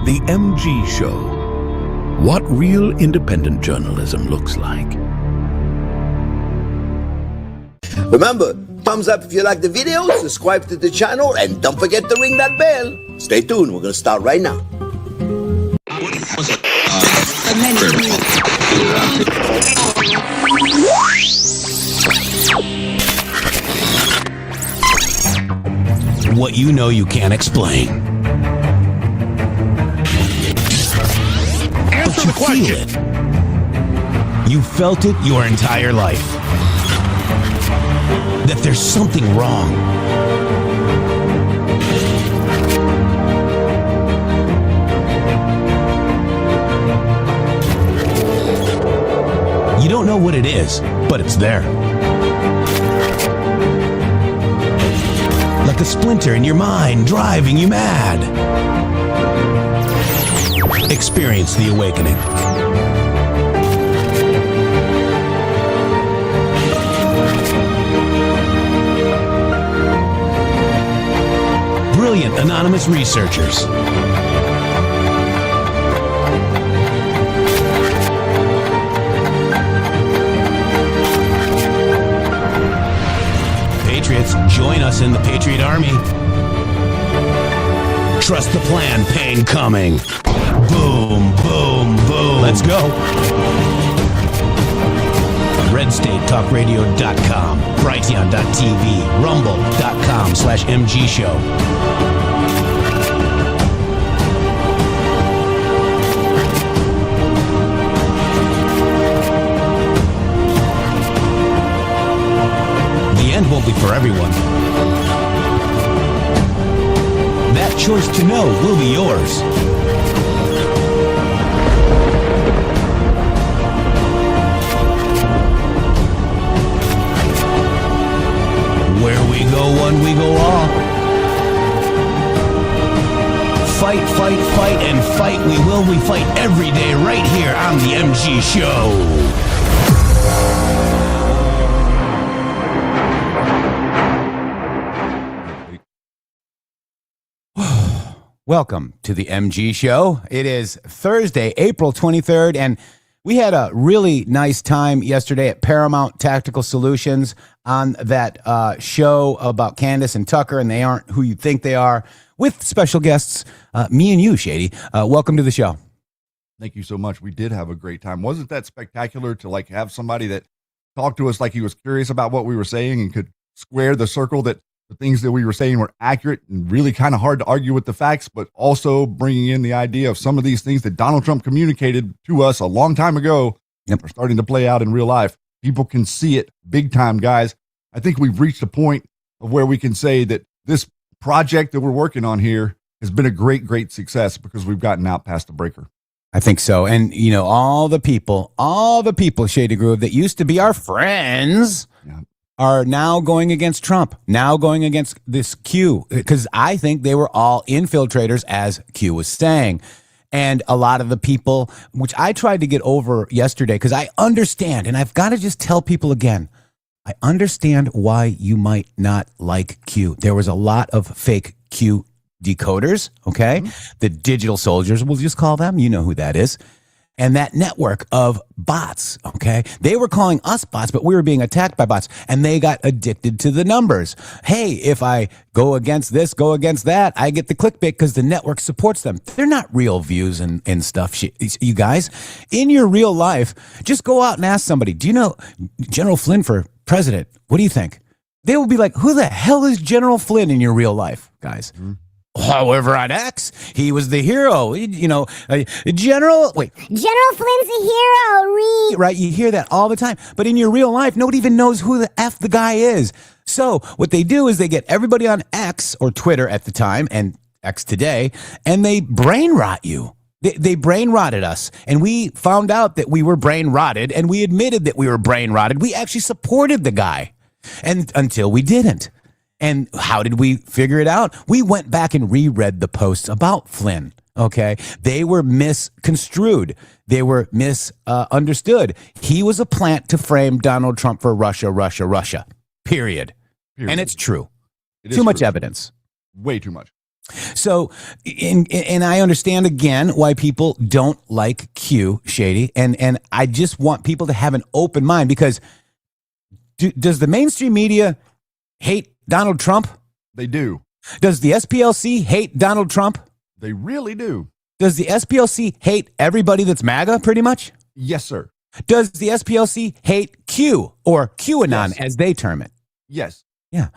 The MG Show. What real independent journalism looks like. Remember, thumbs up if you like the video, subscribe to the channel, and don't forget to ring that bell. Stay tuned, we're going to start right now. What you know you can't explain. Answer the question. Feel it. You felt it your entire life. That there's something wrong. You don't know what it is, but it's there. Like a splinter in your mind, driving you mad. Experience the awakening. Brilliant anonymous researchers. Patriots, join us in the Patriot Army. Trust the plan, pain coming. Boom, boom, boom. Let's go. RedStateTalkRadio.com, Brighteon.tv, Rumble.com/MGShow. The end won't be for everyone. That choice to know will be yours. Where we go one, we go all. Fight, fight, fight, and fight we will. We fight every day right here on the MG Show. Welcome to the MG Show. It is Thursday, April 23rd, and we had a really nice time yesterday at Paramount Tactical Solutions on that show about Candace and Tucker, and they aren't who you think they are, with special guests, me and you, Shady. Welcome to the show. Thank you so much. We did have a great time. Wasn't that spectacular to have somebody that talked to us like he was curious about what we were saying and could square the circle that the things that we were saying were accurate and really kind of hard to argue with the facts, but also bringing in the idea of some of these things that Donald Trump communicated to us a long time ago are starting to play out in real life. People can see it big time, guys. I think we've reached a point of where we can say that this project that we're working on here has been a great, great success because we've gotten out past the breaker. I think so. And, you know, all the people, Shady Groove, that used to be our friends are now going against Trump, now going against this Q, because I think they were all infiltrators, as Q was saying. And a lot of the people, which I tried to get over yesterday, because I understand, and I've got to just tell people again, I understand why you might not like Q. There was a lot of fake Q decoders, okay? Mm-hmm. The digital soldiers, we'll just call them. You know who that is. And that network of bots, okay? They were calling us bots, but we were being attacked by bots, and they got addicted to the numbers. Hey, if I go against this, go against that, I get the clickbait because the network supports them. They're not real views and stuff, you guys. In your real life, just go out and ask somebody, do you know General Flynn for president? What do you think? They will be like, who the hell is General Flynn in your real life, guys? Mm-hmm. However, on X, he was the hero. General Flynn's a hero, right? You hear that all the time. But in your real life, nobody even knows who the F the guy is. So what they do is they get everybody on X, or Twitter at the time, and X today, and they brain rot you. They brain rotted us, and we found out that we were brain rotted, and we admitted that we were brain rotted. We actually supported the guy, and until we didn't. And how did we figure it out? We went back and reread the posts about Flynn, okay? They were misconstrued. They were misunderstood. He was a plant to frame Donald Trump for Russia, period. And it's true. Too much evidence. Way too much. So, and I understand again why people don't like Q, Shady, and I just want people to have an open mind because does the mainstream media hate Donald Trump? They do. Does the SPLC hate Donald Trump? They really do. Does the SPLC hate everybody that's MAGA, pretty much? Yes, sir. Does the SPLC hate Q or QAnon, Yes. as they term it? Yes, Yeah.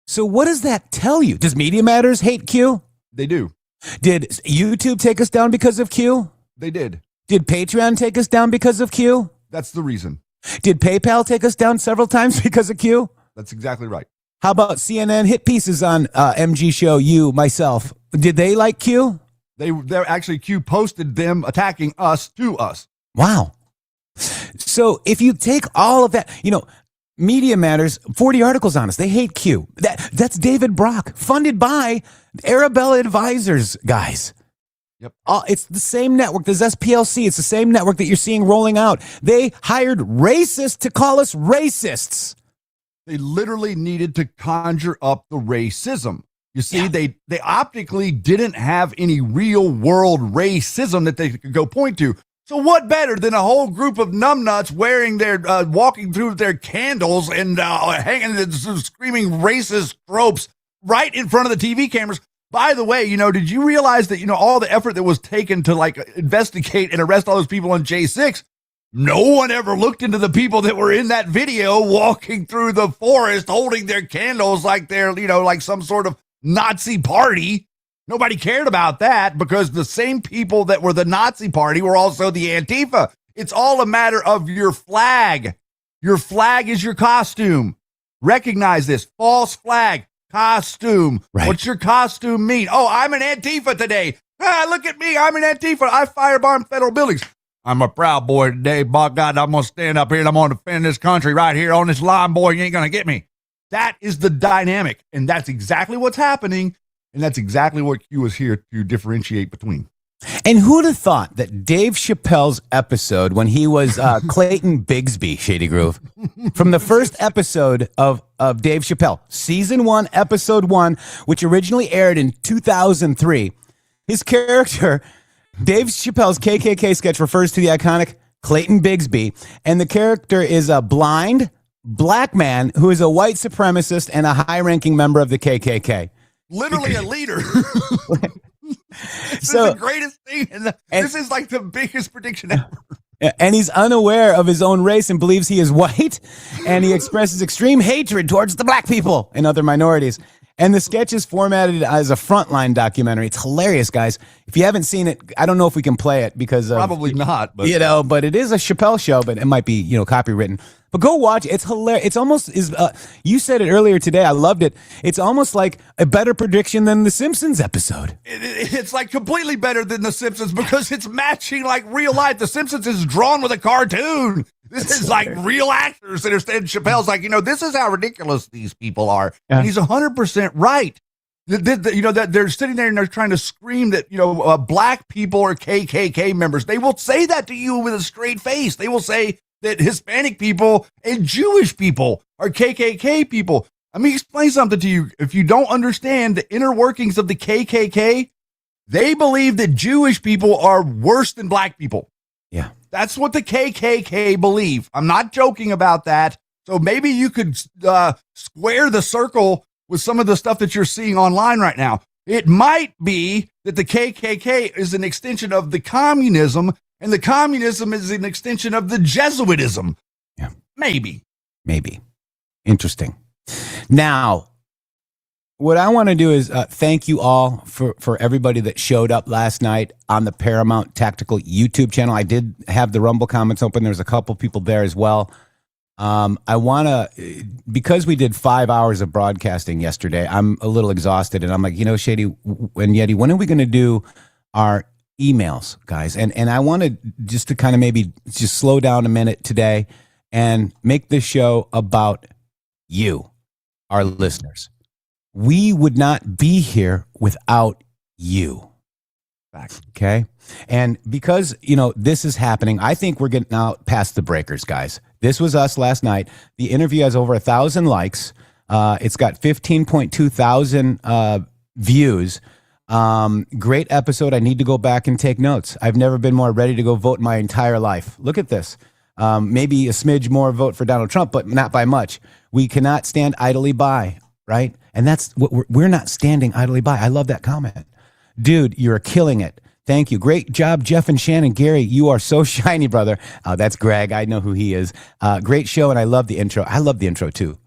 So what does that tell you? Does Media Matters hate Q? they do. Did YouTube take us down because of Q? They did. Did Patreon take us down because of Q? That's the reason. Did PayPal take us down several times because of Q? That's exactly right. How about CNN hit pieces on MG Show, you, myself? Did they like Q? They're actually Q posted them attacking us to us. Wow. So if you take all of that, Media Matters, 40 articles on us. They hate Q. That's David Brock, funded by Arabella Advisors, guys. Yep. It's the same network. There's SPLC. It's the same network that you're seeing rolling out. They hired racists to call us racists. They literally needed to conjure up the racism. You see, they optically didn't have any real world racism that they could go point to. So what better than a whole group of numbnuts wearing their, walking through their candles and hanging and screaming racist tropes right in front of the TV cameras? By the way, did you realize that, all the effort that was taken to investigate and arrest all those people on J6, no one ever looked into the people that were in that video walking through the forest holding their candles like they're, like some sort of Nazi party. Nobody cared about that because the same people that were the Nazi party were also the Antifa. It's all a matter of your flag. Your flag is your costume. Recognize this. False flag, costume. Right. What's your costume mean? Oh, I'm an Antifa today. Look at me. I'm an Antifa. I firebomb federal buildings. I'm a proud boy today. By God, I'm going to stand up here and I'm going to defend this country right here on this line, boy. You ain't going to get me. That is the dynamic. And that's exactly what's happening. And that's exactly what Q is here to differentiate between. And who'd have thought that Dave Chappelle's episode when he was Clayton Bigsby, Shady Groove, from the first episode of Dave Chappelle, season 1, episode 1, which originally aired in 2003, his character, Dave Chappelle's KKK sketch refers to the iconic Clayton Bigsby, and the character is a blind black man who is a white supremacist and a high-ranking member of the KKK. Literally a leader. This is So- the greatest thing. This is like the biggest prediction ever. And he's unaware of his own race and believes he is white, and he expresses extreme hatred towards the black people and other minorities. And the sketch is formatted as a Frontline documentary. It's hilarious, guys. If you haven't seen it, I don't know if we can play it because of, Probably not, but but it is a Chappelle show, but it might be, copywritten. But go watch it. It's hilarious. It's almost you said it earlier today. I loved it. It's almost like a better prediction than the Simpsons episode. it's like completely better than The Simpsons because it's matching like real life. The Simpsons is drawn with a cartoon. This is like real actors that are saying Chappelle's like, this is how ridiculous these people are. Yeah. And he's 100% right. That they're sitting there and they're trying to scream that, black people are KKK members. They will say that to you with a straight face. They will say that Hispanic people and Jewish people are KKK people. Let me explain something to you. If you don't understand the inner workings of the KKK, they believe that Jewish people are worse than black people. Yeah. That's what the KKK believe. I'm not joking about that. So maybe you could square the circle with some of the stuff that you're seeing online right now. It might be that the KKK is an extension of the communism, and the communism is an extension of the Jesuitism. Yeah. Maybe. Interesting. Now, what I want to do is thank you all for everybody that showed up last night on the Paramount Tactical YouTube channel. I did have the Rumble comments open. There's a couple people there as well. I want to, because we did 5 hours of broadcasting yesterday, I'm a little exhausted. And I'm like, Shady and Yeti, when are we going to do our emails, guys? And I want to just to kind of maybe just slow down a minute today and make this show about you, our listeners. We would not be here without you. Okay. And because, this is happening, I think we're getting out past the breakers, guys. This was us last night. The interview has over 1,000 likes. It's got 15.2 thousand views. Great episode. I need to go back and take notes. I've never been more ready to go vote in my entire life. Look at this. Maybe a smidge more vote for Donald Trump, but not by much. We cannot stand idly by, right? And that's what we're not standing idly by. I love that comment. Dude, you're killing it. Thank you. Great job, Jeff and Shannon. Gary, you are so shiny, brother. That's Greg. I know who he is. Great show, and I love the intro. I love the intro, too.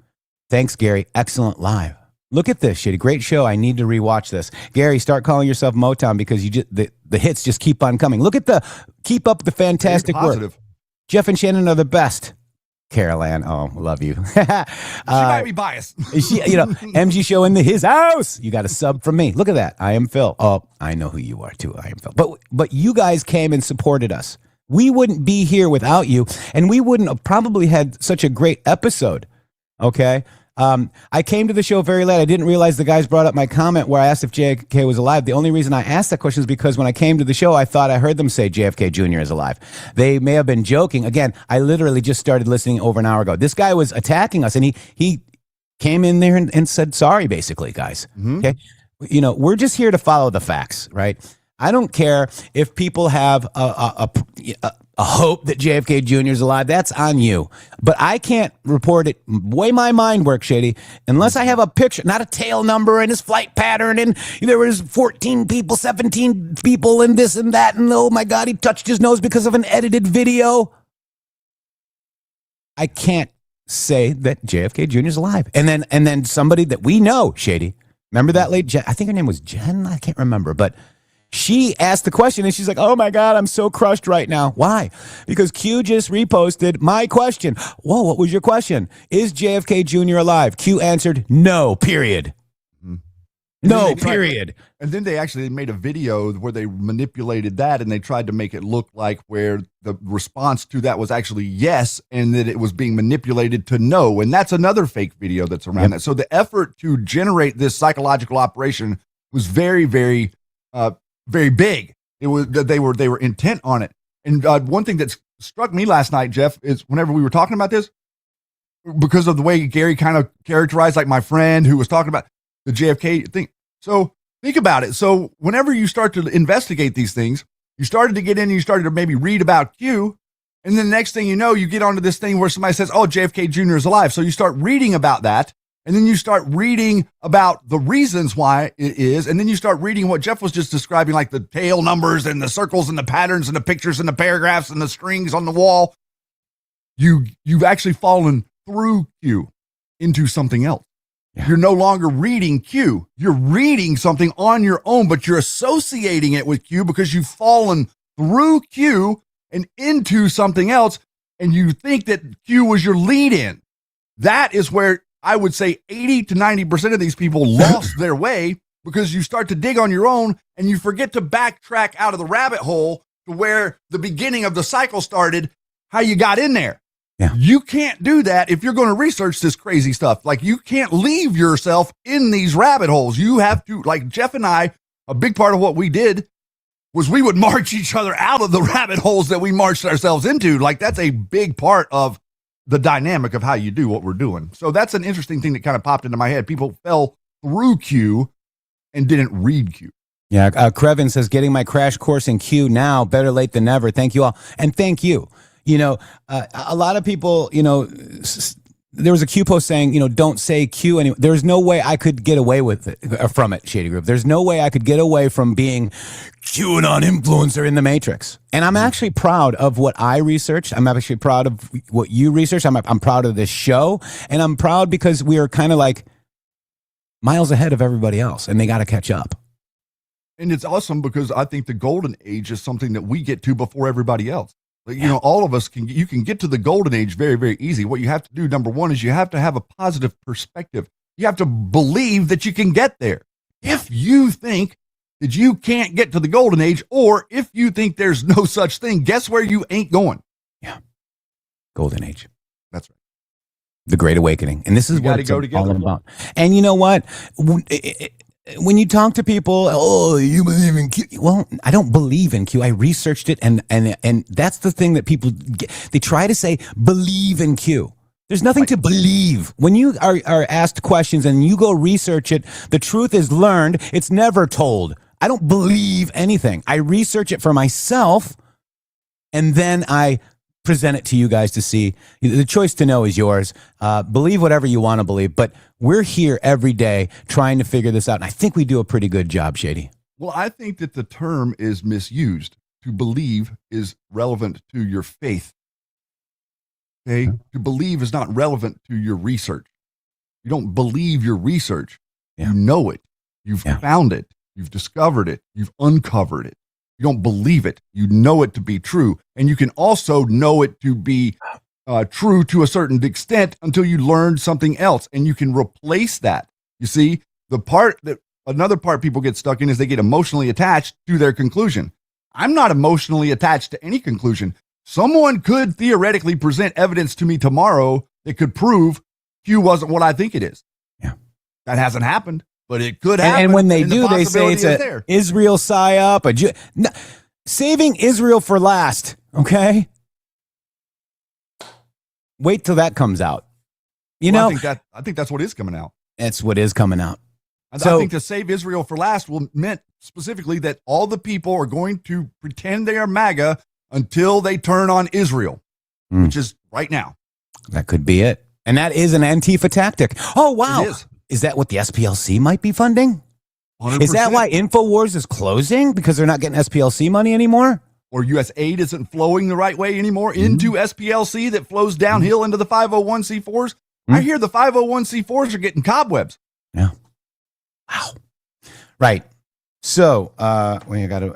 Thanks, Gary. Excellent live. Look at this, Shitty. Great show. I need to rewatch this. Gary, start calling yourself Motown because you just the hits just keep on coming. Look at keep up the fantastic work. Jeff and Shannon are the best. Carol Ann, oh, love you. She might be biased. MG show in his house. You got a sub from me. Look at that. I am Phil. Oh, I know who you are too. I am Phil. But you guys came and supported us. We wouldn't be here without you, and we wouldn't have probably had such a great episode. Okay. I came to the show very late. I didn't realize the guys brought up my comment where I asked if JFK was alive. The only reason I asked that question is because when I came to the show, I thought I heard them say JFK Jr. is alive. They may have been joking. Again, I literally just started listening over an hour ago. This guy was attacking us, and he came in there and said sorry, basically, guys. Mm-hmm. Okay, we're just here to follow the facts, right? I don't care if people have a hope that JFK Jr. is alive. That's on you. But I can't report it way my mind works, Shady, unless I have a picture, not a tail number and his flight pattern. And there was 14 people, 17 people and this and that. And oh my God, he touched his nose because of an edited video. I can't say that JFK Jr. is alive. And then somebody that we know, Shady, remember that lady? I think her name was Jen. I can't remember, but she asked the question and she's like, oh my God, I'm so crushed right now. Why? Because Q just reposted my question. Whoa, what was your question? Is JFK Jr. alive? Q answered, no, period. Mm-hmm. No, period. And then they actually made a video where they manipulated that and they tried to make it look like where the response to that was actually yes and that it was being manipulated to no. And that's another fake video that's around that. So the effort to generate this psychological operation was very, very big. It was that they were intent on it. And one thing that struck me last night, Jeff, is whenever we were talking about this, because of the way Gary kind of characterized, like my friend who was talking about the JFK thing. So think about it. So whenever you start to investigate these things, you started to get in and you started to maybe read about Q. And then the next thing you know, you get onto this thing where somebody says, oh, JFK Jr. is alive. So you start reading about that. And then you start reading about the reasons why it is. And then you start reading what Jeff was just describing, like the tail numbers and the circles and the patterns and the pictures and the paragraphs and the strings on the wall. You've actually fallen through Q into something else. Yeah. You're no longer reading Q. You're reading something on your own, but you're associating it with Q because you've fallen through Q and into something else. And you think that Q was your lead in. That is where I would say 80 to 90% of these people lost their way because you start to dig on your own and you forget to backtrack out of the rabbit hole to where the beginning of the cycle started, how you got in there. Yeah. You can't do that if you're going to research this crazy stuff. Like, you can't leave yourself in these rabbit holes. You have to, like Jeff and I, a big part of what we did was we would march each other out of the rabbit holes that we marched ourselves into. Like, that's a big part of the dynamic of how you do what we're doing. So that's an interesting thing that kind of popped into my head. People fell through Q and didn't read Q. Yeah. Crevin says, getting my crash course in Q now, better late than never. Thank you all. And thank you. A lot of people, there was a Q post saying, don't say Q anymore. There's no way I could get away with it from it, Shady Group. There's no way I could get away from being QAnon influencer in the Matrix. And I'm actually proud of what I researched. I'm actually proud of what you researched. I'm proud of this show. And I'm proud because we are kind of like miles ahead of everybody else and they got to catch up. And it's awesome because I think the golden age is something that we get to before everybody else. Like, all of us you can get to the golden age very, very easy. What you have to do, number one, is you have to have a positive perspective. You have to believe that you can get there. If you think that you can't get to the golden age, or if you think there's no such thing, guess where you ain't going? Yeah. Golden age. That's right. The Great Awakening. And this is what it's all about. And you know what? When you talk to people, oh, you believe in Q? Well, I don't believe in Q. I researched it, and that's the thing that people get. They try to say, believe in Q. There's nothing to believe. When you are asked questions and you go research it, the truth is learned. It's never told. I don't believe anything. I research it for myself, and then I present it to you guys to see. The choice to know is yours. Believe whatever you want to believe, but we're here every day trying to figure this out, and I think we do a pretty good job, Shady. Well, I think that the term is misused. To believe is relevant to your faith. Okay? To believe is not relevant to your research. You don't believe your research. Yeah. You know it. You've found it. You've discovered it. You've uncovered it. You don't believe it. You know it to be true. And you can also know it to be true to a certain extent until you learn something else. And you can replace that. You see, another part people get stuck in is they get emotionally attached to their conclusion. I'm not emotionally attached to any conclusion. Someone could theoretically present evidence to me tomorrow that could prove Q wasn't what I think it is. Yeah. That hasn't happened, but it could happen. And when they do, they say it's an Israel psyop. Saving Israel for last, okay? Wait till that comes out. I think that's what is coming out. That's what is coming out. I think to save Israel for last meant specifically that all the people are going to pretend they are MAGA until they turn on Israel, which is right now. That could be it. And that is an Antifa tactic. Oh, wow. It is. Is that what the SPLC might be funding? 100%. Is that why InfoWars is closing? Because they're not getting SPLC money anymore? Or U.S. aid isn't flowing the right way anymore into SPLC that flows downhill into the 501c4s? I hear the 501c4s are getting cobwebs. Yeah. Wow. Right. So, wait, I got to,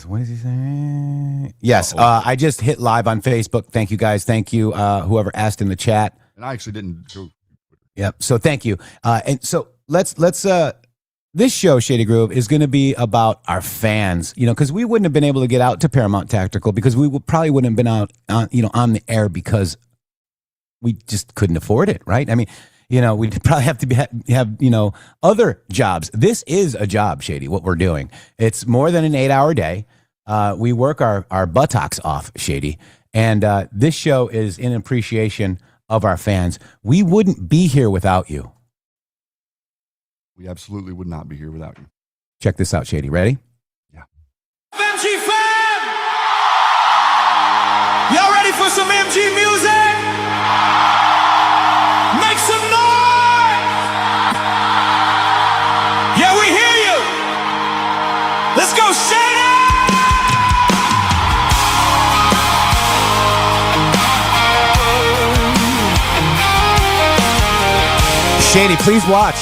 what is he saying? Yes. I just hit live on Facebook. Thank you guys. Thank you. Whoever asked in the chat. And I actually didn't go. Yep. So thank you. And so let's this show, Shady Groove, is going to be about our fans, because we wouldn't have been able to get out to Paramount Tactical because we probably wouldn't have been out on the air because we just couldn't afford it. Right. I mean, we'd probably have to have other jobs. This is a job, Shady, what we're doing. It's more than an 8-hour day. We work our buttocks off, Shady. And this show is in appreciation of our fans. We wouldn't be here without you. We absolutely would not be here without you. Check this out, Shady. Ready? Yeah. MG fam! Y'all ready for some MG music? Make some noise! Yeah, we hear you! Let's go, Shannon! Shady, please watch.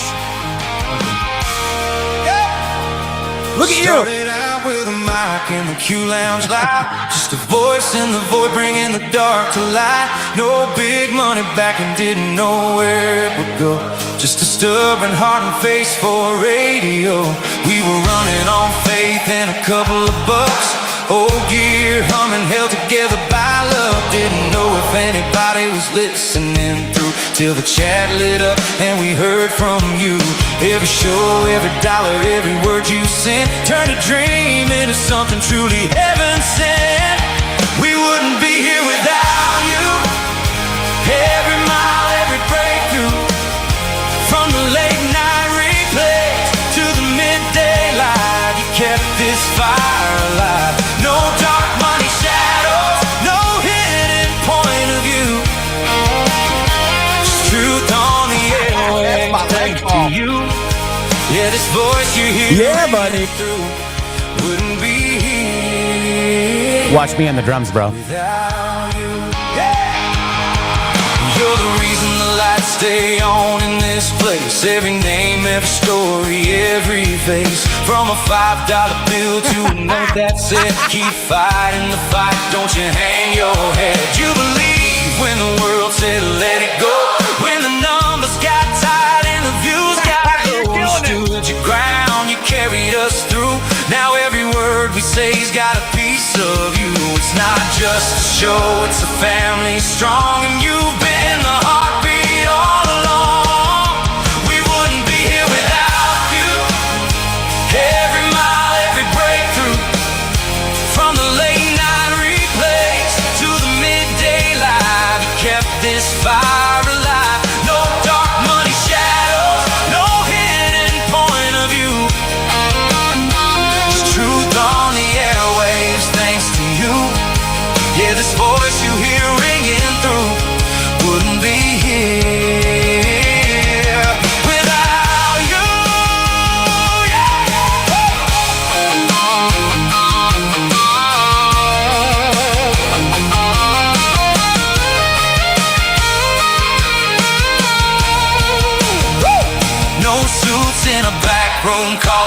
Look at you. Started out with a mic in the Q Lounge live. Just a voice in the void, bringing the dark to light. No big money back and didn't know where it would go. Just a stubborn heart and face for radio. We were running on faith and a couple of bucks. Old gear humming, held together by love. Didn't know if anybody was listening through, till the chat lit up and we heard from you. Every show, every dollar, every word you sent turned a dream into something truly heaven sent. We wouldn't be here without you. Every mile, every breakthrough, from the late night replays to the midday light, you kept this fire alive. No dark money shadows, no hidden point of view. Just truth on the airwaves, thank to you. Yeah, this voice you hear, yeah, buddy, wouldn't be here. Watch me on the drums, bro. Without you. Yeah. You're the reason the lights stay on in this place. Every name, every story, every face. From a $5 bill to a note that said, keep fighting the fight, don't you hang your head. You believe when the world said let it go. When the numbers got tired and the views got low, you stood your ground, you carried us through. Now every word we say's got a piece of you. It's not just a show, it's a family strong. And you've been the heartbeat all along. We wouldn't be here without you. Every mile, every breakthrough, from the late night replays to the midday live, you kept this fire alive. No dark money shadows, no hidden point of view.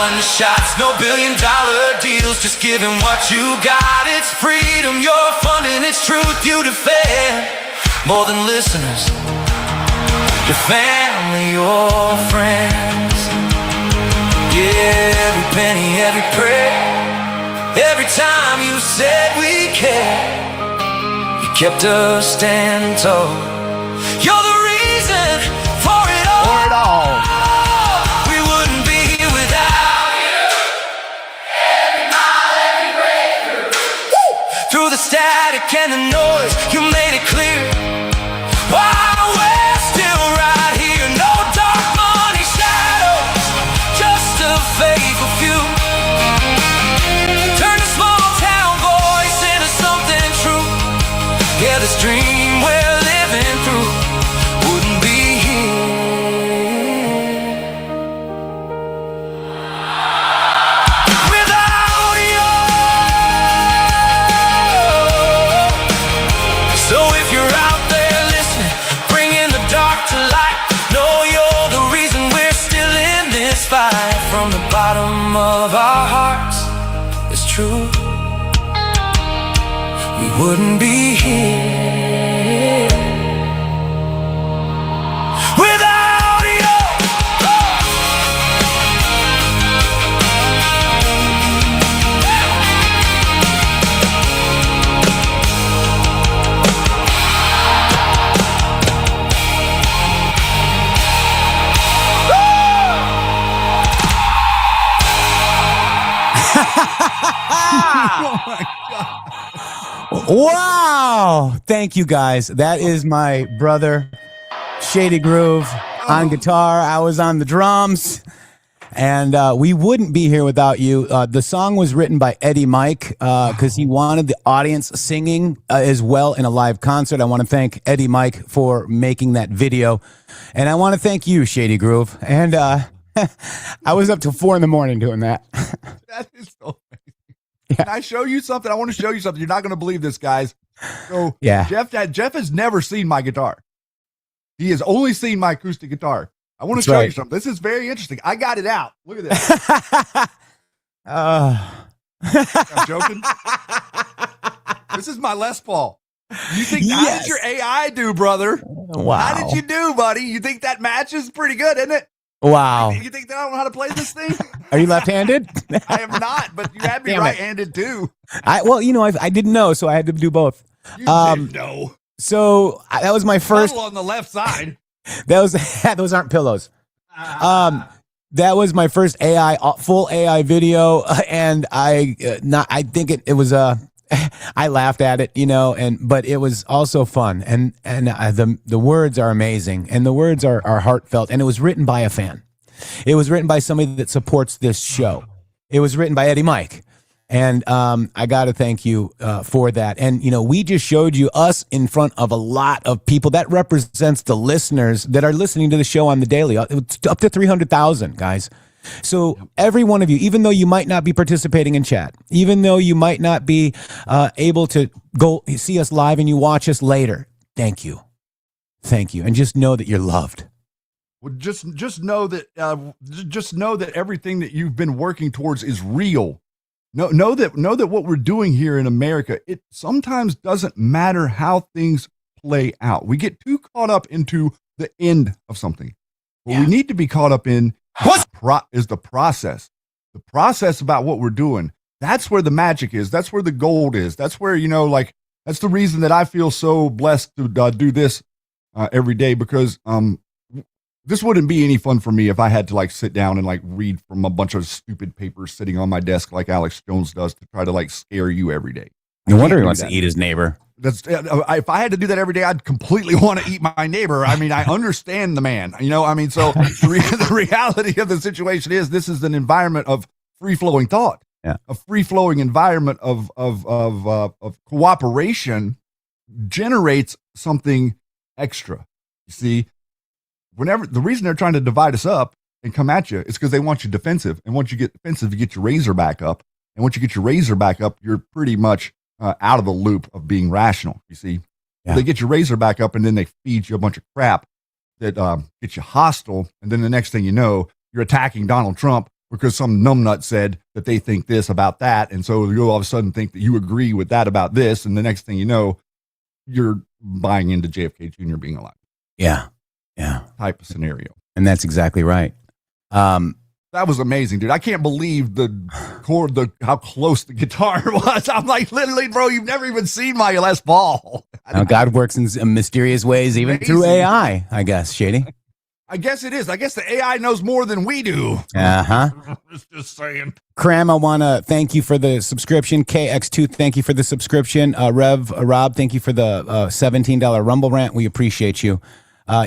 calling the shots, no $billion deals, just giving what you got. It's freedom, you're funding, it's truth you defend. More than listeners, your family, your friends. Yeah, every penny, every prayer, every time you said we care, you kept us standing tall. You're the reason for it all. For it all. We wouldn't be here without you. Every mile, every breakthrough. Through the static and the noise, you made it clear. While we're still right here, no dark money shadows, just a faithful few. Turn a small town voice into something true. Yeah, this dream we're living through wouldn't be here without you. So if you're out there listening, bringing the dark to light, know you're the reason we're still in this fight. From the bottom of our hearts, it's true, we wouldn't be here without you. Wow. Thank you, guys. That is my brother, Shady Groove, on guitar. I was on the drums. And we wouldn't be here without you. The song was written by Eddie Mike because he wanted the audience singing as well in a live concert. I want to thank Eddie Mike for making that video. And I want to thank you, Shady Groove. And I was up till 4 a.m. doing that. That is so amazing. Yeah. Can I show you something? I want to show you something. You're not going to believe this, guys. So yeah. Jeff has never seen my guitar. He has only seen my acoustic guitar. I want to show you something. This is very interesting. I got it out. Look at this. I'm joking. This is my Les Paul. You think how did your AI do, brother? Wow. How did you do, buddy? You think that matches pretty good, isn't it? Wow. You think that I don't know how to play this thing? Are you left-handed? I am not, but you had me right-handed too. Well, I didn't know, so I had to do both. You didn't know. So that was my first. On the left side. Those aren't pillows. That was my first full AI video, and I think it was I laughed at it, but it was also fun, and the words are amazing, and the words are heartfelt, and it was written by a fan. It was written by somebody that supports this show. It was written by Eddie Mike. And I got to thank you for that. And, we just showed you us in front of a lot of people. That represents the listeners that are listening to the show on the daily. It's up to 300,000, guys. So every one of you, even though you might not be participating in chat, even though you might not be able to go see us live and you watch us later, thank you. Thank you. And just know that you're loved. Well, just know that everything that you've been working towards is real. Know that what we're doing here in America, it sometimes doesn't matter how things play out. We get too caught up into the end of something. What we need to be caught up in is the process. The process about what we're doing. That's where the magic is. That's where the gold is. That's where, that's the reason that I feel so blessed to do this every day, because this wouldn't be any fun for me if I had to sit down and read from a bunch of stupid papers sitting on my desk like Alex Jones does to try to scare you every day. No wonder he wants to eat his neighbor. If I had to do that every day, I'd completely want to eat my neighbor. I mean, I understand the man, so the reality of the situation is this is an environment of free flowing thought, a free flowing environment of cooperation generates something extra. You see, the reason they're trying to divide us up and come at you is because they want you defensive. And once you get defensive, you get your razor back up. And once you get your razor back up, you're pretty much out of the loop of being rational. You see, they get your razor back up and then they feed you a bunch of crap that gets you hostile. And then the next thing you know, you're attacking Donald Trump because some numbnut said that they think this about that. And so you'll all of a sudden think that you agree with that about this. And the next thing you know, you're buying into JFK Jr. being alive. Yeah. Yeah. Type of scenario. And that's exactly right. That was amazing, dude. I can't believe how close the guitar was. I'm like, literally, bro, you've never even seen my Les Paul. Now God works in mysterious ways, even Amazing. through AI, I guess, Shady. I guess it is. I guess the AI knows more than we do. Uh-huh. Just saying. Cram, I want to thank you for the subscription. KX2, thank you for the subscription. Rob, thank you for the $17 Rumble rant. We appreciate you.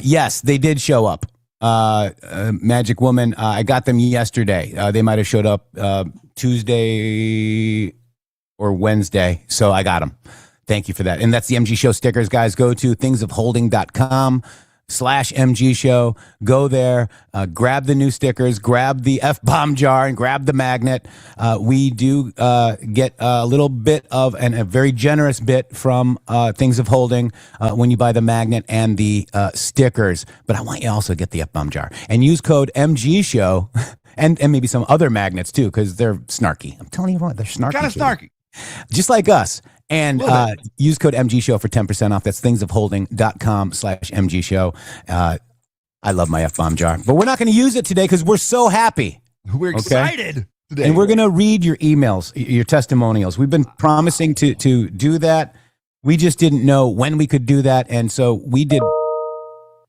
Yes, they did show up. Magic Woman, I got them yesterday. They might have showed up Tuesday or Wednesday, so I got them. Thank you for that. And that's the MG Show stickers, guys. Go to thingsofholding.com/MG Show. Go there, grab the new stickers, grab the F-bomb jar, and grab the magnet. We do get a little bit of, and a very generous bit from Things of Holding when you buy the magnet and the stickers. But I want you to also get the F-bomb jar. And use code MG Show, and maybe some other magnets too, because they're snarky. I'm telling you what, they're snarky. Kind of snarky. Just like us. And use code MG Show for 10% off. That's thingsofholding.com/MG Show. I love my F-bomb jar. But we're not going to use it today because we're so happy. We're excited today. And we're going to read your emails, your testimonials. We've been promising to do that. We just didn't know when we could do that. And so we did.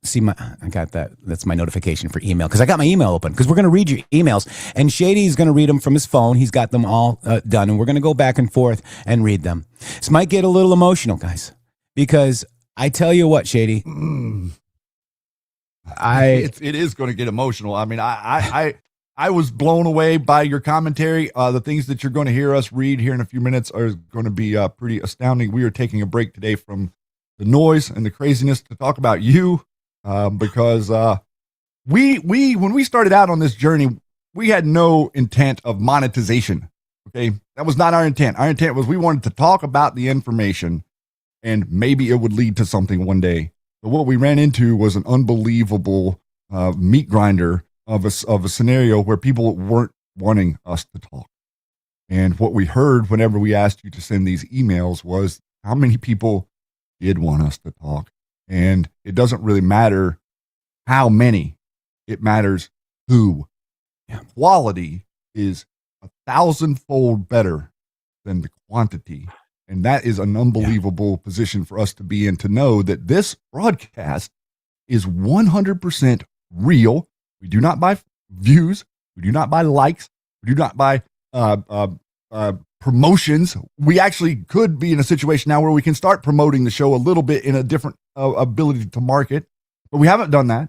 See, I got that. That's my notification for email because I got my email open because we're going to read your emails. And Shady's going to read them from his phone. He's got them all done. And we're going to go back and forth and read them. This might get a little emotional, guys, because I tell you what, Shady. It is going to get emotional. I mean, I was blown away by your commentary. The things that you're going to hear us read here in a few minutes are going to be pretty astounding. We are taking a break today from the noise and the craziness to talk about you. Because when we started out on this journey, we had no intent of monetization. Okay, that was not our intent. Our intent was we wanted to talk about the information, and maybe it would lead to something one day. But what we ran into was an unbelievable meat grinder of a scenario where people weren't wanting us to talk. And what we heard whenever we asked you to send these emails was how many people did want us to talk. And it doesn't really matter how many, it matters who. Yeah. Quality is 1,000-fold better than the quantity. And that is an unbelievable position for us to be in, to know that this broadcast is 100% real. We do not buy views. We do not buy likes. We do not buy promotions. We actually could be in a situation now where we can start promoting the show a little bit in a different ability to market, but we haven't done that.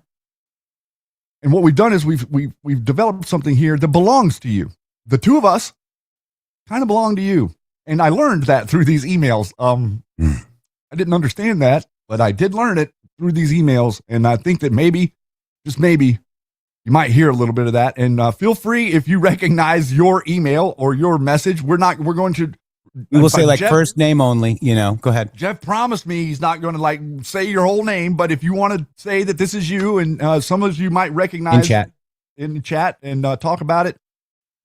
And what we've done is we've developed something here that belongs to you. The two of us kind of belong to you. And I learned that through these emails. I didn't understand that, but I did learn it through these emails. And I think that maybe, just maybe, you might hear a little bit of that. And feel free, if you recognize your email or your message, we're going to. We will say like Jeff, first name only, go ahead. Jeff promised me he's not going to say your whole name, but if you want to say that this is you, and some of you might recognize in the chat and talk about it,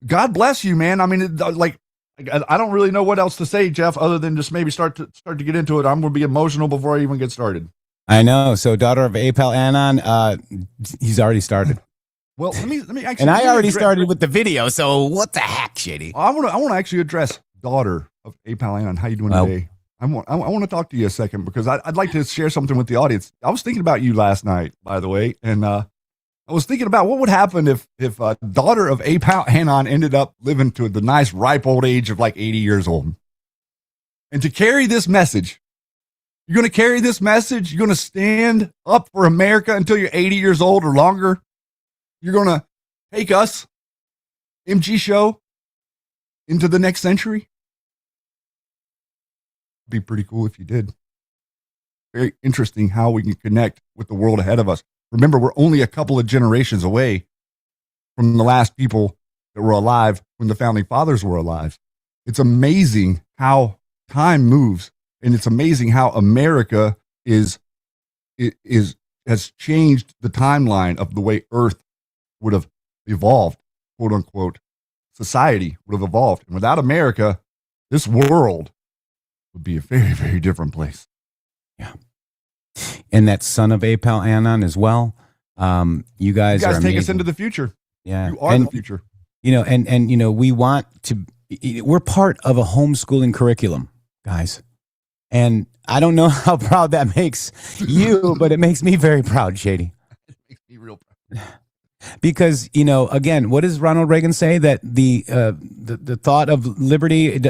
God bless you, man. I mean, I don't really know what else to say, Jeff, other than just maybe start to get into it. I'm going to be emotional before I even get started. I know. So, daughter of Apal Anon, he's already started. Well, let me actually. And I already started with the video. So, what the heck, Shady? I want to actually address daughter of Apal Anon. How you doing today? I want to talk to you a second because I'd like to share something with the audience. I was thinking about you last night, by the way, and I was thinking about what would happen if daughter of Apal Anon ended up living to the nice ripe old age of like 80 years old, and to carry this message. You're going to carry this message. You're going to stand up for America until you're 80 years old or longer. You're going to take us, MG Show, into the next century. Be pretty cool if you did. Very interesting how we can connect with the world ahead of us. Remember, we're only a couple of generations away from the last people that were alive when the founding fathers were alive. It's amazing how time moves, and it's amazing how America has changed the timeline of the way Earth would have evolved. quote unquote society would have evolved. And without America, this world would be a very, very different place. Yeah. And that son of Apal Anon as well. You guys are take amazing. us into the future. Yeah. You are the future. You know, and you know, we're part of a homeschooling curriculum, guys. And I don't know how proud that makes you, but it makes me very proud, Shady. It makes me real proud. Because, you know, again, what does Ronald Reagan say? That the thought of liberty,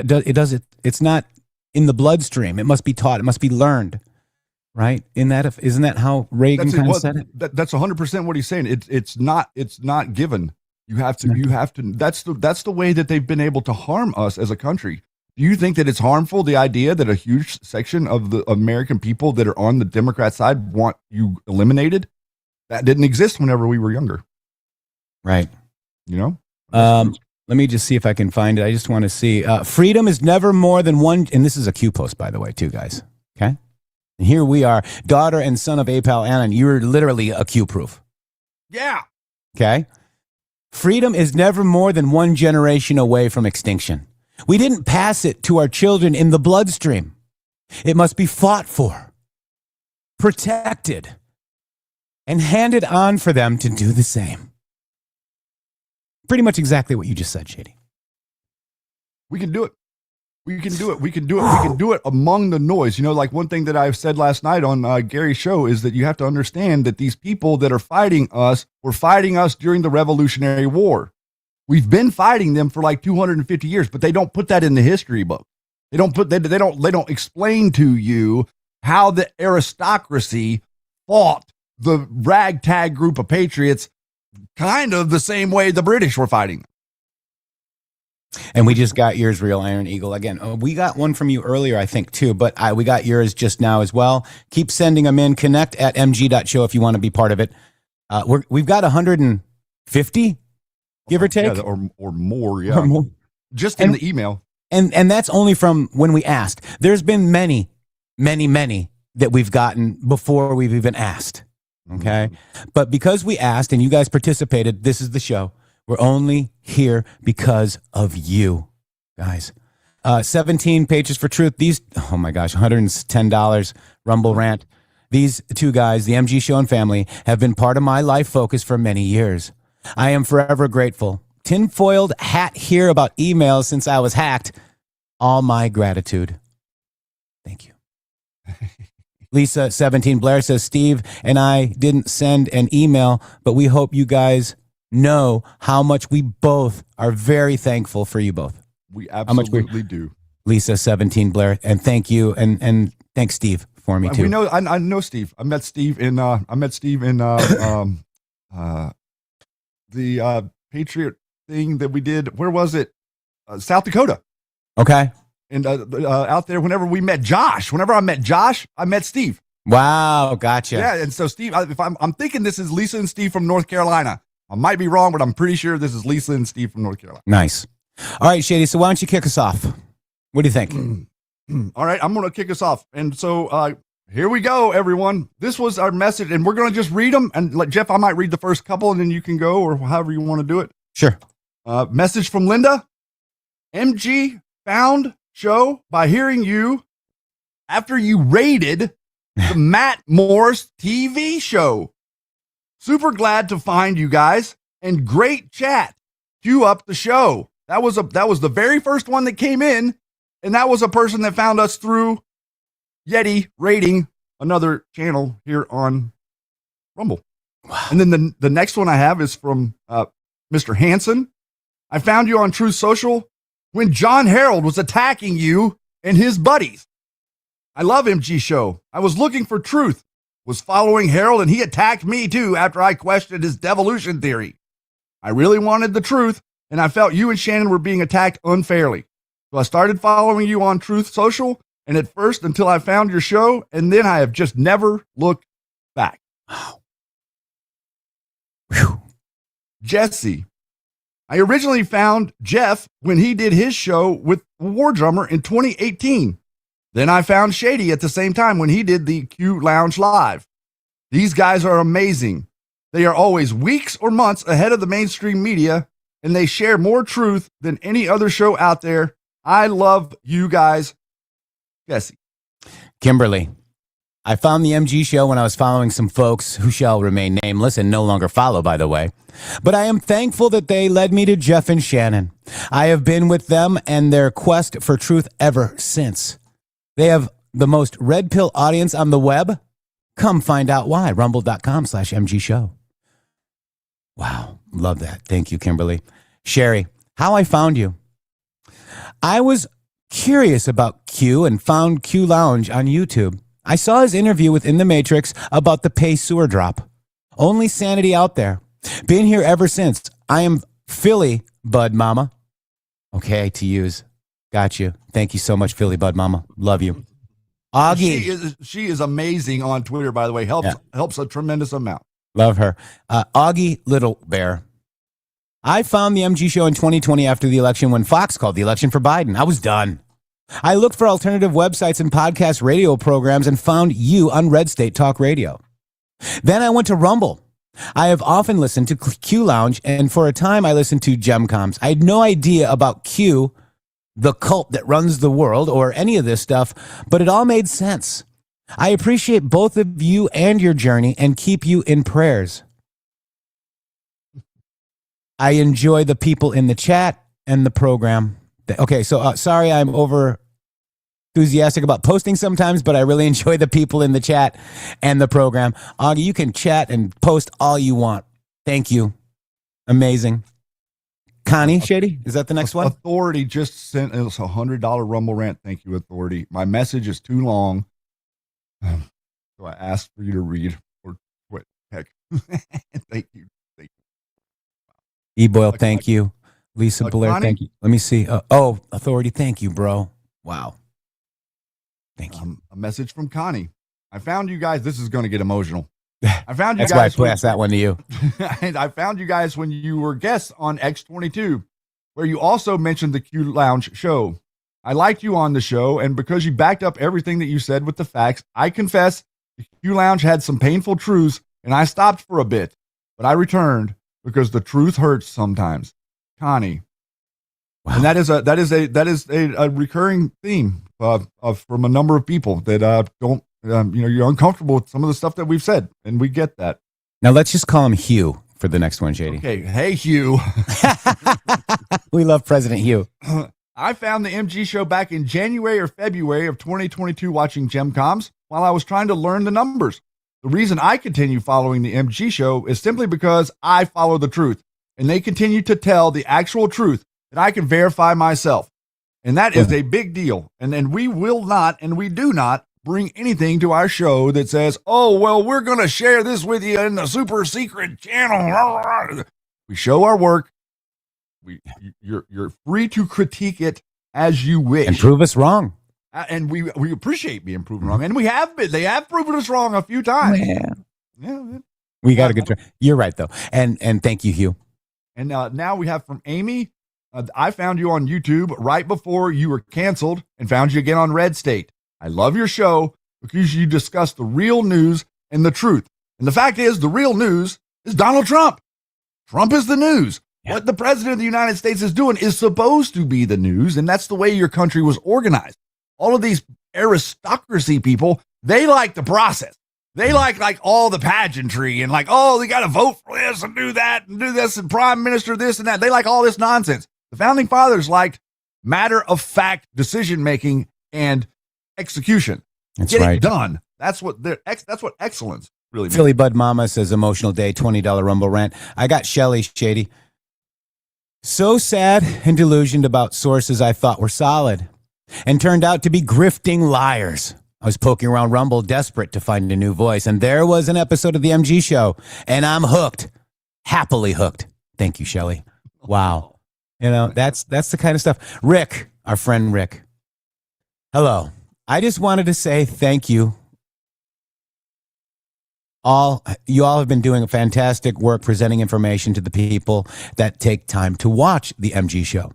it's not in the bloodstream. It must be taught. It must be learned. Right? Isn't that how Reagan kind of said it? That's 100% what he's saying. It's not given. You have to. That's the way that they've been able to harm us as a country. Do you think that it's harmful, the idea that a huge section of the American people that are on the Democrat side want you eliminated? That didn't exist whenever we were younger. Right. You know? Let me just see if I can find it. I just want to see. Freedom is never more than one. And this is a Q post, by the way, too, guys. Okay. And here we are, daughter and son of Apal Anon. You're literally a Q proof. Yeah. Okay. Freedom is never more than one generation away from extinction. We didn't pass it to our children in the bloodstream. It must be fought for, protected, and handed on for them to do the same. Pretty much exactly what you just said, Shady. We can do it. We can do it. We can do it. We can do it among the noise. You know, like one thing that I said last night on Gary's show is that you have to understand that these people that are fighting us were fighting us during the Revolutionary War. We've been fighting them for like 250 years, but they don't put that in the history book. They don't explain to you how the aristocracy fought the ragtag group of patriots kind of the same way the British were fighting. And we just got yours, Real Iron Eagle. Again, we got one from you earlier, I think, too, but we got yours just now as well. Keep sending them in. Connect at mg.show if you want to be part of it. We've got 150, give or take. Yeah, or more, yeah. Or more. Just in the email. And that's only from when we asked. There's been many, many, many that we've gotten before we've even asked. Okay? Mm-hmm. But because we asked and you guys participated, this is the show. We're only here because of you, guys. 17 pages for truth. These, oh my gosh, $110 Rumble rant. These two guys, the MG Show and family, have been part of my life focus for many years. I am forever grateful. Tinfoiled hat here about emails since I was hacked. All my gratitude. Thank you. Lisa 17 Blair says, Steve and I didn't send an email, but we hope you guys know how much we both are very thankful for you both. We absolutely do. Lisa 17 Blair, and thank you, and thanks Steve for me too. We know I know Steve. I met Steve in the Patriot thing that we did. Where was it? South Dakota. Okay. And out there, whenever I met Josh, I met Steve. Wow, gotcha. Yeah, and so Steve, if I'm thinking this is Lisa and Steve from North Carolina. I might be wrong, but I'm pretty sure this is Lisa and Steve from North Carolina. Nice. All right, Shady, so why don't you kick us off? What do you think? All right, I'm going to kick us off. And so here we go, everyone. This was our message, and we're going to just read them. And like Jeff, I might read the first couple, and then you can go, or however you want to do it. Sure. Message from Linda. MG found show by hearing you after you rated the Matt Morris TV show. Super glad to find you guys, and great chat. Cue up the show. That was the very first one that came in, and that was a person that found us through Yeti rating another channel here on Rumble. Wow. And then the next one I have is from Mr. Hansen. I found you on Truth Social when John Harold was attacking you and his buddies. I love MG Show. I was looking for truth. Was following Harold, and he attacked me too after I questioned his devolution theory. I really wanted the truth, and I felt you and Shannon were being attacked unfairly. So I started following you on Truth Social, and at first until I found your show, and then I have just never looked back. Wow. Whew. Jesse. I originally found Jeff when he did his show with War Drummer in 2018. Then I found Shady at the same time when he did the Q Lounge Live. These guys are amazing. They are always weeks or months ahead of the mainstream media, and they share more truth than any other show out there. I love you guys. Jesse. Kimberly, I found the MG Show when I was following some folks who shall remain nameless and no longer follow, by the way. But I am thankful that they led me to Jeff and Shannon. I have been with them and their quest for truth ever since. They have the most red pill audience on the web. Come find out why. Rumble.com/MG Show. Wow. Love that. Thank you, Kimberly. Sherry, how I found you. I was curious about Q and found Q Lounge on YouTube. I saw his interview with In the Matrix about the pay sewer drop. Only sanity out there. Been here ever since. I am Philly Bud Mama. Okay, to use. Got you. Thank you so much, Philly Bud Mama. Love you. Augie. She is amazing on Twitter, by the way. Helps a tremendous amount. Love her. Augie Little Bear. I found the MG Show in 2020 after the election when Fox called the election for Biden. I was done. I looked for alternative websites and podcast radio programs and found you on Red State Talk Radio. Then I went to Rumble. I have often listened to Q Lounge, and for a time I listened to Gemcoms. I had no idea about Q, the cult that runs the world, or any of this stuff, but it all made sense. I appreciate both of you and your journey and keep you in prayers. I enjoy the people in the chat and the program. Okay, so sorry I'm over enthusiastic about posting sometimes, but I really enjoy the people in the chat and the program. Augie, you can chat and post all you want. Thank you. Amazing. Connie Shady, is that the next one? Authority just sent us $100 Rumble rant. Thank you, Authority. My message is too long, so I asked for you to read or quit. Heck, thank you. E-Boyle, thank you. Lisa Blair, Connie? thank you. Let me see. Authority, thank you, bro. Wow. Thank you. A message from Connie. I found you guys. This is going to get emotional. I found you That's guys. why I passed that one to you. And I found you guys when you were guests on X22, where you also mentioned the Q Lounge show. I liked you on the show, and because you backed up everything that you said with the facts, I confess the Q Lounge had some painful truths, and I stopped for a bit, but I returned because the truth hurts sometimes. Connie. Wow. And that is a recurring theme from a number of people that don't. You're uncomfortable with some of the stuff that we've said, and we get that. Now let's just call him Hugh for the next one, Shady. Okay, hey Hugh. We love President Hugh. I found the MG Show back in January or February of 2022 watching Gemcoms while I was trying to learn the numbers. The reason I continue following the MG Show is simply because I follow the truth, and they continue to tell the actual truth that I can verify myself. And that is a big deal. And we will not, and we do not, bring anything to our show that says, oh, well, we're going to share this with you in the super secret channel. We show our work. You're free to critique it as you wish. And prove us wrong. And we appreciate being proven wrong. And we have been. They have proven us wrong a few times. Yeah. We got a good turn. You're right, though. And thank you, Hugh. And now we have from Amy. I found you on YouTube right before you were canceled and found you again on Red State. I love your show because you discuss the real news and the truth. And the fact is, the real news is Donald Trump. Trump is the news. Yeah. What the president of the United States is doing is supposed to be the news, and that's the way your country was organized. All of these aristocracy people, they like the process. They like all the pageantry and they got to vote for this and do that and do this and prime minister this and that. They like all this nonsense. The founding fathers liked matter-of-fact decision-making and execution. That's Get right. it done. That's what excellence really means. Philly Bud Mama says emotional day, $20 Rumble rant. I got Shelly Shady. So sad and delusioned about sources I thought were solid and turned out to be grifting liars. I was poking around Rumble, desperate to find a new voice, and there was an episode of the MG Show, and I'm hooked. Happily hooked. Thank you, Shelly. Wow. That's the kind of stuff. Rick, our friend Rick. Hello. I just wanted to say thank you. You all have been doing fantastic work presenting information to the people that take time to watch the MG Show.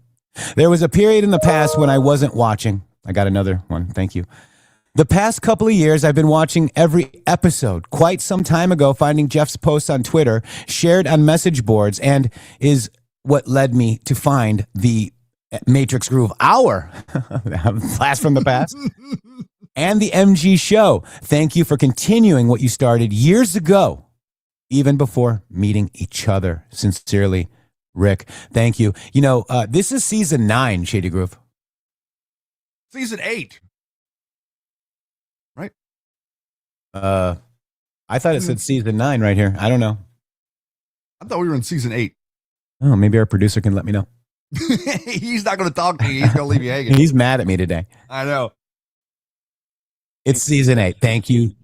There was a period in the past when I wasn't watching. I got another one. Thank you. The past couple of years, I've been watching every episode. Quite some time ago, finding Jeff's posts on Twitter, shared on message boards, and is what led me to find the Matrix Groove Hour, blast from the past, and the MG Show. Thank you for continuing what you started years ago, even before meeting each other. Sincerely, Rick. Thank you. This is season 9, Shady Groove. Season 8. Right? I thought it said season 9 right here. I don't know. I thought we were in season 8. Oh, maybe our producer can let me know. He's not going to talk to you. He's going to leave you hanging. He's mad at me today. I know. It's season 8. Thank you.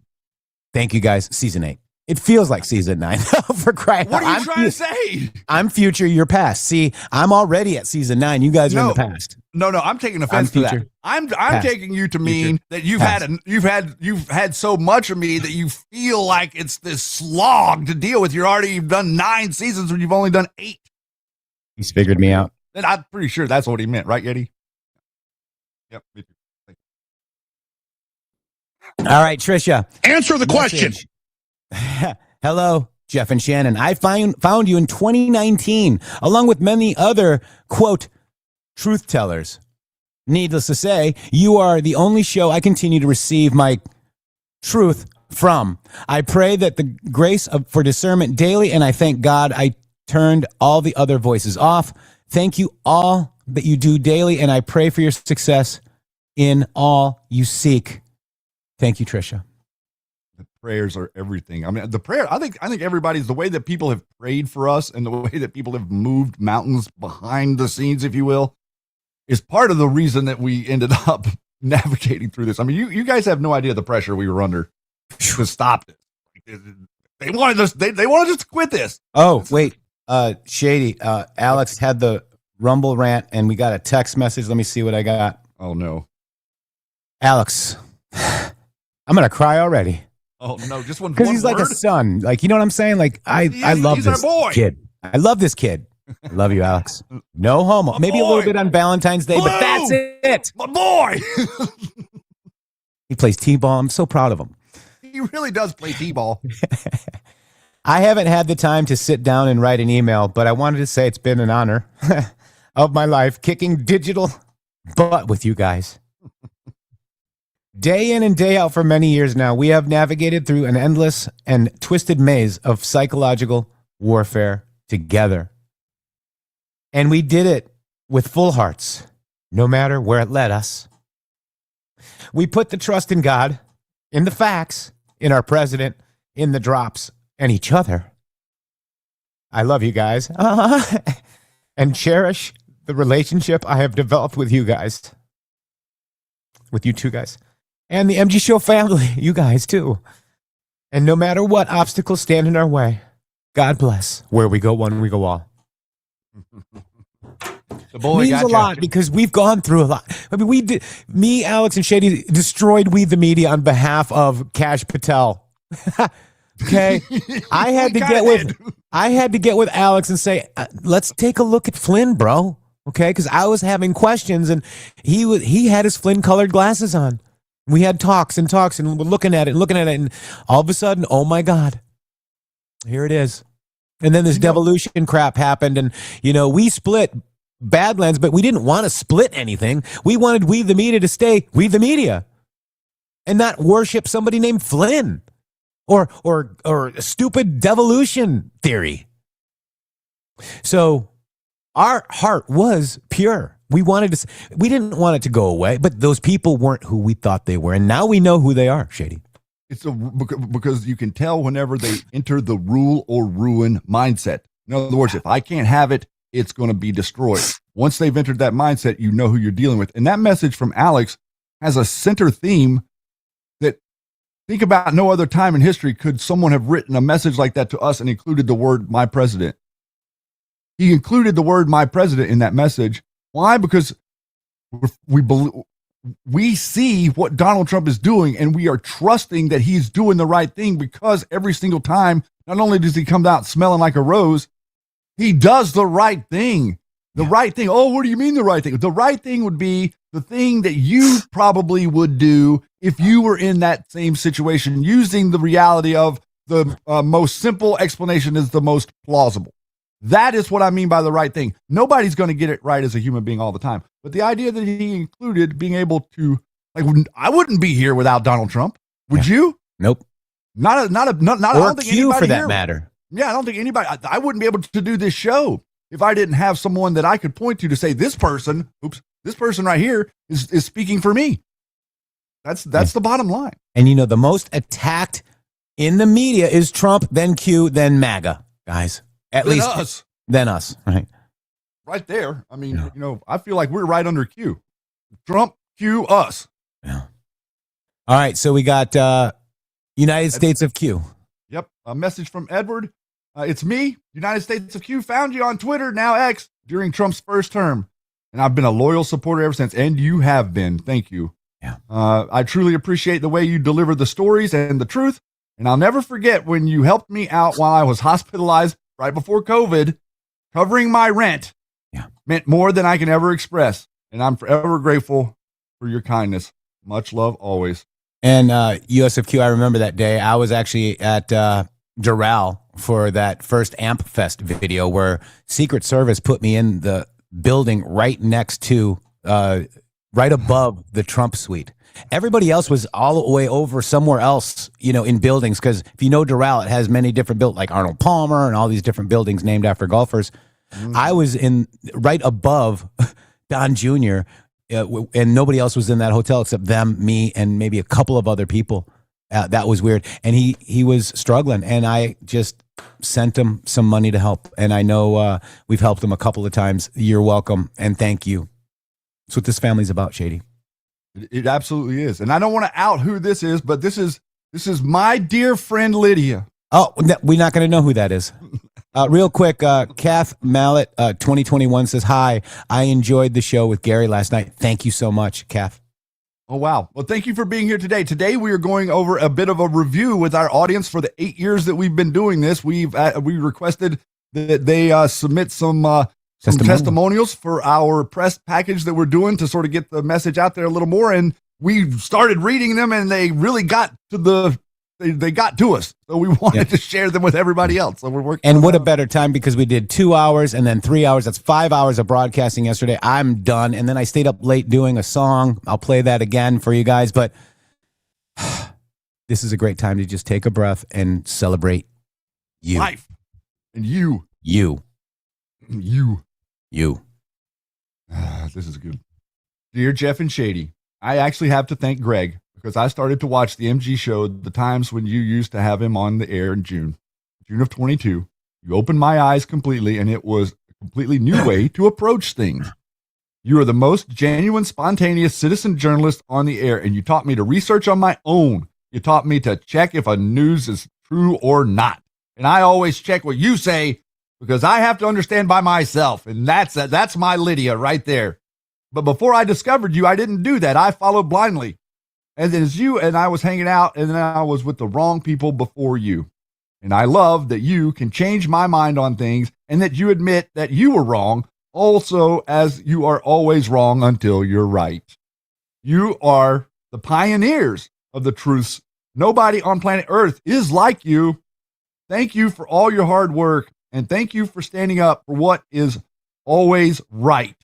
Thank you, guys. Season 8. It feels like season 9. For crying out. What are you trying to say? I'm future, you're past. See, I'm already at season 9. You guys are in the past. No, I'm taking offense to that. I'm taking you to mean that you've had so much of me that you feel like it's this slog to deal with. You've done 9 seasons when you've only done 8. He's figured me out. And I'm pretty sure that's what he meant, right, Yeti? Yep. Me too. All right, Trisha. Answer the question. Hello, Jeff and Shannon. I found you in 2019, along with many other, quote, truth tellers. Needless to say, you are the only show I continue to receive my truth from. I pray that the grace for discernment daily, and I thank God I turned all the other voices off. Thank you all that you do daily, and I pray for your success in all you seek. Thank you, Trisha. The prayers are everything. I mean, the prayer, I think everybody's, the way that people have prayed for us and the way that people have moved mountains behind the scenes, if you will, is part of the reason that we ended up navigating through this. I mean, you guys have no idea the pressure we were under to stop this. They wanted us to quit this. Oh, wait. Shady, Alex had the Rumble rant and we got a text message. Let me see what I got. Oh, no. Alex, I'm going to cry already. Oh, no, just one. Because he's like a son. Like, you know what I'm saying? Like, I love this kid. I love this kid. I love you, Alex. No homo. Maybe a little bit on Valentine's Day, but that's it. My boy. He plays T-ball. I'm so proud of him. He really does play T-ball. I haven't had the time to sit down and write an email, but I wanted to say it's been an honor of my life kicking digital butt with you guys. Day in and day out for many years now, we have navigated through an endless and twisted maze of psychological warfare together. And we did it with full hearts, no matter where it led us. We put the trust in God, in the facts, in our president, in the drops, and each other. I love you guys. And cherish the relationship I have developed with you guys. With you two guys. And the MG Show family, you guys too. And no matter what obstacles stand in our way, God bless. Where we go one, we go all. The boy means a lot because we've gone through a lot. I mean, me, Alex, and Shady destroyed We the Media on behalf of Kash Patel. Okay, I had to get with Alex and say, let's take a look at Flynn, bro. Okay, because I was having questions and he had his Flynn colored glasses on. We had talks and we're looking at it, and all of a sudden, oh my God, here it is. And then this devolution crap happened, and we split Badlands, but we didn't want to split anything. We wanted We the Media to stay We the Media, and not worship somebody named Flynn or stupid devolution theory. So our heart was pure. We didn't want it to go away, but those people weren't who we thought they were, and now we know who they are, Shady. It's because you can tell whenever they enter the rule or ruin mindset. In other words, if I can't have it, it's going to be destroyed. Once they've entered that mindset, you know who you're dealing with. And that message from Alex has a center theme that, think about, no other time in history could someone have written a message like that to us and included the word "my president." He included the word "my president" in that message. Why? Because we see what Donald Trump is doing, and we are trusting that he's doing the right thing, because every single time, not only does he come out smelling like a rose, he does the right thing. The right thing. Oh, what do you mean the right thing? The right thing would be the thing that you probably would do if you were in that same situation, using the reality of the most simple explanation is the most plausible. That is what I mean by the right thing. Nobody's going to get it right as a human being all the time. But the idea that he included being able to, like, I wouldn't be here without Donald Trump. Would you? Nope. I don't think Q anybody for that here, matter. Yeah, I don't think anybody, I wouldn't be able to do this show if I didn't have someone that I could point to say, this person right here is speaking for me. That's the bottom line. And the most attacked in the media is Trump, then Q, then MAGA, guys. At Then least us. Then us, right? Right there. I mean, I feel like we're right under Q. Trump, Q, us. Yeah. All right, so we got United States of Q. Yep. A message from Edward. It's me, United States of Q. Found you on Twitter, now X, during Trump's first term. And I've been a loyal supporter ever since. And you have been. Thank you. Yeah. I truly appreciate the way you deliver the stories and the truth. And I'll never forget when you helped me out while I was hospitalized right before COVID. Covering my rent meant more than I can ever express. And I'm forever grateful for your kindness. Much love always. And USFQ, I remember that day. I was actually at Doral for that first AMP Fest video where Secret Service put me in the building right next to, right above the Trump suite. Everybody else was all the way over somewhere else, in buildings. Because if you know Doral, it has many different buildings, like Arnold Palmer and all these different buildings named after golfers. I was in right above Don Jr., and nobody else was in that hotel except them, me, and maybe a couple of other people. That was weird. And he was struggling, and I just sent him some money to help. And I know we've helped him a couple of times. You're welcome, and thank you. That's what this family's about, Shady. It absolutely is. And I don't want to out who this is, but this is my dear friend Lydia. Oh, we're not going to know who that is. Real quick, Kath Mallet, 2021 says, hi, I enjoyed the show with Gary last night. Thank you so much, Kath. Oh, wow. Well, thank you for being here today. Today, we are going over a bit of a review with our audience for the 8 years that we've been doing this. We requested that they submit some testimonials for our press package that we're doing to sort of get the message out there a little more. And we started reading them, and they really got to they got to us. So we wanted to share them with everybody else. So we're working. And what a better time, because we did 2 hours and then 3 hours. That's 5 hours of broadcasting yesterday. I'm done. And then I stayed up late doing a song. I'll play that again for you guys. But this is a great time to just take a breath and celebrate you. Life. And you. This is good. Dear Jeff and Shady, I actually have to thank Greg, because I started to watch the MG show the times when you used to have him on the air in June of 22. You opened my eyes completely, and it was a completely new way to approach things. You are the most genuine, spontaneous citizen journalist on the air, and you taught me to research on my own. You taught me to check if a news is true or not. And I always check what you say, because I have to understand by myself. And that's my Lydia right there. But before I discovered you, I didn't do that. I followed blindly. And then as you and I was hanging out, and then I was with the wrong people before you. And I love that you can change my mind on things, and that you admit that you were wrong, also, as you are always wrong until you're right. You are the pioneers of the truths. Nobody on planet Earth is like you. Thank you for all your hard work, and thank you for standing up for what is always right.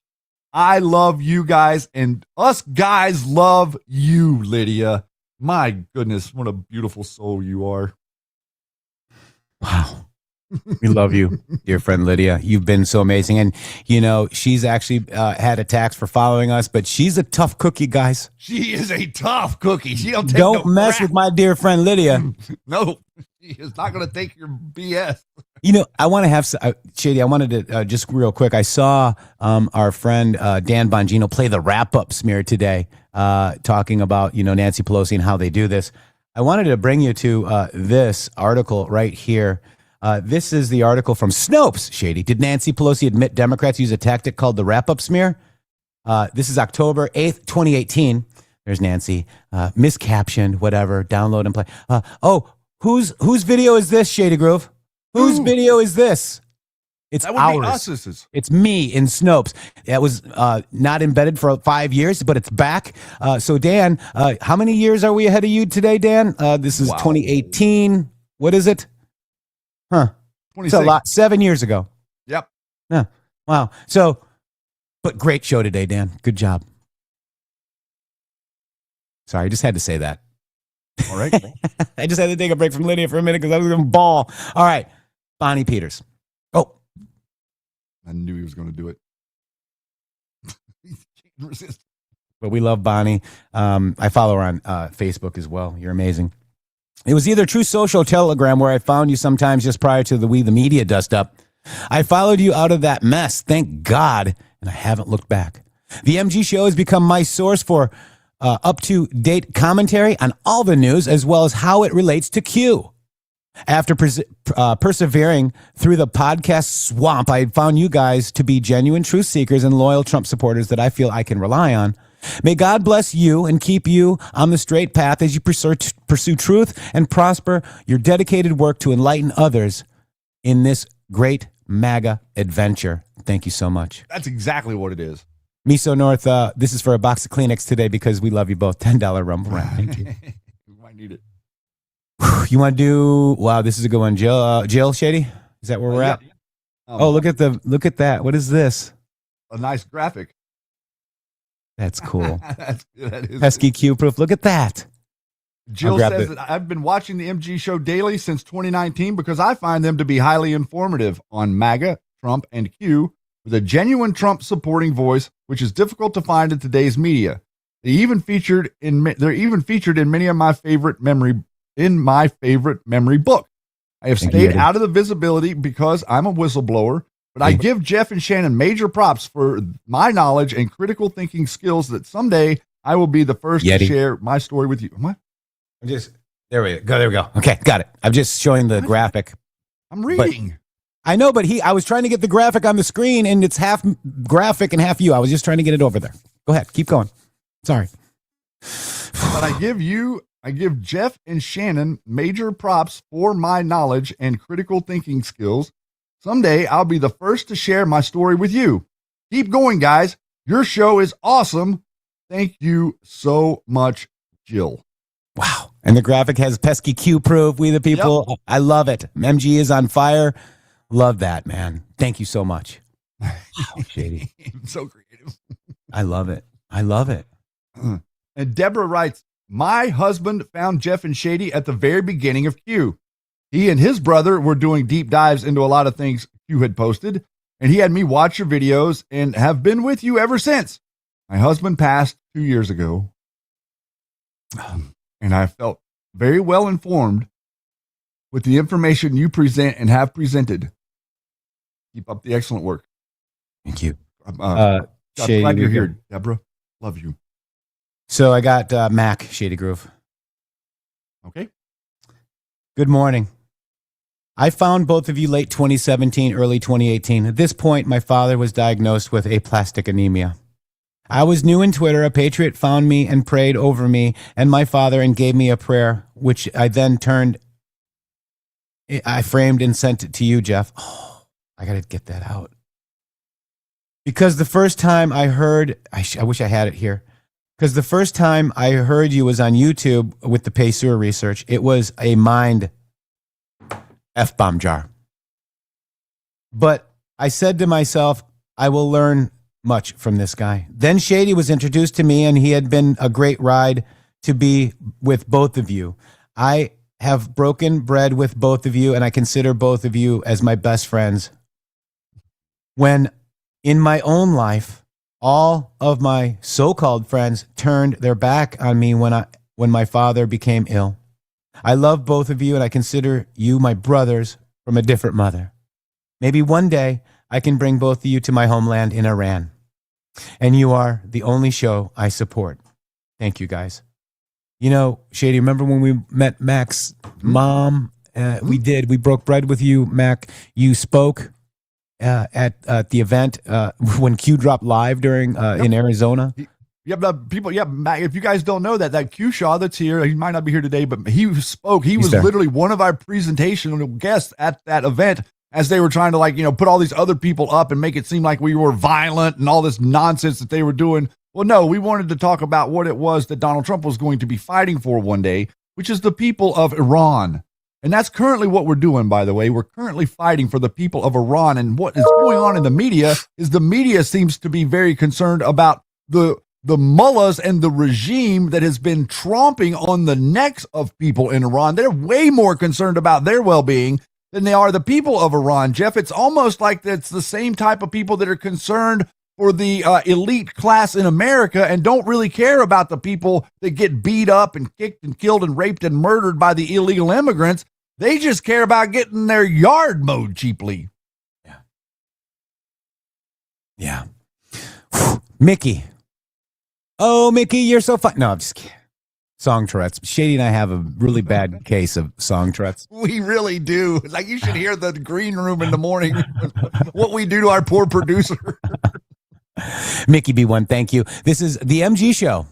I love you guys, and us guys love you, Lydia. My goodness, what a beautiful soul you are. Wow. We love you, dear friend Lydia. You've been so amazing. And, she's actually had attacks for following us, but she's a tough cookie, guys. She is a tough cookie. She don't take Don't no mess crap. with my dear friend Lydia. No, she is not going to take your BS. I want to have, Shady, I wanted to just real quick. I saw our friend Dan Bongino play the wrap-up smear today, talking about, Nancy Pelosi and how they do this. I wanted to bring you to this article right here. This is the article from Snopes, Shady. Did Nancy Pelosi admit Democrats use a tactic called the wrap-up smear? This is October 8th, 2018. There's Nancy. Miscaptioned, whatever. Download and play. Whose video is this, Shady Groove? Whose video is this? It's that would ours. Be us. It's me in Snopes. That was not embedded for 5 years, but it's back. So, Dan, how many years are we ahead of you today, Dan? This is 2018. What is it? Huh. 26. It's a lot. 7 years ago. No. Wow. So, but great show today, Dan. Good job. Sorry, I just had to say that. All right. I just had to take a break from Lydia for a minute because I was going to ball. All right. Bonnie Peters. Oh, I knew he was going to do it. He can't resist. but we love Bonnie. I follow her on Facebook as well. You're amazing. It was either True Social or Telegram where I found you sometimes just prior to the Media dust up. I followed you out of that mess, thank God, and I haven't looked back. The MG Show has become my source for up-to-date commentary on all the news as well as how it relates to Q. After persevering through the podcast swamp, I found you guys to be genuine truth seekers and loyal Trump supporters that I feel I can rely on. May God bless you and keep you on the straight path as you pursue truth and prosper your dedicated work to enlighten others in this great MAGA adventure. Thank you so much. That's exactly what it is. Miso North, this is for a box of Kleenex today because we love you both. $10 rumble round. Thank you. We might need it. You want to do? Wow, this is a good one. Jill Shady, is that where we're at? Yeah. Oh, look at that. What is this? A nice graphic. That's cool. That is Pesky Q proof. Look at that. Jill says that I've been watching the MG Show daily since 2019 because I find them to be highly informative on MAGA, Trump, and Q with a genuine Trump supporting voice, which is difficult to find in today's media. They're even featured in many of my favorite memory book. I have stayed out of the visibility because I'm a whistleblower, but I give Jeff and Shannon major props for my knowledge and critical thinking skills that someday I will be the first to share my story with you. What? There we go. Okay, got it. I'm just showing the graphic. I'm reading. I know, but I was trying to get the graphic on the screen, and it's half graphic and half you. I was just trying to get it over there. Go ahead, keep going. Sorry. But I give Jeff and Shannon major props for my knowledge and critical thinking skills. Someday I'll be the first to share my story with you. Keep going, guys. Your show is awesome. Thank you so much, Jill. Wow. And the graphic has pesky Q proof. We the people. Yep. I love it. MG is on fire. Love that, man. Thank you so much. Wow, Shady. So creative. I love it. And Deborah writes, my husband found Jeff and Shady at the very beginning of Q. He and his brother were doing deep dives into a lot of things Q had posted, and he had me watch your videos and have been with you ever since. My husband passed 2 years ago, and I felt very well informed with the information you present and have presented. Keep up the excellent work. Thank you. I'm glad you're here, Deborah. Love you. So I got Mac, Shady Groove. Okay. Good morning. I found both of you late 2017, early 2018. At this point, my father was diagnosed with aplastic anemia. I was new in Twitter. A patriot found me and prayed over me and my father and gave me a prayer, which I then I framed and sent it to you, Jeff. Oh, I got to get that out. Because the first time I heard, I wish I had it here. Because the first time I heard you was on YouTube with the Paysur research. It was a mind F-bomb jar. But I said to myself, I will learn much from this guy. Then Shady was introduced to me, and he had been a great ride to be with both of you. I have broken bread with both of you, and I consider both of you as my best friends. When in my own life, all of my so-called friends turned their back on me when my father became ill. I love both of you, and I consider you my brothers from a different mother. Maybe one day I can bring both of you to my homeland in Iran. And you are the only show I support. Thank you, guys. You know, Shady, remember when we met Mac's mom? We broke bread with you, Mac. You spoke at the event when Q dropped live during in Arizona. Yeah, but people, Mac, if you guys don't know that Q Shaw that's here, he might not be here today, but he spoke. He was literally one of our presentation guests at that event as they were trying to put all these other people up and make it seem like we were violent and all this nonsense that they were doing. Well, no, we wanted to talk about what it was that Donald Trump was going to be fighting for one day, which is the people of Iran. And that's currently what we're doing, by the way. We're currently fighting for the people of Iran. And what is going on in the media is the media seems to be very concerned about the mullahs and the regime that has been tromping on the necks of people in Iran. They're way more concerned about their well-being than they are the people of Iran, Jeff. It's almost like it's the same type of people that are concerned for the elite class in America and don't really care about the people that get beat up and kicked and killed and raped and murdered by the illegal immigrants. They just care about getting their yard mowed cheaply. Yeah. Mickey. Oh, Mickey, you're so fun. No, I'm just kidding. Song Tourette's. Shady and I have a really bad case of song Tourette's. We really do. Like, you should hear the green room in the morning, what we do to our poor producer. Mickey B1, thank you. This is the MG Show.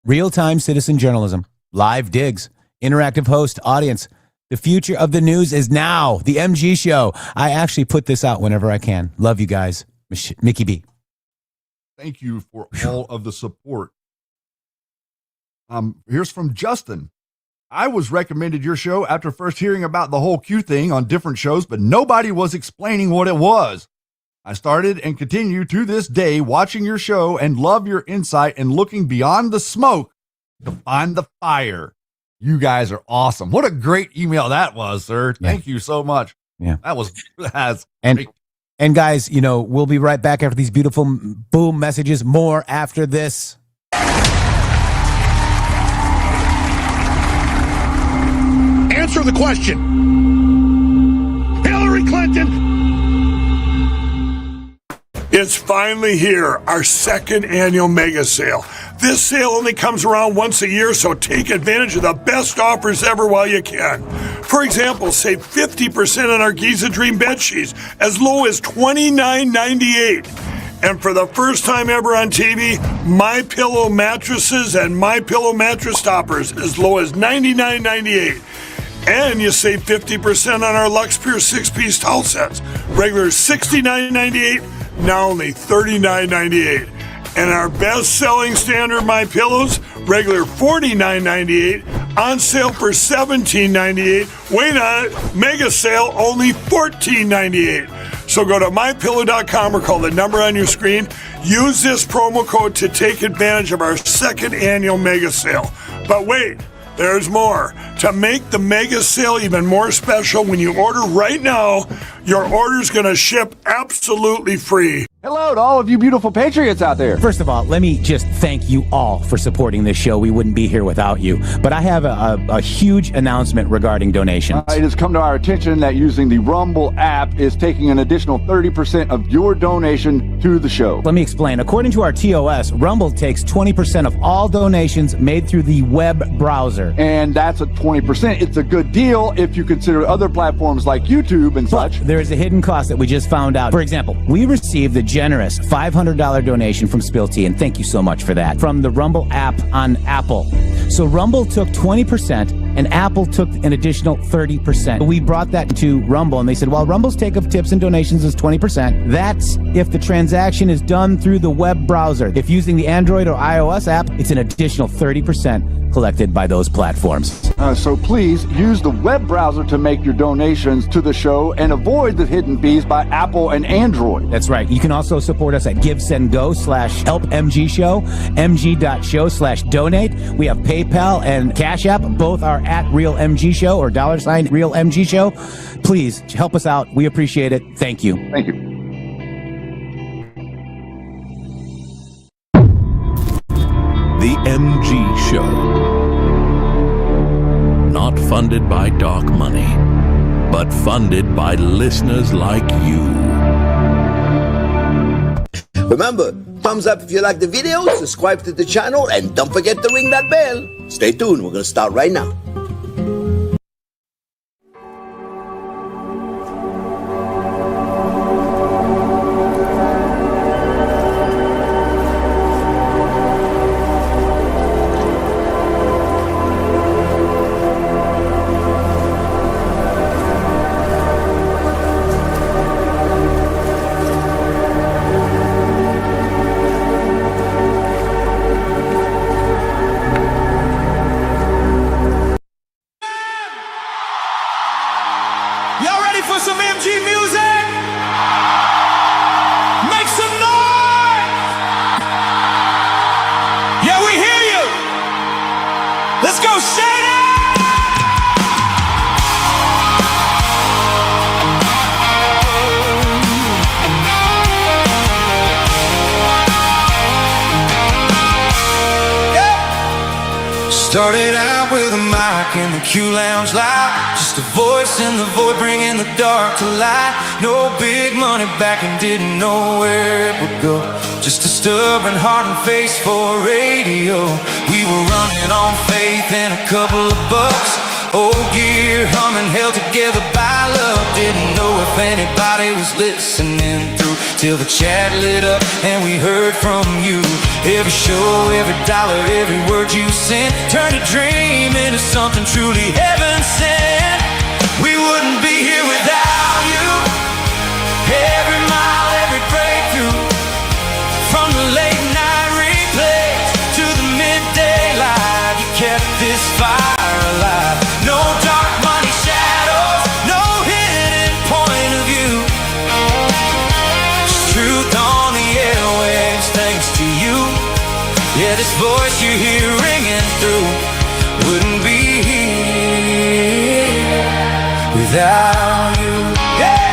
Real-time citizen journalism. Live digs. Interactive host, audience. The future of the news is now. The MG Show. I actually put this out whenever I can. Love you guys. Mickey B. Thank you for all of the support. Here's from Justin. I was recommended your show after first hearing about the whole Q thing on different shows, but nobody was explaining what it was. I started and continue to this day watching your show and love your insight and looking beyond the smoke to find the fire. You guys are awesome. What a great email that was, sir. Thank you so much. Yeah. That's great. And guys, you know, we'll be right back after these beautiful boom messages. More after this. Answer the question. Hillary Clinton. It's finally here, our second annual mega sale. This sale only comes around once a year, so take advantage of the best offers ever while you can. For example, save 50% on our Giza Dream bed sheets, as low as $29.98. And for the first time ever on TV, My Pillow mattresses and My Pillow mattress toppers, as low as $99.98. And you save 50% on our Lux Pure 6-piece towel sets, regular $69.98. Now only $39.98. And our best-selling standard My Pillows, regular $49.98, on sale for $17.98. Wait on it, mega sale, only $14.98. So go to mypillow.com or call the number on your screen. Use this promo code to take advantage of our second annual mega sale. But wait, there's more. To make the mega sale even more special, when you order right now, your order's going to ship absolutely free. Hello to all of you beautiful patriots out there. First of all, let me just thank you all for supporting this show. We wouldn't be here without you. But I have a huge announcement regarding donations. It has come to our attention that using the Rumble app is taking an additional 30% of your donation to the show. Let me explain. According to our TOS, Rumble takes 20% of all donations made through the web browser. And that's a 20%. It's a good deal if you consider other platforms like YouTube and such. There is a hidden cost that we just found out. For example, we received the generous $500 donation from Spill Tea, and thank you so much for that, from the Rumble app on Apple. So Rumble took 20% and Apple took an additional 30%. We brought that to Rumble and they said, well, Rumble's take of tips and donations is 20%. That's if the transaction is done through the web browser. If using the Android or iOS app, it's an additional 30% collected by those platforms. So please use the web browser to make your donations to the show and avoid the hidden fees by Apple and Android. That's right. You can also support us at GiveSendGo/HelpMGShow, mg.show/donate. We have PayPal and Cash App. Both are at Real MG Show or $ Real MG Show. Please help us out. We appreciate it. Thank you. Thank you. The MG Show. Not funded by dark money, but funded by listeners like you. Remember, thumbs up if you like the video, subscribe to the channel, and don't forget to ring that bell. Stay tuned, we're going to start right now. Let's go, Shannon! Started out with a mic in the Q Lounge live, just a voice in the void bringing the dark to light. No big money backing, didn't know where it would go. Just a stubborn heart and face for radio. We were running on faith and a couple of bucks. Old gear humming, held together by love. Didn't know if anybody was listening through, till the chat lit up and we heard from you. Every show, every dollar, every word you sent turned a dream into something truly heaven sent. We wouldn't be here without you. Every mile, every breakthrough, from the late night replays to the midday live, you kept this fire alive. No dark money shadows, no hidden point of view. Just truth on the airwaves, thanks to you. Yeah, this voice you hear ringing through wouldn't be here without you. Yeah!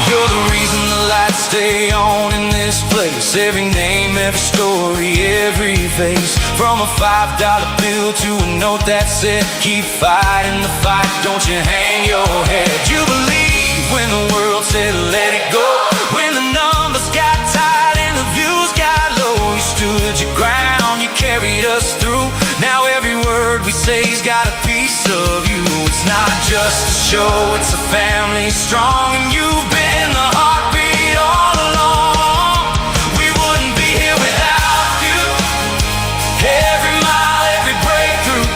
You're the reason the lights stay on in this place. Every name, every story, every face. From a $5 bill to a note that said, keep fighting the fight, don't you hang your head. You believed when the world said let it go. When the numbers got tight and the views got low, you stood your ground, you carried us through. Now every word we say's got a piece of you. It's not just a show, it's a family strong, and you've been the heartbeat all along. We wouldn't be here without you. Every mile, every breakthrough,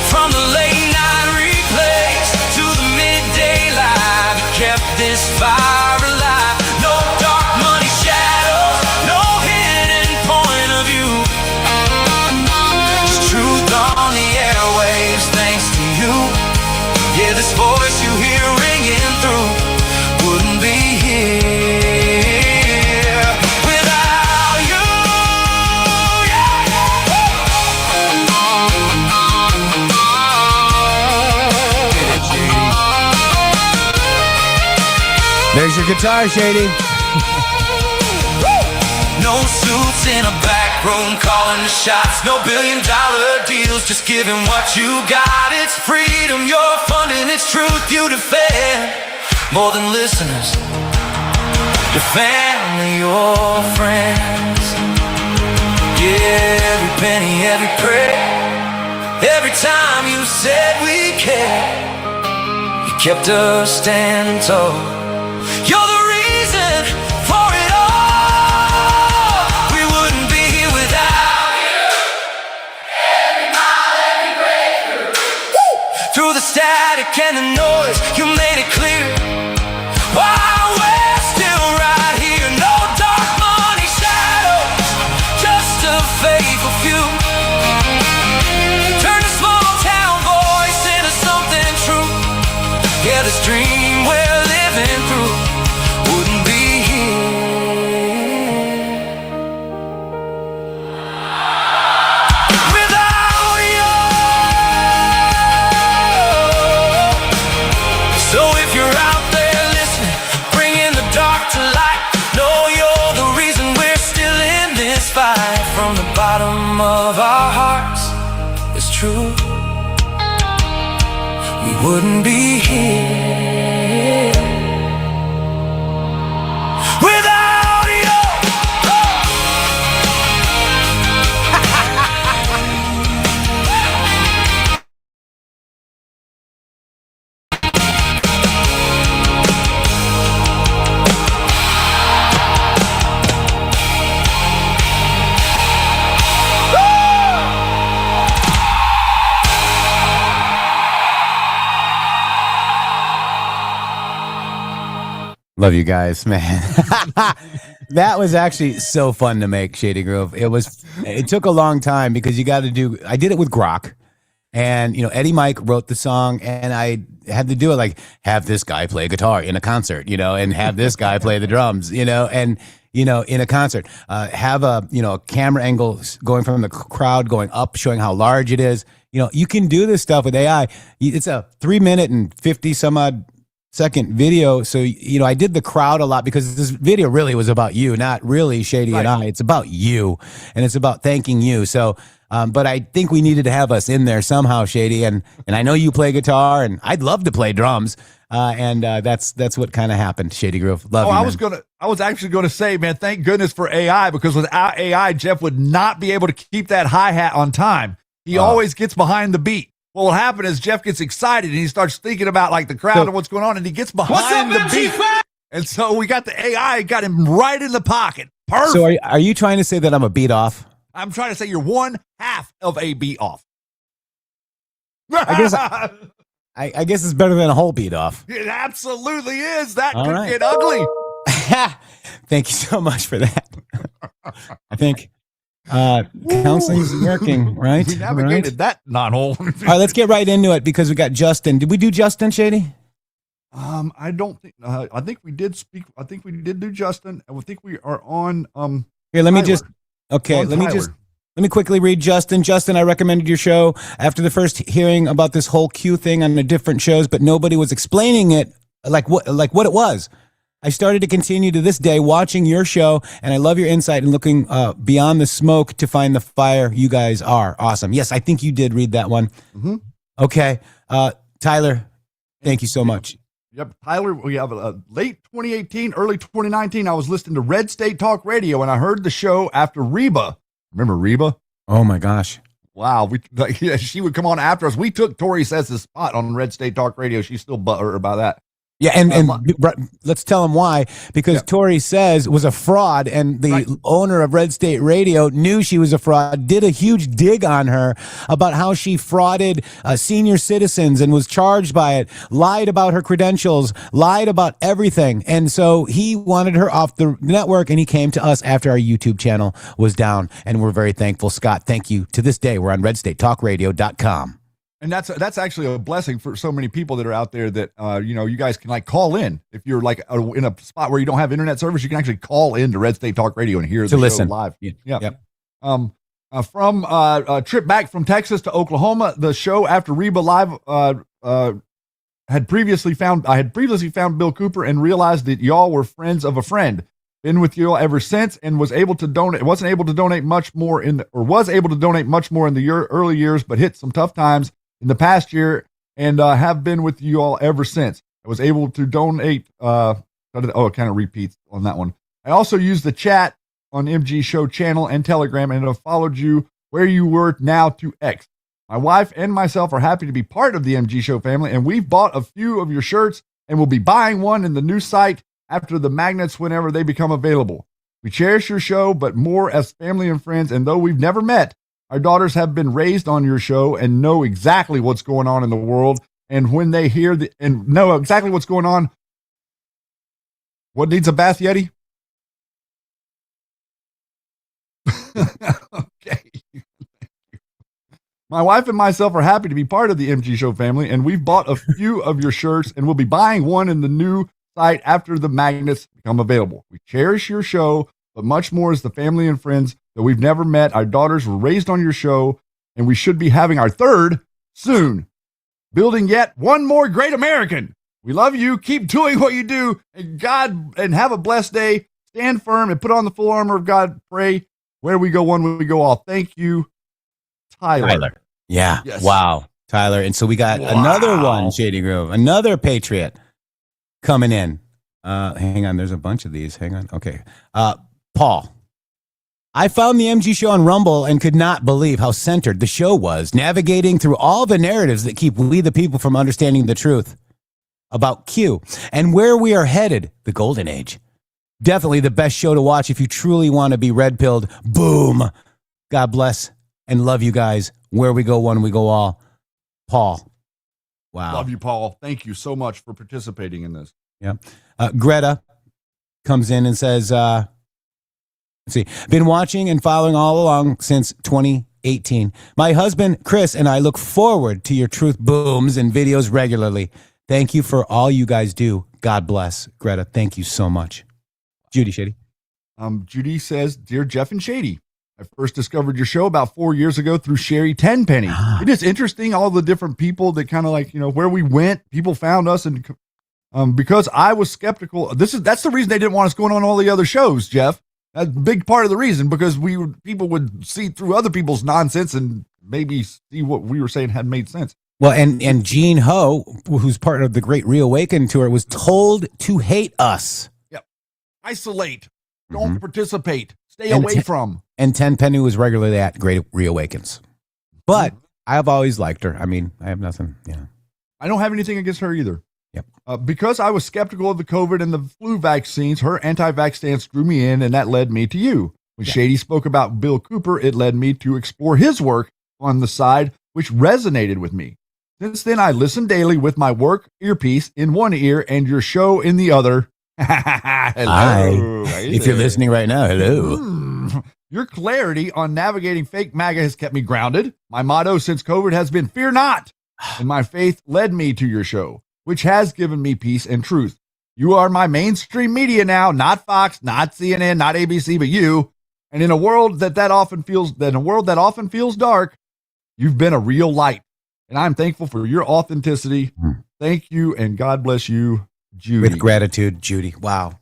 from the late night replays to the midday live, you kept this fire alive. No dark money shadows, no hidden point of view. Just truth on the airwaves, thanks to you. Yeah, this voice you hear ringing through wouldn't be here without you. There's your guitar, Shady. No suits in a back room calling the shots. No billion-dollar deals, just giving what you got. It's freedom you're funding, it's truth you defend. More than listeners, your family, your friends. Yeah, every penny, every prayer, every time you said we care, you kept us standing tall. You're the reason for it all. We wouldn't be here without you. Every mile, every breakthrough. Through the static and the noise, you made it clear. While we're still right here, no dark money shadows, just a faithful few. Turn a small town voice into something true. Yeah, this dream we're living through wouldn't be here without you. So if you're out there listening, bringing the dark to light, know you're the reason we're still in this fight. From the bottom of our hearts, it's true. We wouldn't be here without you. Love you guys, man. That was actually so fun to make, Shady Grove. It took a long time because I did it with Grok. And, Eddie Mike wrote the song, and I had to do it like, have this guy play guitar in a concert, and have this guy play the drums, and in a concert, have a camera angle going from the crowd going up, showing how large it is. You can do this stuff with AI. It's a 3 minute and 50 some odd second video. So, I did the crowd a lot because this video really was about you, not really Shady and I. It's about you, and it's about thanking you. So, but I think we needed to have us in there somehow, Shady. And I know you play guitar, and I'd love to play drums. And that's what kind of happened, Shady Groove. Love you, man. I was actually going to say, man, thank goodness for AI, because without AI, Jeff would not be able to keep that hi-hat on time. He always gets behind the beat. What will happen is Jeff gets excited and he starts thinking about like the crowd and what's going on, and he gets behind the beat. And so we got the AI, got him right in the pocket. Perfect. So are you trying to say that I'm a beat off? I'm trying to say you're one half of a beat off. I guess it's better than a whole beat off. It absolutely is. That All could right. get ugly. Thank you so much for that. I think counseling's working, right? We navigated that knothole. All right, let's get right into it because we got Justin. Did we do Justin, Shady? I don't think. I think we did speak. I think we did do Justin. I think we are on. Here, let me Tyler. Let me quickly read Justin. Justin, I recommended your show after the first hearing about this whole Q thing on the different shows, but nobody was explaining it like what it was. I started to continue to this day watching your show, and I love your insight and looking beyond the smoke to find the fire. You guys are awesome. Yes, I think you did read that one. Mm-hmm. Okay. Tyler, thank you so much. Yep, Tyler, we have late 2018, early 2019. I was listening to Red State Talk Radio, and I heard the show after Reba. Remember Reba? Oh, my gosh. Wow. She would come on after us. We took Tori Says' spot on Red State Talk Radio. She's still butthurt about that. Yeah, and let's tell him why. Because Tori Says was a fraud, and the owner of Red State Radio knew she was a fraud, did a huge dig on her about how she frauded senior citizens and was charged by it, lied about her credentials, lied about everything. And so he wanted her off the network, and he came to us after our YouTube channel was down, and we're very thankful. Scott, thank you. To this day, we're on redstatetalkradio.com. And that's actually a blessing for so many people that are out there that, you guys can like call in. If you're like in a spot where you don't have internet service, you can actually call in to Red State Talk Radio and hear the show live. Yeah. Yep. From a trip back from Texas to Oklahoma, the show after Reba Live I had previously found Bill Cooper and realized that y'all were friends of a friend. Been with you all ever since, and was able to donate much more in the early years, but hit some tough times in the past year, and have been with you all ever since. I was able to donate. It kind of repeats on that one. I also used the chat on MG Show channel and Telegram, and have followed you where you were now to X. My wife and myself are happy to be part of the MG Show family, and we've bought a few of your shirts, and will be buying one in the new site after the magnets whenever they become available. We cherish your show, but more as family and friends, and though we've never met, our daughters have been raised on your show and know exactly what's going on in the world, and when they hear and know exactly what's going on. What needs a bath, Yeti? Okay. My wife and myself are happy to be part of the MG Show family, and we've bought a few of your shirts, and we'll be buying one in the new site after the magnets become available. We cherish your show, but much more as the family and friends that we've never met. Our daughters were raised on your show, and we should be having our third soon. Building yet one more great American. We love you. Keep doing what you do, and have a blessed day. Stand firm and put on the full armor of God. Pray. Where we go one, we go all. Thank you, Tyler. Yeah. Yes. Wow, Tyler. And so we got another one, Shady Grove, another patriot coming in. Hang on. There's a bunch of these. Hang on. Okay. Paul. I found the MG Show on Rumble and could not believe how centered the show was, navigating through all the narratives that keep we the people from understanding the truth about Q and where we are headed, the golden age. Definitely the best show to watch if you truly want to be red-pilled. Boom. God bless and love you guys. Where we go one, we go all. Paul. Wow. Love you, Paul. Thank you so much for participating in this. Yeah. Greta comes in and says, let's see, been watching and following all along since 2018. My husband, Chris, and I look forward to your truth booms and videos regularly. Thank you for all you guys do. God bless. Greta, thank you so much. Judy, Shady. Judy says, Dear Jeff and Shady, I first discovered your show about 4 years ago through Sherry Tenpenny. It is interesting, all the different people that kind of like, where we went, people found us. And because I was skeptical, that's the reason they didn't want us going on all the other shows, Jeff. That's a big part of the reason, because people would see through other people's nonsense and maybe see what we were saying had made sense. Well, and Gene Ho, who's part of the Great Reawaken tour, was told to hate us. Yep. Isolate. Don't participate. Stay away from. And Tenpenny was regularly at Great Reawakens. But I've always liked her. I mean, I have nothing. Yeah. I don't have anything against her either. Yep. Because I was skeptical of the COVID and the flu vaccines, her anti-vax stance drew me in, and that led me to you. When Shady spoke about Bill Cooper, it led me to explore his work on the side, which resonated with me. Since then, I listen daily with my work earpiece in one ear and your show in the other. Hello. Hi. If you're listening right now, hello. Your clarity on navigating fake MAGA has kept me grounded. My motto since COVID has been fear not. And my faith led me to your show, which has given me peace and truth. You are my mainstream media now, not Fox, not CNN, not ABC, but you. And in a world that often feels dark, you've been a real light. And I'm thankful for your authenticity. Thank you, and God bless you, Judy. With gratitude, Judy. Wow.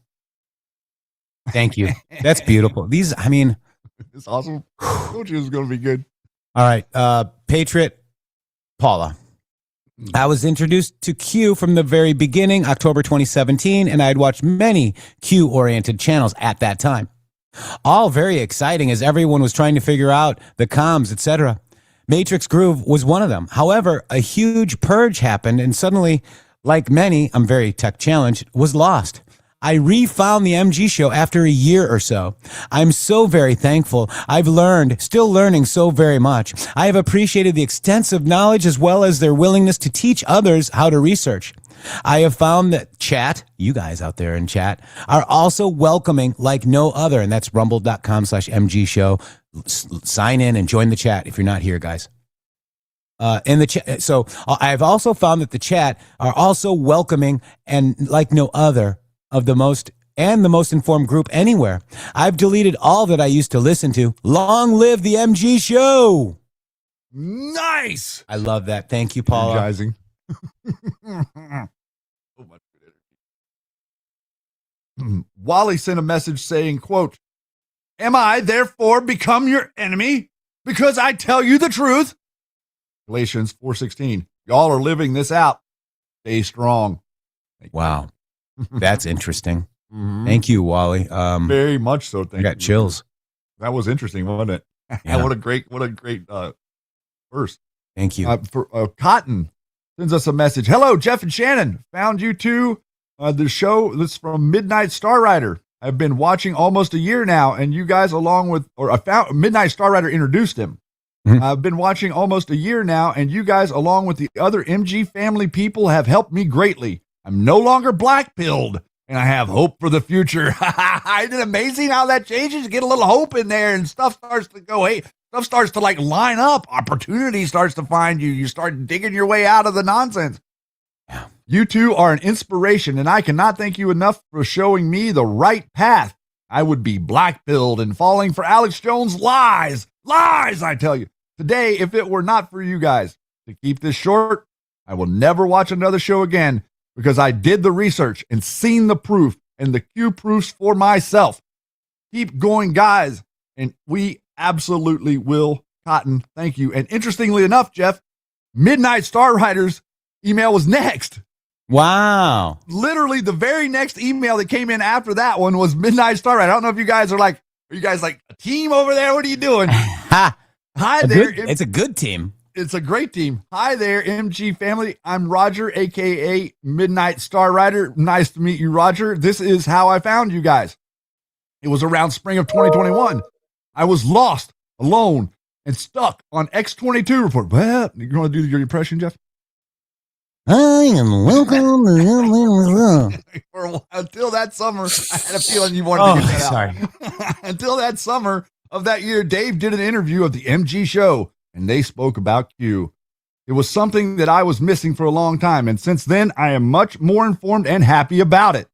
Thank you. That's beautiful. It's awesome. I told you it was going to be good. All right. Patriot, Paula. I was introduced to Q from the very beginning, October 2017, and I had watched many Q-oriented channels at that time. All very exciting as everyone was trying to figure out the comms, etc. Matrix Groove was one of them. However, a huge purge happened, and suddenly, like many, I'm very tech challenged, was lost. I refound the MG show after a year or so. I'm so very thankful. I've learned, still learning so very much. I have appreciated the extensive knowledge as well as their willingness to teach others how to research. I have found that chat, you guys out there in chat, are also welcoming like no other, and that's rumble.com/MG show. Sign in and join the chat if you're not here, guys. In the chat. So I've also found that the chat are also welcoming and like no other of the most informed group anywhere. I've deleted all that I used to listen to. Long live the MG show. Nice. I love that. Thank you, Paula. Energizing. Wally sent a message saying, quote, am I therefore become your enemy because I tell you the truth? Galatians 4:16. Y'all are living this out. Stay strong. Wow. That's interesting. Thank you, Wally. Very much so. I got chills. That was interesting, wasn't it? Yeah. What a great verse. Thank you. Cotton sends us a message. Hello, Jeff and Shannon. Found you two. The show that's from Midnight Star Rider. I've been watching almost a year now, and you guys I found Midnight Star Rider introduced him. I've been watching almost a year now, and you guys, along with the other MG family people, have helped me greatly. I'm no longer black-pilled, and I have hope for the future. Isn't it amazing how that changes? You get a little hope in there, and stuff starts to go, stuff starts to like line up. Opportunity starts to find you. You start digging your way out of the nonsense. Yeah. You two are an inspiration, and I cannot thank you enough for showing me the right path. I would be black-pilled and falling for Alex Jones' lies. Lies, I tell you. Today, if it were not for you guys, to keep this short, I will never watch another show again because I did the research and seen the proof and the Q proofs for myself. Keep going, guys, and we absolutely will. Cotton, thank you. And interestingly enough, Jeff, Midnight Star Rider's email was next. Wow. Literally the very next email that came in after that one was Midnight Star Rider. I don't know if you guys are you guys like a team over there? What are you doing? Hi there. It's a good team. It's a great team. Hi there, MG family. I'm Roger, a.k.a. Midnight Star Rider. Nice to meet you, Roger. This is how I found you guys. It was around spring of 2021. I was lost, alone, and stuck on X-22 report. Well, you want to do your impression, Jeff? I am welcome For a while, until that summer, I had a feeling you wanted to get that out. Sorry. Until that summer of that year, Dave did an interview of the MG show, and they spoke about Q. It was something that I was missing for a long time, and since then, I am much more informed and happy about it.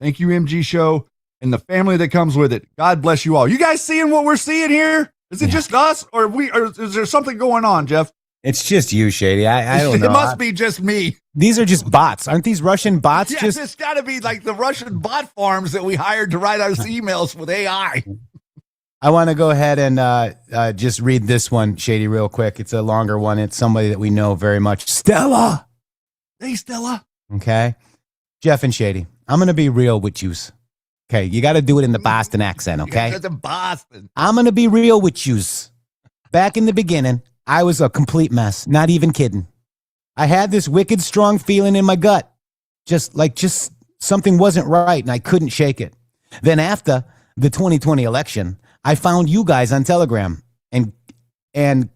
Thank you, MG show. and the family that comes with it. God bless you all. You guys seeing what we're seeing here? Is it just us, or is there something going on, Jeff? It's just you, Shady. I don't know. It must be just me. These are just bots. Aren't these Russian bots? Yes, it's got to be like the Russian bot farms that we hired to write us emails with AI. I want to go ahead and just read this one, Shady, real quick. It's a longer one. It's somebody that we know very much. Stella. Hey, Stella. Okay. Jeff and Shady, I'm going to be real with yous. Okay. You got to do it in the Boston accent, okay? That's in Boston. I'm going to be real with yous. Back in the beginning, I was a complete mess. Not even kidding. I had this wicked strong feeling in my gut. Just something wasn't right and I couldn't shake it. Then after the 2020 election, I found you guys on Telegram and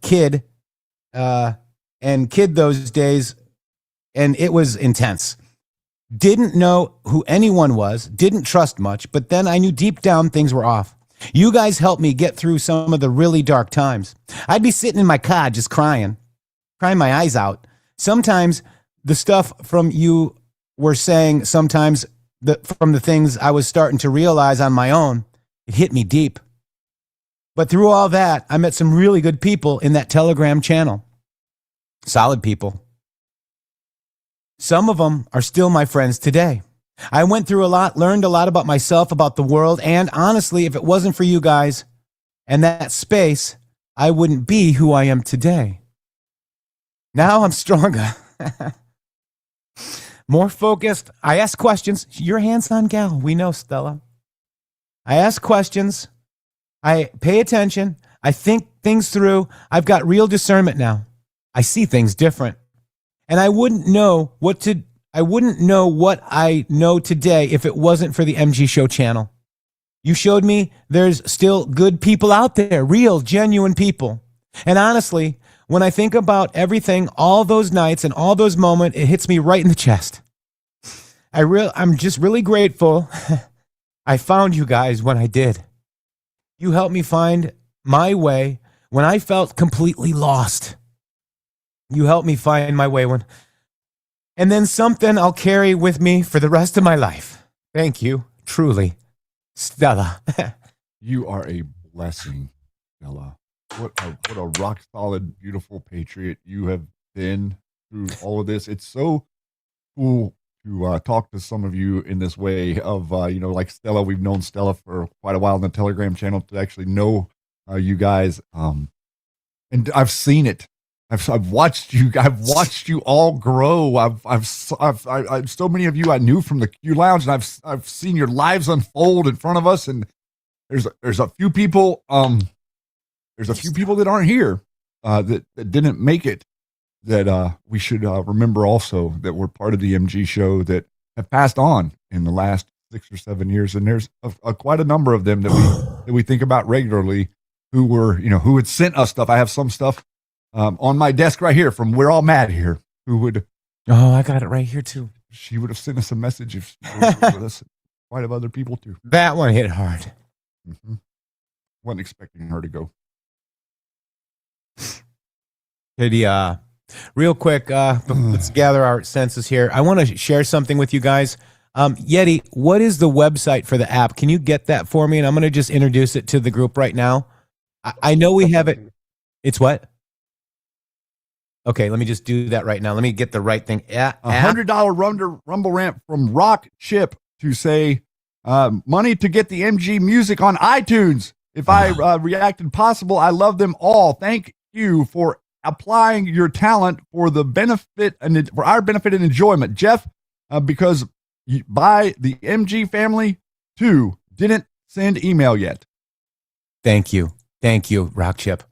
kid those days, and it was intense. Didn't know who anyone was, didn't trust much, but then I knew deep down things were off. You guys helped me get through some of the really dark times. I'd be sitting in my car just crying my eyes out. Sometimes the stuff from you were saying, sometimes from the things I was starting to realize on my own, it hit me deep. But through all that, I met some really good people in that Telegram channel. Solid people. Some of them are still my friends today. I went through a lot, learned a lot about myself, about the world, and honestly, if it wasn't for you guys and that space, I wouldn't be who I am today. Now I'm stronger. More focused. I ask questions. You're a hands-on gal. We know, Stella. I ask questions. I pay attention. I think things through. I've got real discernment now. I see things different. And I wouldn't know what I know today if it wasn't for the MG Show channel. You showed me there's still good people out there, real, genuine people. And honestly, when I think about everything, all those nights and all those moments, it hits me right in the chest. I'm just really grateful I found you guys when I did. You helped me find my way when I felt completely lost. You helped me find my way and then something I'll carry with me for the rest of my life. Thank you, truly, Stella. You are a blessing, Stella. What a rock solid, beautiful patriot you have been through all of this. It's so cool to talk to some of you in this way of, like Stella. We've known Stella for quite a while on the Telegram channel, to actually know you guys. And I've seen it. I've watched you. I've watched you all grow. I've so many of you I knew from the Q Lounge, and I've seen your lives unfold in front of us. And there's a few people. There's a few people that aren't here that didn't make it, that we should remember also, that were part of the MG Show, that have passed on in the last 6 or 7 years. And there's quite a number of them that we think about regularly, who had sent us stuff. I have some stuff on my desk right here from We're All Mad here, who would. Oh, I got it right here too. She would have sent us a message if she was with us. Quite of other people too. That one hit hard. Mm-hmm. Wasn't expecting her to go. Real quick, let's gather our senses here. I want to share something with you guys. Yeti, what is the website for the app? Can you get that for me? And I'm going to just introduce it to the group right now. I know we have it. It's what? Okay, let me just do that right now. Let me get the right thing. $100 Rumble Ramp from Rock Chip to say, money to get the MG music on iTunes. If I reacted possible, I love them all. Thank you for applying your talent for the benefit and for our benefit and enjoyment, Jeff. Because by the MG family too didn't send email yet. Thank you, Rock Chip.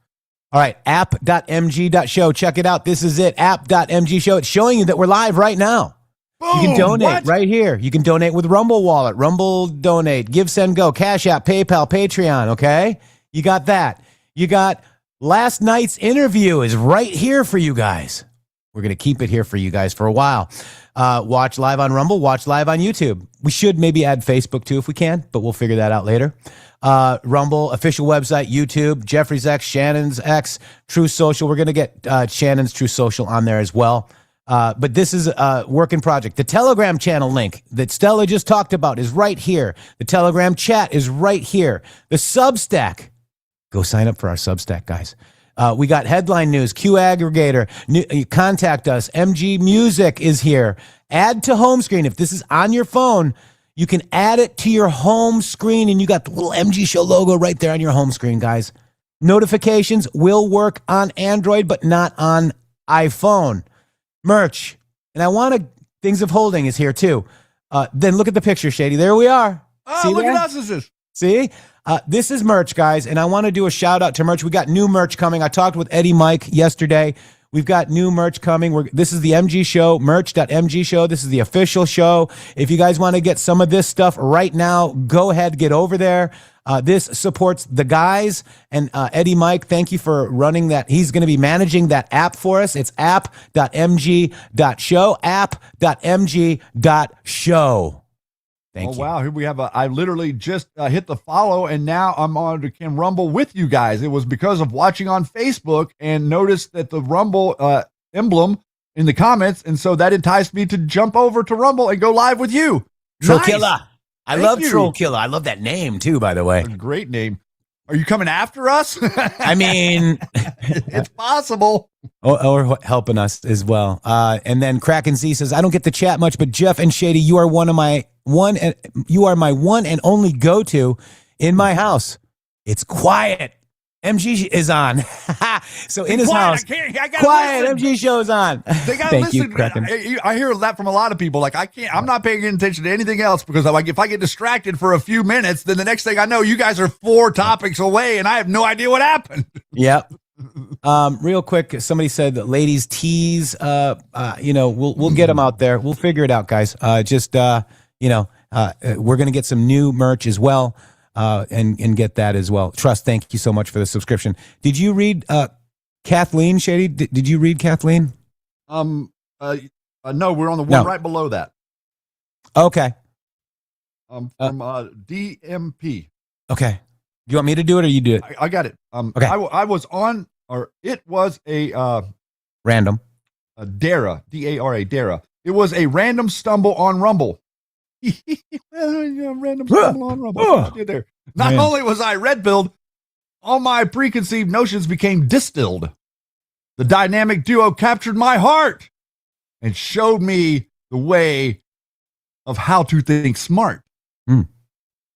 All right, app.mg.show. Check it out. This is it, app.mg.show. It's showing you that we're live right now. Boom, you can donate right here. You can donate with Rumble Wallet, Rumble Donate, Give, Send, Go, Cash App, PayPal, Patreon, okay? You got that. You got last night's interview is right here for you guys. We're going to keep it here for you guys for a while. Watch live on Rumble, watch live on YouTube. We should maybe add Facebook too if we can, but we'll figure that out later. Rumble, official website, YouTube, Jeffrey's X, Shannon's X, True Social. We're going to get Shannon's True Social on there as well. But this is a work in project. The Telegram channel link that Stella just talked about is right here. The Telegram chat is right here. The Substack. Go sign up for our Substack, guys. We got headline news, Q aggregator. Contact us. MG Music is here. Add to home screen. If this is on your phone, you can add it to your home screen, and you got the little MG Show logo right there on your home screen, guys. Notifications will work on Android, but not on iPhone. Merch. And I want to, Things of Holding is here too. Then look at the picture, Shady. There we are. Oh, See look there? at us. This is. See? This is merch, guys, and I want to do a shout out to merch. We got new merch coming. I talked with Eddie Mike yesterday. We've got new merch coming. This is the MG Show, merch.mg.show. This is the official show. If you guys want to get some of this stuff right now, go ahead, get over there. This supports the guys. And Eddie Mike, thank you for running that. He's going to be managing that app for us. It's app.mg.show, app.mg.show. Thank you. Wow. Here we have I literally just hit the follow, and now I'm on to Can Rumble with you guys. It was because of watching on Facebook and noticed that the Rumble emblem in the comments. And so that enticed me to jump over to Rumble and go live with you. Troll Nice. Killer. I Thank love you. Troll Killer. I love that name too, by the way. A great name. Are you coming after us? I mean, it's possible. or helping us as well. And then Kraken Z says, I don't get the chat much, but Jeff and Shady, you are my one and only go-to in my house. It's quiet. MG is on. So in his house, I gotta quiet. listen. MG show's on. They gotta Thank listen. you, Kraken. I hear that from a lot of people. Like, I'm not paying attention to anything else because if I get distracted for a few minutes, then the next thing I know, you guys are 4 topics away and I have no idea what happened. Yep. Real quick, somebody said that ladies tees, we'll get them out there. We'll figure it out, guys. We're going to get some new merch as well. And get that as well. Trust, thank you so much for the subscription. Did you read Kathleen, Shady? Did you read Kathleen? No, we're on the one right below that. Okay. From DMP. Okay. Do you want me to do it or you do it? I got it. Okay. I was on, or it was a Random. Dara, D-A-R-A, Dara. It was a random stumble on Rumble. Random stumble on Rumble. There. Not only was I red-pilled, all my preconceived notions became distilled. The dynamic duo captured my heart and showed me the way of how to think smart.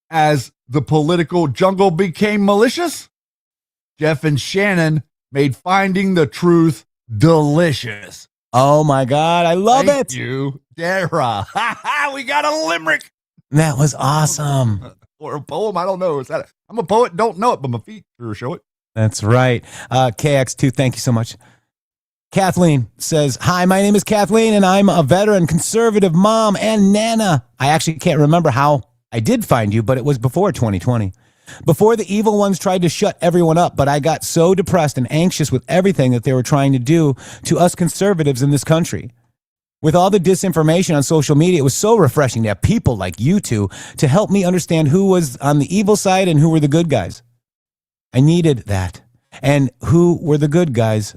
As the political jungle became malicious, Jeff and Shannon made finding the truth delicious. Oh my God, I love Thank it. you, Dara. We got a limerick. That was awesome. Or a poem, I don't know. I'm a poet, don't know it, but my feet sure show it. That's right. KX2, thank you so much. Kathleen says, hi, my name is Kathleen, and I'm a veteran, conservative mom and nana. I actually can't remember how I did find you, but it was before 2020. Before the evil ones tried to shut everyone up, but I got so depressed and anxious with everything that they were trying to do to us conservatives in this country. With all the disinformation on social media, it was so refreshing to have people like you two to help me understand who was on the evil side and who were the good guys. I needed that. And who were the good guys?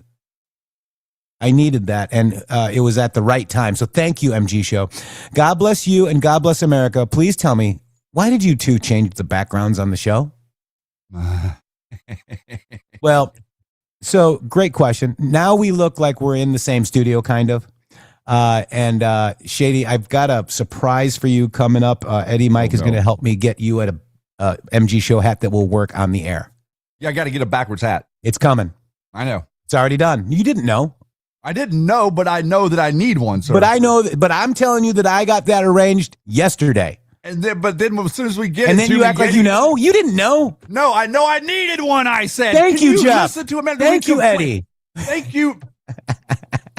I needed that, and it was at the right time. So thank you, MG Show. God bless you, and God bless America. Please tell me, why did you two change the backgrounds on the show? Well, so great question. Now we look like we're in the same studio, kind of. And Shady, I've got a surprise for you coming up. Eddie Mike is going to help me get you at a MG Show hat that will work on the air. Yeah, I got to get a backwards hat. It's coming. I know. It's already done. You didn't know. I didn't know, but I know that I need one. Sir. But I know, but I'm telling you that I got that arranged yesterday. And then as soon as we get and it, then you act like you know. You didn't know. No, I know I needed one. I said. Thank you, Jeff. Listen to him. Thank you, Eddie. Thank you,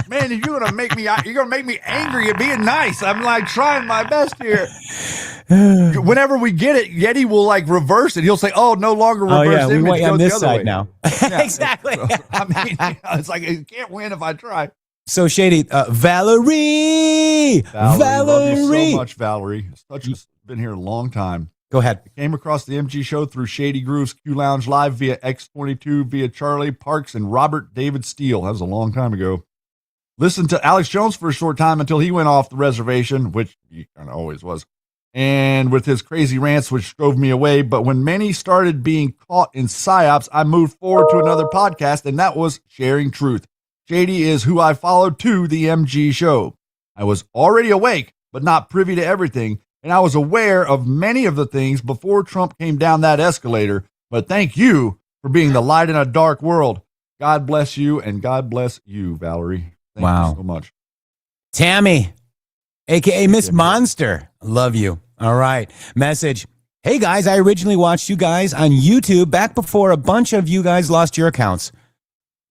man. If you're gonna make me angry at being nice. I'm like trying my best here. Whenever we get it, Yeti will like reverse it. He'll say, "Oh, no longer reverse." Oh yeah, we want you on this side way. Now. Yeah. Exactly. So, I mean, it's like I can't win if I try. So Shady, Valerie, love you so much, Valerie. Such has been here a long time. Go ahead. I came across the MG Show through Shady Grooves Q Lounge Live via X22 via Charlie Parks and Robert David Steele. That was a long time ago. Listened to Alex Jones for a short time until he went off the reservation, which he kind of always was. And with his crazy rants, which drove me away. But when many started being caught in psyops, I moved forward to another podcast, and that was Sharing Truth. Shady is who I followed to the MG show. I was already awake, but not privy to everything, and I was aware of many of the things before Trump came down that escalator. But thank you for being the light in a dark world. God bless you, and God bless you, Valerie. Thank you so much. Tammy, a.k.a. Miss Monster. Love you. All right. Message. Hey, guys, I originally watched you guys on YouTube back before a bunch of you guys lost your accounts.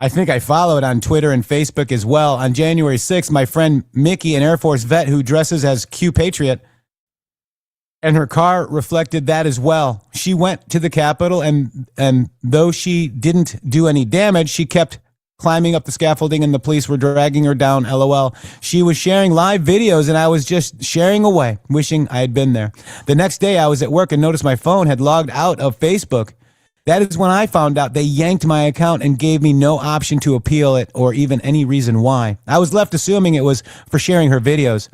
I think I followed on Twitter and Facebook as well. On January 6th, my friend Mickey, an Air Force vet who dresses as Q Patriot, and her car reflected that as well. She went to the Capitol, and though she didn't do any damage, she kept climbing up the scaffolding, and the police were dragging her down, LOL. She was sharing live videos, and I was just sharing away, wishing I had been there. The next day, I was at work and noticed my phone had logged out of Facebook. That is when I found out they yanked my account and gave me no option to appeal it or even any reason why. I was left assuming it was for sharing her videos.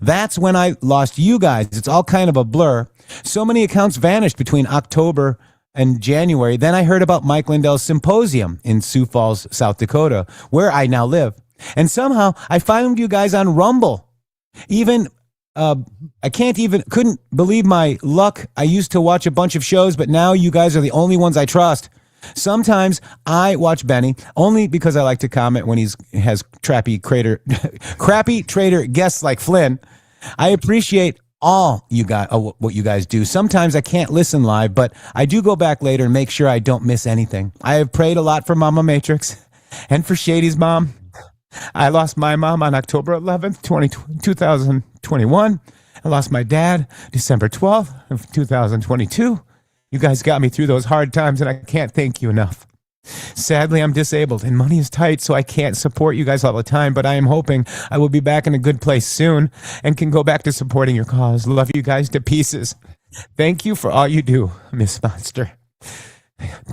That's when I lost you guys. It's all kind of a blur. So many accounts vanished between October and January. Then I heard about Mike Lindell's symposium in Sioux Falls, South Dakota, where I now live. And somehow I found you guys on Rumble. Couldn't believe my luck. I used to watch a bunch of shows, but now you guys are the only ones I trust. Sometimes I watch Benny only because I like to comment when he has crappy trader guests like Flynn. I appreciate all you guys, what you guys do. Sometimes I can't listen live, but I do go back later and make sure I don't miss anything. I have prayed a lot for Mama Matrix and for Shady's mom. I lost my mom on October 11th, 2021. I lost my dad December 12th of 2022. You guys got me through those hard times, and I can't thank you enough. Sadly, I'm disabled, and money is tight, so I can't support you guys all the time, but I am hoping I will be back in a good place soon and can go back to supporting your cause. Love you guys to pieces. Thank you for all you do, Miss Monster.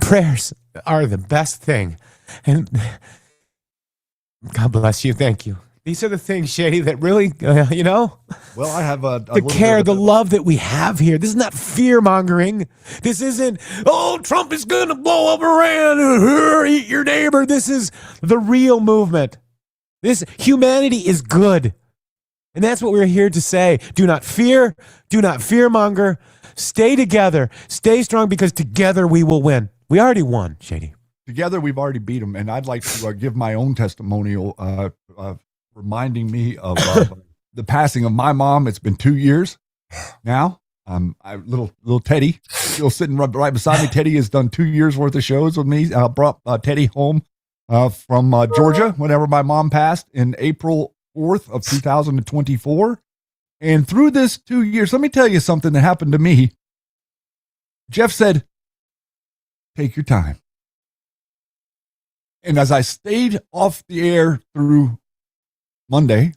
Prayers are the best thing, and God bless you. Thank you. These are the things, Shady, that really, Well, I have the care, the love that we have here. This is not fear-mongering. This isn't, Trump is going to blow up Iran, eat your neighbor. This is the real movement. This humanity is good. And that's what we're here to say. Do not fear. Do not fear-monger. Stay together. Stay strong, because together we will win. We already won, Shady. Together we've already beat them. And I'd like to give my own testimonial reminding me of the passing of my mom. It's been 2 years now. Little Teddy still sitting right beside me. Teddy has done 2 years worth of shows with me. Brought Teddy home from Georgia whenever my mom passed in April 4th of 2024. And through this 2 years, let me tell you something that happened to me. Jeff said, take your time. And as I stayed off the air through Monday,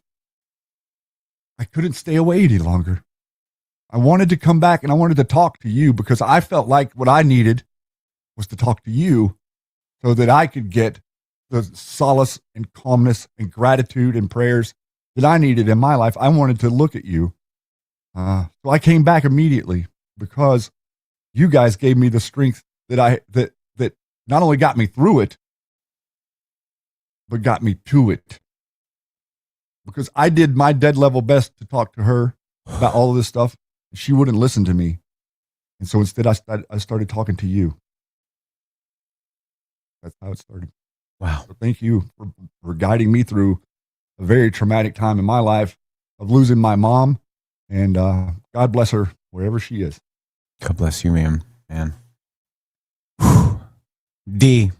I couldn't stay away any longer. I wanted to come back, and I wanted to talk to you, because I felt like what I needed was to talk to you so that I could get the solace and calmness and gratitude and prayers that I needed in my life. I wanted to look at you. So I came back immediately, because you guys gave me the strength that that not only got me through it, but got me to it. Because I did my dead level best to talk to her about all of this stuff. She wouldn't listen to me. And so instead, I started talking to you. That's how it started. Wow. So thank you for guiding me through a very traumatic time in my life of losing my mom. And God bless her wherever she is. God bless you, man. Whew. D.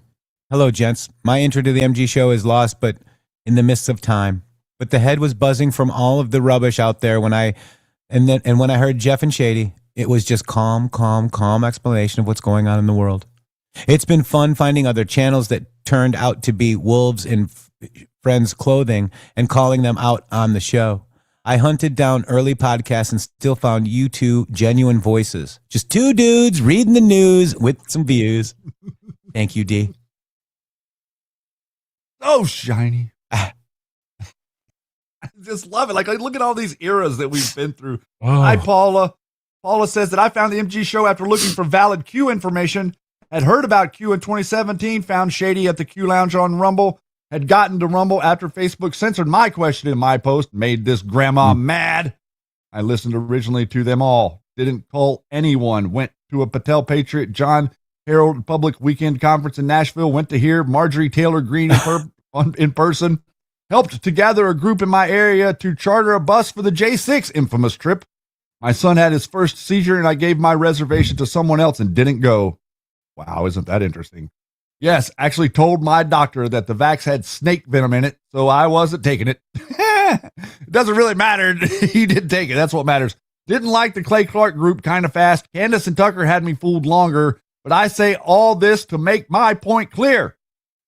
Hello, gents. My intro to the MG show is lost, but in the midst of time. But the head was buzzing from all of the rubbish out there when I heard Jeff and Shady. It was just calm explanation of what's going on in the world. It's been fun finding other channels that turned out to be wolves in friends' clothing and calling them out on the show. I hunted down early podcasts and still found you two genuine voices. Just two dudes reading the news with some views. Thank you, D. Oh, shiny. Just love it. Like, look at all these eras that we've been through. Hi, Paula. Paula says that I found the MG show after looking for valid Q information. Had heard about Q in 2017, found Shady at the Q Lounge on Rumble, had gotten to Rumble after Facebook censored my question in my post, made this grandma mad. I listened originally to them all, didn't call anyone, went to a Patel Patriot John Harold Public Weekend Conference in Nashville, went to hear Marjorie Taylor Greene in person, helped to gather a group in my area to charter a bus for the J6 infamous trip. My son had his first seizure and I gave my reservation to someone else and didn't go. Wow, isn't that interesting? Yes, actually told my doctor that the vax had snake venom in it, so I wasn't taking it. It doesn't really matter. He didn't take it. That's what matters. Didn't like the Clay Clark group kind of fast. Candace and Tucker had me fooled longer, but I say all this to make my point clear.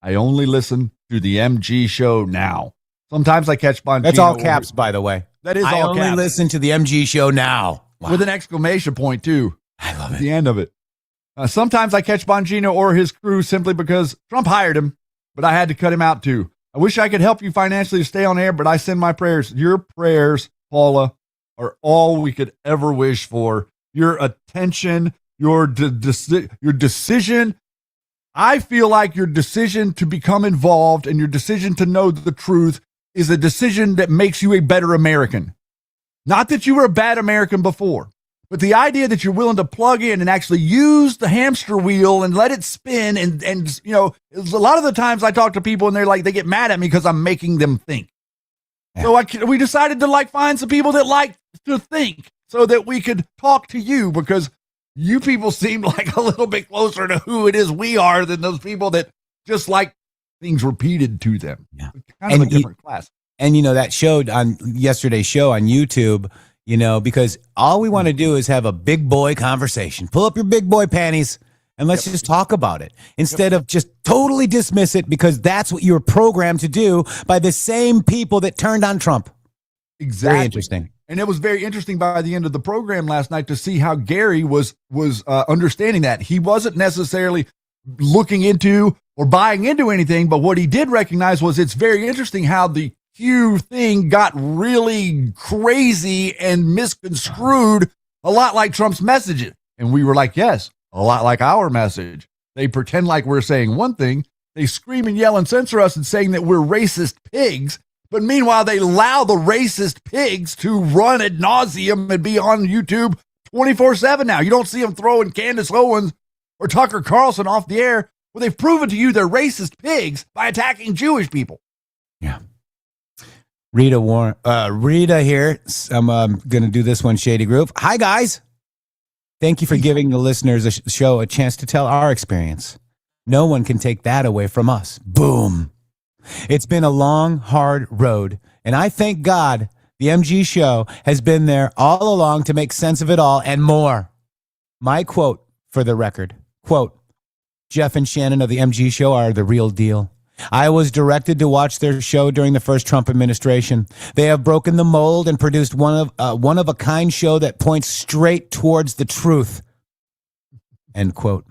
I only listen to the MG show now. Sometimes I catch Bongino. That's all caps, by the way. That is all caps. I only listen to the MG show now. Wow. With an exclamation point, too. I love it. At the end of it. Sometimes I catch Bongino or his crew simply because Trump hired him, but I had to cut him out too. I wish I could help you financially to stay on air, but I send my prayers. Your prayers, Paula, are all we could ever wish for. Your attention, your decision. I feel like your decision to become involved and your decision to know the truth is a decision that makes you a better American. Not that you were a bad American before. But the idea that you're willing to plug in and actually use the hamster wheel and let it spin and you know, a lot of the times I talk to people and they're like, they get mad at me because I'm making them think. Yeah. So we decided to like find some people that like to think so that we could talk to you because you people seem like a little bit closer to who it is we are than those people that just like things repeated to them. Yeah. Kind of a different class. And, you know, that showed on yesterday's show on YouTube, you know, because all we want to do is have a big boy conversation. Pull up your big boy panties and let's just talk about it instead of just totally dismiss it because that's what you were programmed to do by the same people that turned on Trump. Exactly. Very interesting. And it was very interesting by the end of the program last night to see how Gary was understanding that. He wasn't necessarily looking into or buying into anything, but what he did recognize was it's very interesting how the Q thing got really crazy and misconstrued, a lot like Trump's message. And we were like, yes, a lot like our message. They pretend like we're saying one thing. They scream and yell and censor us and saying that we're racist pigs. But meanwhile, they allow the racist pigs to run ad nauseum and be on YouTube 24/7 now. You don't see them throwing Candace Owens or Tucker Carlson off the air. Well, they've proven to you they're racist pigs by attacking Jewish people. Yeah. Rita here. I'm going to do this one, Shady Groove. Hi, guys. Thank you for giving the listeners a show a chance to tell our experience. No one can take that away from us. Boom. It's been a long, hard road, and I thank God the MG show has been there all along to make sense of it all and more. My quote for the record, quote, Jeff and Shannon of the MG show are the real deal. I was directed to watch their show during the first Trump administration. They have broken the mold and produced one of a kind show that points straight towards the truth. End quote.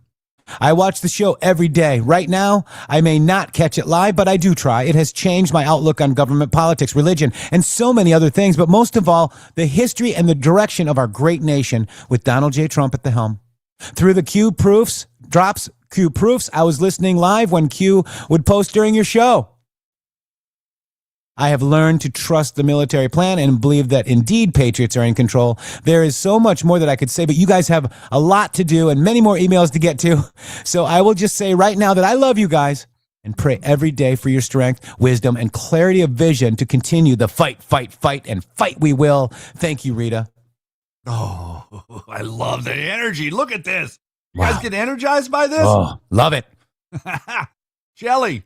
I watch the show every day. Right now, I may not catch it live, but I do try. It has changed my outlook on government, politics, religion, and so many other things. But most of all, the history and the direction of our great nation with Donald J. Trump at the helm. Through the Q proofs, I was listening live when Q would post during your show. I have learned to trust the military plan and believe that indeed patriots are in control. There is so much more that I could say, but you guys have a lot to do and many more emails to get to. So I will just say right now that I love you guys and pray every day for your strength, wisdom, and clarity of vision to continue the fight, and fight we will. Thank you, Rita. Oh, I love the energy. Look at this. You Wow. guys get energized by this? Oh, love it. Shelly.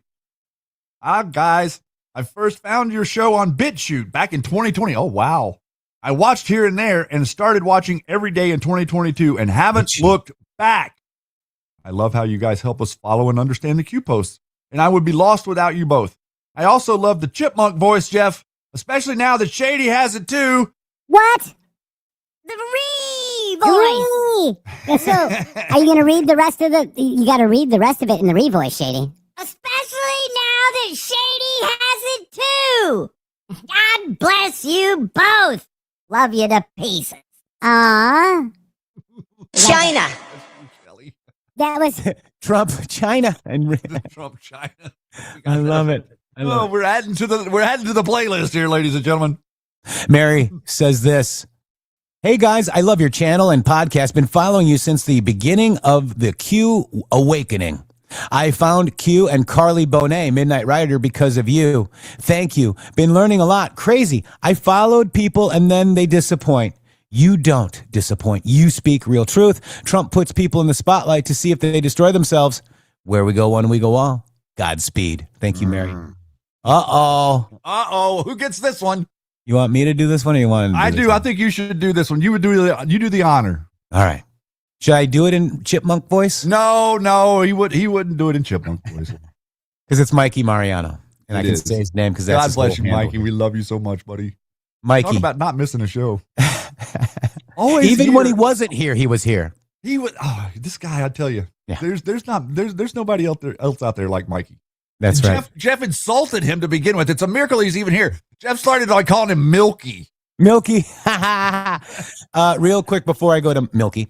Guys, I first found your show on BitChute back in 2020. Oh, wow. I watched here and there and started watching every day in 2022 and haven't looked back. I love how you guys help us follow and understand the Q posts, and I would be lost without you both. I also love the chipmunk voice, Jeff, especially now that Shady has it too. What? The re-voice. So, are you going to read the rest of you got to read the rest of it in the re-voice, Shady. Especially now that Shady has it too. God bless you both. Love you to pieces. Aww. China. That was Trump, China, and Trump, China. I love it. We're adding to the playlist here, ladies and gentlemen. Mary says this. Hey guys, I love your channel and podcast. Been following you since the beginning of the Q awakening. I found Q and Carly Bonet, Midnight Rider, because of you. Thank you. Been learning a lot. Crazy. I followed people and then they disappoint. You don't disappoint. You speak real truth. Trump puts people in the spotlight to see if they destroy themselves. Where we go one, we go all. Godspeed. Thank you, Mary. Uh-oh. Who gets this one? You want me to do this one or you want to do I this do. one? I think you should do this one. You do the honor. All right. Should I do it in chipmunk voice? No, he wouldn't do it in chipmunk voice. Because it's Mikey Mariano. And It I can is. say his name because that's God his bless whole you, handle. Mikey. We love you so much, buddy. Mikey. Talk about not missing a show. Always Even here. when he wasn't here, he was here. He would. Oh, this guy, I tell you, Yeah. there's nobody else out there like Mikey. That's And right. Jeff insulted him to begin with. It's a miracle he's even here. Jeff started like calling him Milky. Milky. Real quick before I go to Milky.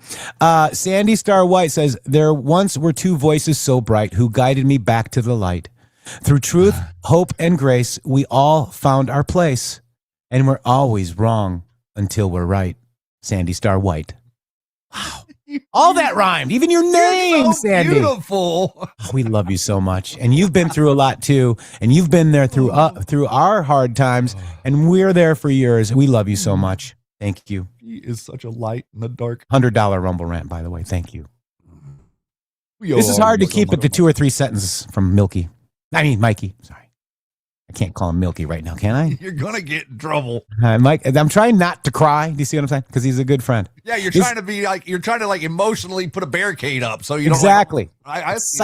Sandy Star White says, there once were two voices so bright who guided me back to the light. Through truth, hope, and grace, we all found our place. And we're always wrong until we're right. Sandy Star White. Wow. All that rhymed. Even your name, You're so Sandy. beautiful. Oh, we love you so much. And you've been through a lot too. And you've been there through our hard times. And we're there for yours. We love you so much. Thank you. He is such a light in the dark. $100 Rumble rant, by the way. Thank you. We owe This is all hard you to so keep much. it to 2 or 3 sentences from Mikey. Sorry. I can't call him Milky right now, can I? You're gonna get in trouble. Mike, I'm trying not to cry. Do you see what I'm saying? Because he's a good friend. Yeah, you're This- trying to emotionally put a barricade up so you Exactly. don't. I It's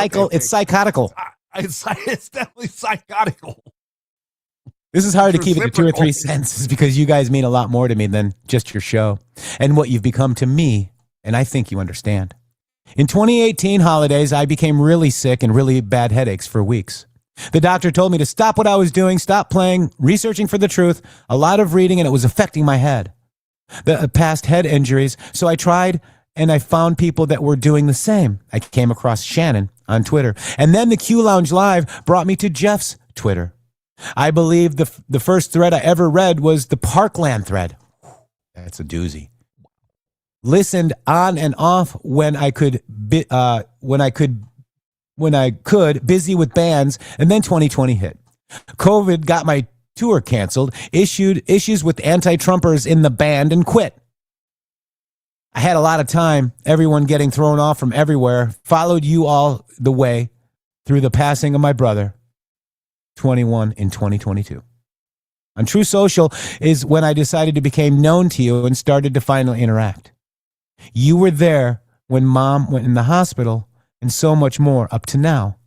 psychotical. It's definitely psychotical. This is hard to It's keep it to 2 or 3 reciprocal. sentences because you guys mean a lot more to me than just your show and what you've become to me. And I think you understand. In 2018 holidays, I became really sick and really bad headaches for weeks. The doctor told me to stop what I was doing, stop playing, researching for the truth, a lot of reading, and it was affecting my head. The past head injuries. So I tried and I found people that were doing the same. I came across Shannon on Twitter. And then the Q Lounge Live brought me to Jeff's Twitter. I believe the first thread I ever read was the Parkland thread. That's a doozy. Listened on and off when I could, busy with bands, and then 2020 hit. COVID got my tour canceled, issues with anti-Trumpers in the band, and quit. I had a lot of time, everyone getting thrown off from everywhere, followed you all the way through the passing of my brother, 21 in 2022. On True Social is when I decided to become known to you and started to finally interact. You were there when Mom went in the hospital and so much more up to now.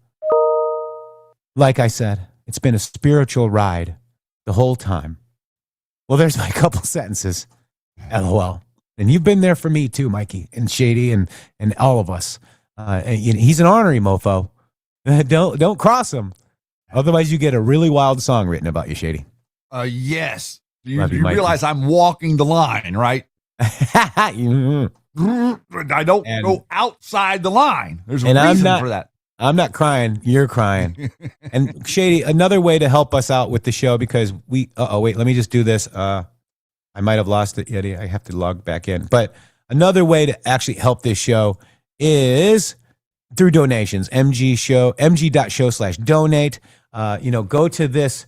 Like I said, it's been a spiritual ride the whole time. Well, there's my couple sentences. LOL. And you've been there for me too, Mikey and Shady and all of us. He's an ornery mofo. Don't cross him. Otherwise you get a really wild song written about you, Shady. Yes. You Love you, Mikey. realize I'm walking the line, right? I don't go outside the line. There's a reason for that. I'm not crying. You're crying. And Shady, another way to help us out with the show, because wait, let me just do this. I might have lost it yet. I have to log back in. But another way to actually help this show is through donations. mg.show/donate. Go to this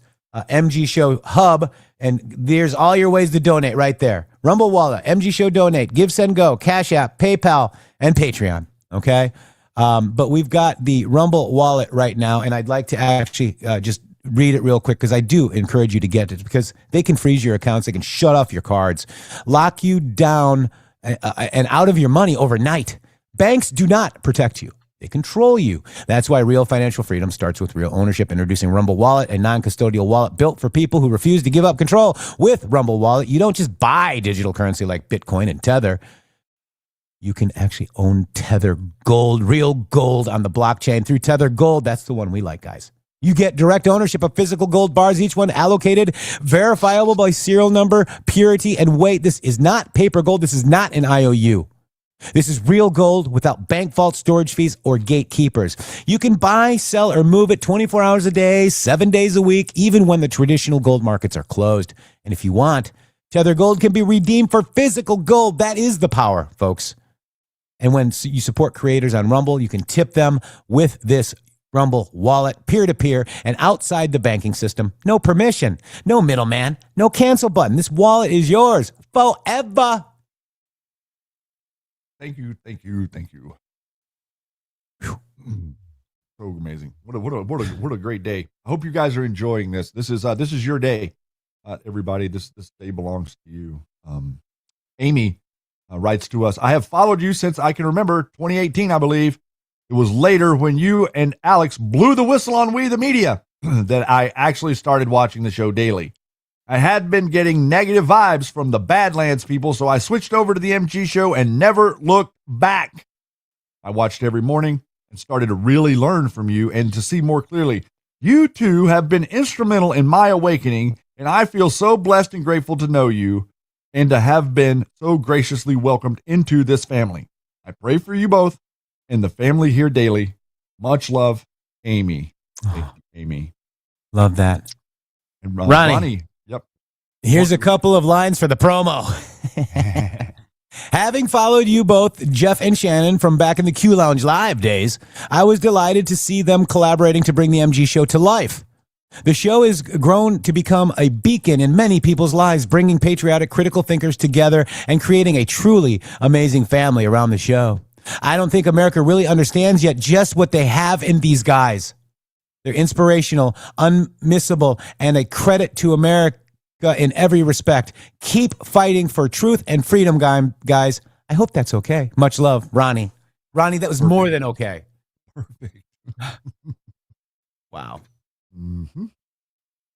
MG Show hub, and there's all your ways to donate right there. Rumble Wallet, MG Show Donate, Give, Send, Go, Cash App, PayPal, and Patreon. Okay? But we've got the Rumble Wallet right now, and I'd like to actually just read it real quick because I do encourage you to get it because they can freeze your accounts. They can shut off your cards, lock you down and out of your money overnight. Banks do not protect you. They control you. That's why real financial freedom starts with real ownership. Introducing Rumble Wallet, a non-custodial wallet built for people who refuse to give up control. With Rumble Wallet, you don't just buy digital currency like Bitcoin and Tether. You can actually own Tether Gold, real gold on the blockchain through Tether Gold. That's the one we like, guys. You get direct ownership of physical gold bars, each one allocated, verifiable by serial number, purity, and weight. This is not paper gold. This is not an IOU. This is real gold without bank vault storage fees or gatekeepers. You can buy, sell, or move it 24 hours a day, 7 days a week, even when the traditional gold markets are closed. And if you want, Tether Gold can be redeemed for physical gold. That is the power, folks. And when you support creators on Rumble, you can tip them with this Rumble wallet, peer-to-peer, and outside the banking system. No permission, no middleman, no cancel button. This wallet is yours forever. Thank you. Whew. So amazing. What a great day. I hope you guys are enjoying this. This is your day. Everybody, this day belongs to you. Amy writes to us, I have followed you since I can remember, 2018, I believe. It was later when you and Alex blew the whistle on We the Media that I actually started watching the show daily. I had been getting negative vibes from the Badlands people, so I switched over to the MG show and never looked back. I watched every morning and started to really learn from you and to see more clearly. You two have been instrumental in my awakening, and I feel so blessed and grateful to know you and to have been so graciously welcomed into this family. I pray for you both and the family here daily. Much love, Amy. Thank you, Amy. Love that. And Ronnie. Yep. Here's a couple of lines for the promo. Having followed you both, Jeff and Shannon, from back in the Q Lounge Live days, I was delighted to see them collaborating to bring the MG show to life. The show has grown to become a beacon in many people's lives, bringing patriotic, critical thinkers together and creating a truly amazing family around the show. I don't think America really understands yet just what they have in these guys. They're inspirational, unmissable, and a credit to America in every respect. Keep fighting for truth and freedom, guys. I hope that's okay. Much love, Ronnie. Ronnie, that was Perfect. more than okay. Perfect. Wow. Mm-hmm.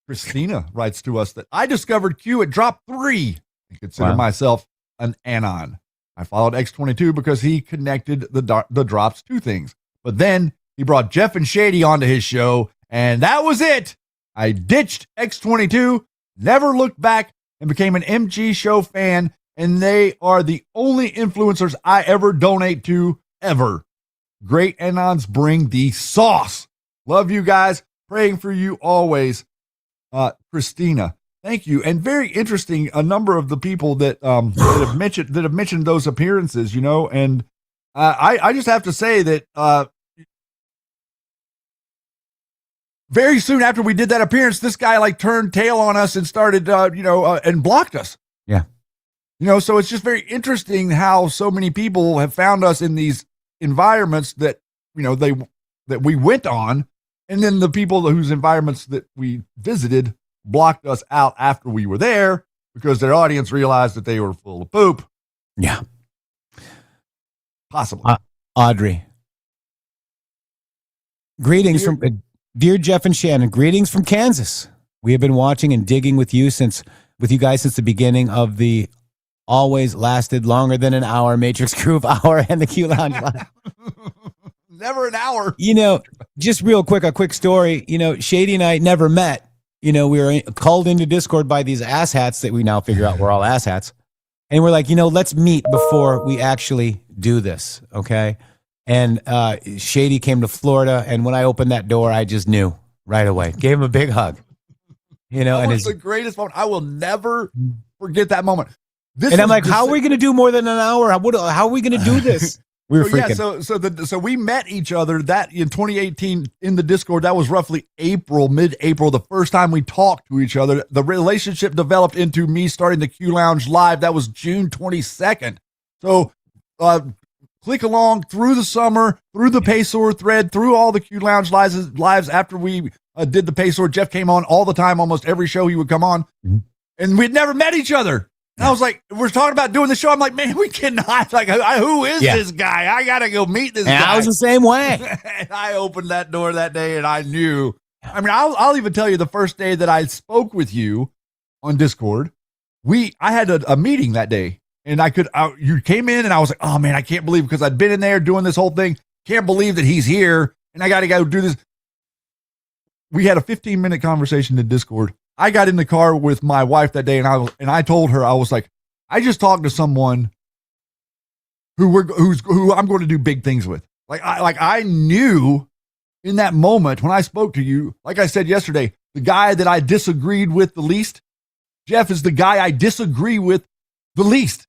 Christina writes to us that I discovered Q at drop 3 and consider myself an anon. I followed X22 because he connected the drops to things. But then he brought Jeff and Shady onto his show, and that was it. I ditched X22, never looked back, and became an MG show fan, and they are the only influencers I ever donate to, ever. Great anons bring the sauce. Love you guys. Praying for you always. Christina, thank you. And very interesting, a number of the people that have mentioned those appearances, you know, and I just have to say that very soon after we did that appearance, this guy like turned tail on us and started and blocked us. Yeah. You know, so it's just very interesting how so many people have found us in these environments that, you know, that we went on. And then the people whose environments that we visited blocked us out after we were there because their audience realized that they were full of poop. Yeah. Possibly. Audrey. Greetings from dear Jeff and Shannon. Greetings from Kansas. We have been watching and digging with you guys since the beginning of the always lasted longer than an hour Matrix Groove Hour and the Q Lounge Live. Never an hour. You know, just real quick, a quick story. You know, Shady and I never met. You know, we were called into Discord by these asshats that we now figure out we're all asshats. And we're like, you know, let's meet before we actually do this, okay? And Shady came to Florida, and when I opened that door, I just knew right away. Gave him a big hug. You know, and it's the greatest moment. I will never forget that moment. And I'm like, how are we going to do more than an hour? How are we going to do this? We were freaking. So we met each other that in 2018 in the Discord. That was roughly mid-April, the first time we talked to each other. The relationship developed into me starting the Q Lounge Live. That was June 22nd. So click along through the summer, through the Paysor thread, through all the Q Lounge lives after we did the Paysor. Jeff came on all the time, almost every show he would come on. Mm-hmm. And we'd never met each other. And I was like, we're talking about doing the show. I'm like, man, we cannot. Like, who is this guy? I got to go meet this guy. I was the same way. And I opened that door that day and I knew. I mean, I'll even tell you the first day that I spoke with you on Discord, I had a meeting that day and you came in and I was like, oh man, I can't believe, because I'd been in there doing this whole thing. Can't believe that he's here and I got to go do this. we had a 15-minute conversation in Discord. I got in the car with my wife that day, and I told her, I was like, I just talked to someone who I'm going to do big things with. I knew in that moment when I spoke to you, like I said yesterday, the guy that I disagreed with the least, Jeff is the guy I disagree with the least.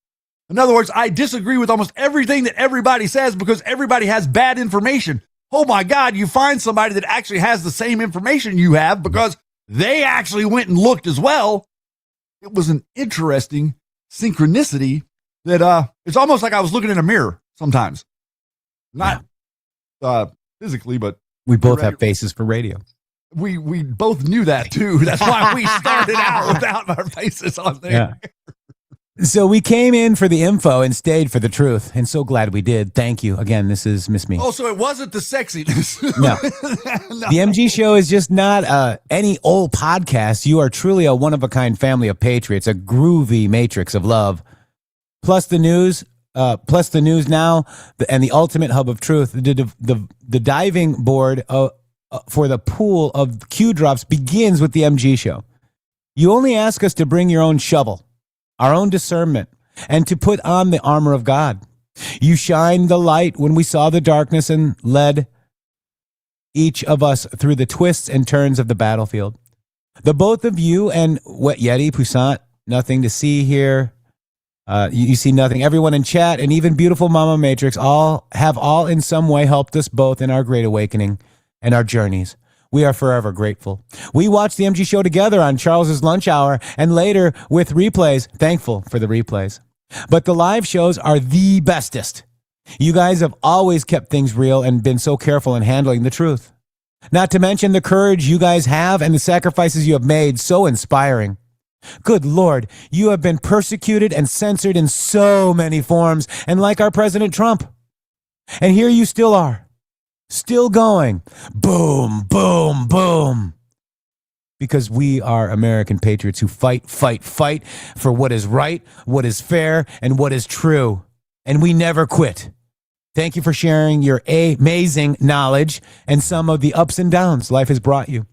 In other words, I disagree with almost everything that everybody says because everybody has bad information. Oh my God, you find somebody that actually has the same information you have because they actually went and looked as well. It was an interesting synchronicity that it's almost like I was looking in a mirror sometimes. Not physically, but we both have faces for radio. We both knew that too. That's why we started out without our faces on there. Yeah. So we came in for the info and stayed for the truth, and so glad we did. Thank you. Again, this is Miss Me. Oh, so it wasn't the sexiness. No. The MG Show is just not any old podcast. You are truly a one-of-a-kind family of patriots, a groovy matrix of love. Plus the news now, and the ultimate hub of truth. The diving board for the pool of Q drops begins with the MG Show. You only ask us to bring your own shovel, our own discernment, and to put on the armor of God. You shined the light when we saw the darkness and led each of us through the twists and turns of the battlefield. The both of you and Wet Yeti, Poussant, nothing to see here. You see nothing. Everyone in chat and even beautiful Mama Matrix all in some way helped us both in our great awakening and our journeys. We are forever grateful. We watched the MG Show together on Charles's lunch hour and later with replays. Thankful for the replays. But the live shows are the bestest. You guys have always kept things real and been so careful in handling the truth. Not to mention the courage you guys have and the sacrifices you have made. So inspiring. Good Lord, you have been persecuted and censored in so many forms, and like our President Trump. And here you still are, still going, boom, boom, boom. Because we are American patriots who fight for what is right, what is fair, and what is true. And we never quit. Thank you for sharing your amazing knowledge and some of the ups and downs life has brought you.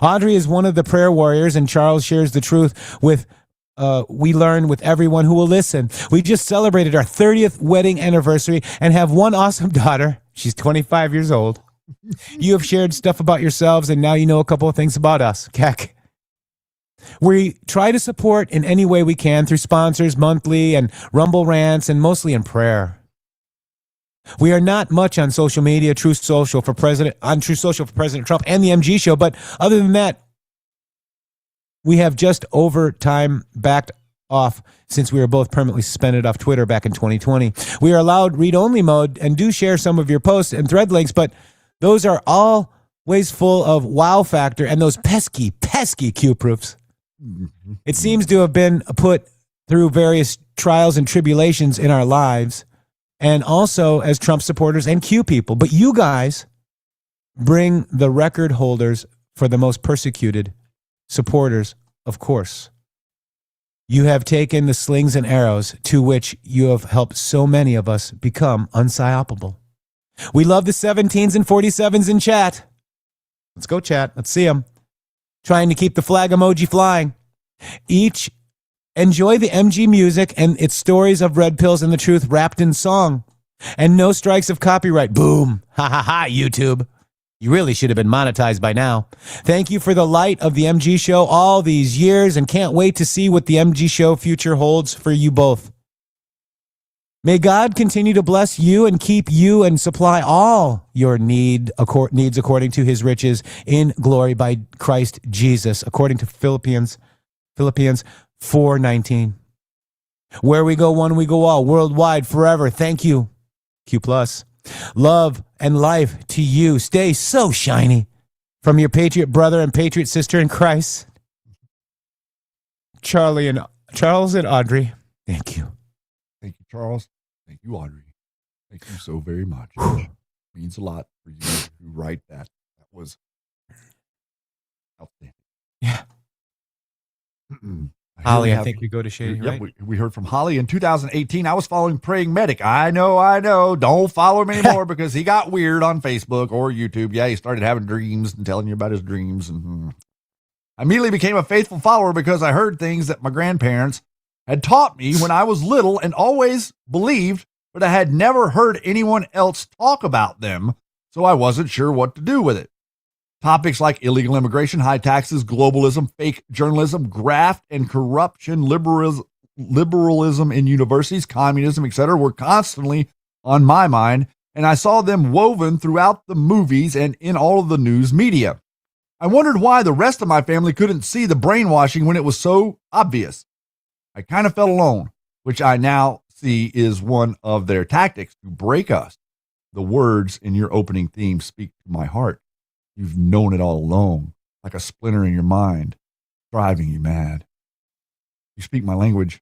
Audrey is one of the prayer warriors, and Charles shares the truth with we learn with everyone who will listen. We just celebrated our 30th wedding anniversary and have one awesome daughter. She's 25 years old. You have shared stuff about yourselves, and now you know a couple of things about us. Keck. We try to support in any way we can through sponsors, monthly, and Rumble rants, and mostly in prayer. We are not much on social media, True Social for President Trump and the MG Show, but other than that, we have just over time backed off since we were both permanently suspended off Twitter back in 2020. We are allowed read-only mode and do share some of your posts and thread links, but those are always full of wow factor and those pesky Q proofs. It seems to have been put through various trials and tribulations in our lives, and also as Trump supporters and Q people. But you guys bring the record holders for the most persecuted supporters, of course. You have taken the slings and arrows to which you have helped so many of us become unstoppable. We love the 17s and 47s in chat. Let's go, chat. Let's see them. Trying to keep the flag emoji flying. Each enjoy the MG music and its stories of red pills and the truth wrapped in song. And no strikes of copyright. Boom. Ha ha ha, YouTube. You really should have been monetized by now. Thank you for the light of the MG Show all these years, and can't wait to see what the MG Show future holds for you both. May God continue to bless you and keep you and supply all your needs according to his riches in glory by Christ Jesus, according to Philippians 4:19. Where we go, one we go all, worldwide, forever. Thank you. Q+. Love and life to you. Stay so shiny. From your patriot brother and patriot sister in Christ, Charles and Audrey. Thank you. Thank you, Charles. Thank you, Audrey. Thank you so very much. It means a lot for you to write that. That was outstanding. Yeah. Holly, I think we go to Shady, Yep, right? we heard from Holly in 2018. I was following Praying Medic. I know. Don't follow him anymore because he got weird on Facebook or YouTube. Yeah, he started having dreams and telling you about his dreams. I immediately became a faithful follower because I heard things that my grandparents had taught me when I was little and always believed, but I had never heard anyone else talk about them, so I wasn't sure what to do with it. Topics like illegal immigration, high taxes, globalism, fake journalism, graft and corruption, liberalism in universities, communism, etc., were constantly on my mind, and I saw them woven throughout the movies and in all of the news media. I wondered why the rest of my family couldn't see the brainwashing when it was so obvious. I kind of felt alone, which I now see is one of their tactics to break us. The words in your opening theme speak to my heart. You've known it all along, like a splinter in your mind, driving you mad. You speak my language.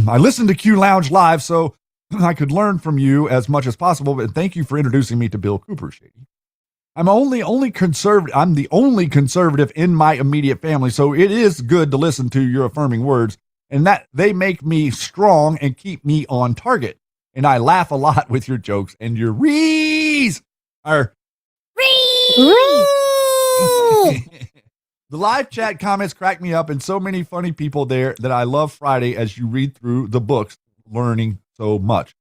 I listened to Q Lounge Live so I could learn from you as much as possible, but thank you for introducing me to Bill Cooper, Shady. I'm the only conservative in my immediate family, so it is good to listen to your affirming words, and that they make me strong and keep me on target. And I laugh a lot with your jokes, and your rees are... The live chat comments crack me up, and so many funny people there that I love Friday as you read through the books, learning so much.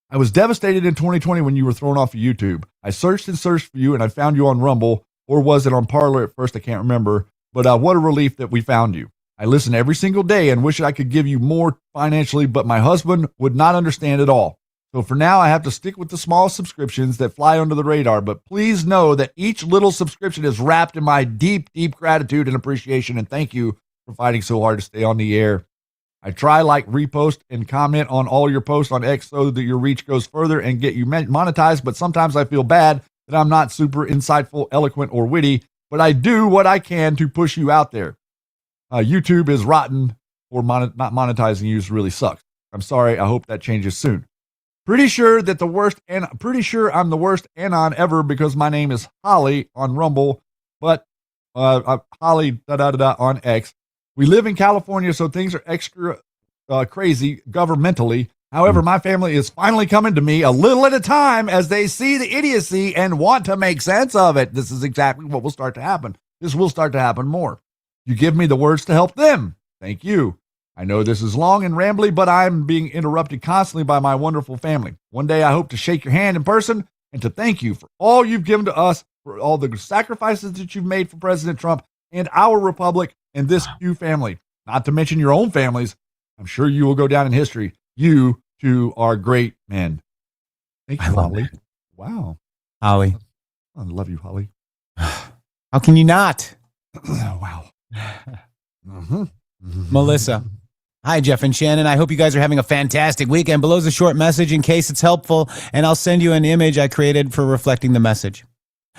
I was devastated in 2020 when you were thrown off of YouTube. I searched and searched for you, and I found you on Rumble, or was it on Parler at first? I can't remember, but what a relief that we found you. I listen every single day and wish I could give you more financially, but my husband would not understand at all. So for now, I have to stick with the small subscriptions that fly under the radar, but please know that each little subscription is wrapped in my deep, deep gratitude and appreciation, and thank you for fighting so hard to stay on the air. I try repost and comment on all your posts on X so that your reach goes further and get you monetized, but sometimes I feel bad that I'm not super insightful, eloquent, or witty, but I do what I can to push you out there. YouTube is rotten, or not monetizing you really sucks. I'm sorry. I hope that changes soon. Pretty sure I'm the worst anon ever because my name is Holly on Rumble, but Holly on X. We live in California, so things are extra crazy governmentally. However, my family is finally coming to me a little at a time as they see the idiocy and want to make sense of it. This is exactly what will start to happen. This will start to happen more. You give me the words to help them. Thank you. I know this is long and rambly, but I'm being interrupted constantly by my wonderful family. One day I hope to shake your hand in person and to thank you for all you've given to us, for all the sacrifices that you've made for President Trump and our republic and this Q family, not to mention your own families. I'm sure you will go down in history. You two are great men. Thank you, Holly. Wow. Holly. I love you, Holly. How can you not? Wow. Melissa. Hi, Jeff and Shannon. I hope you guys are having a fantastic weekend. Below's a short message in case it's helpful, and I'll send you an image I created for reflecting the message.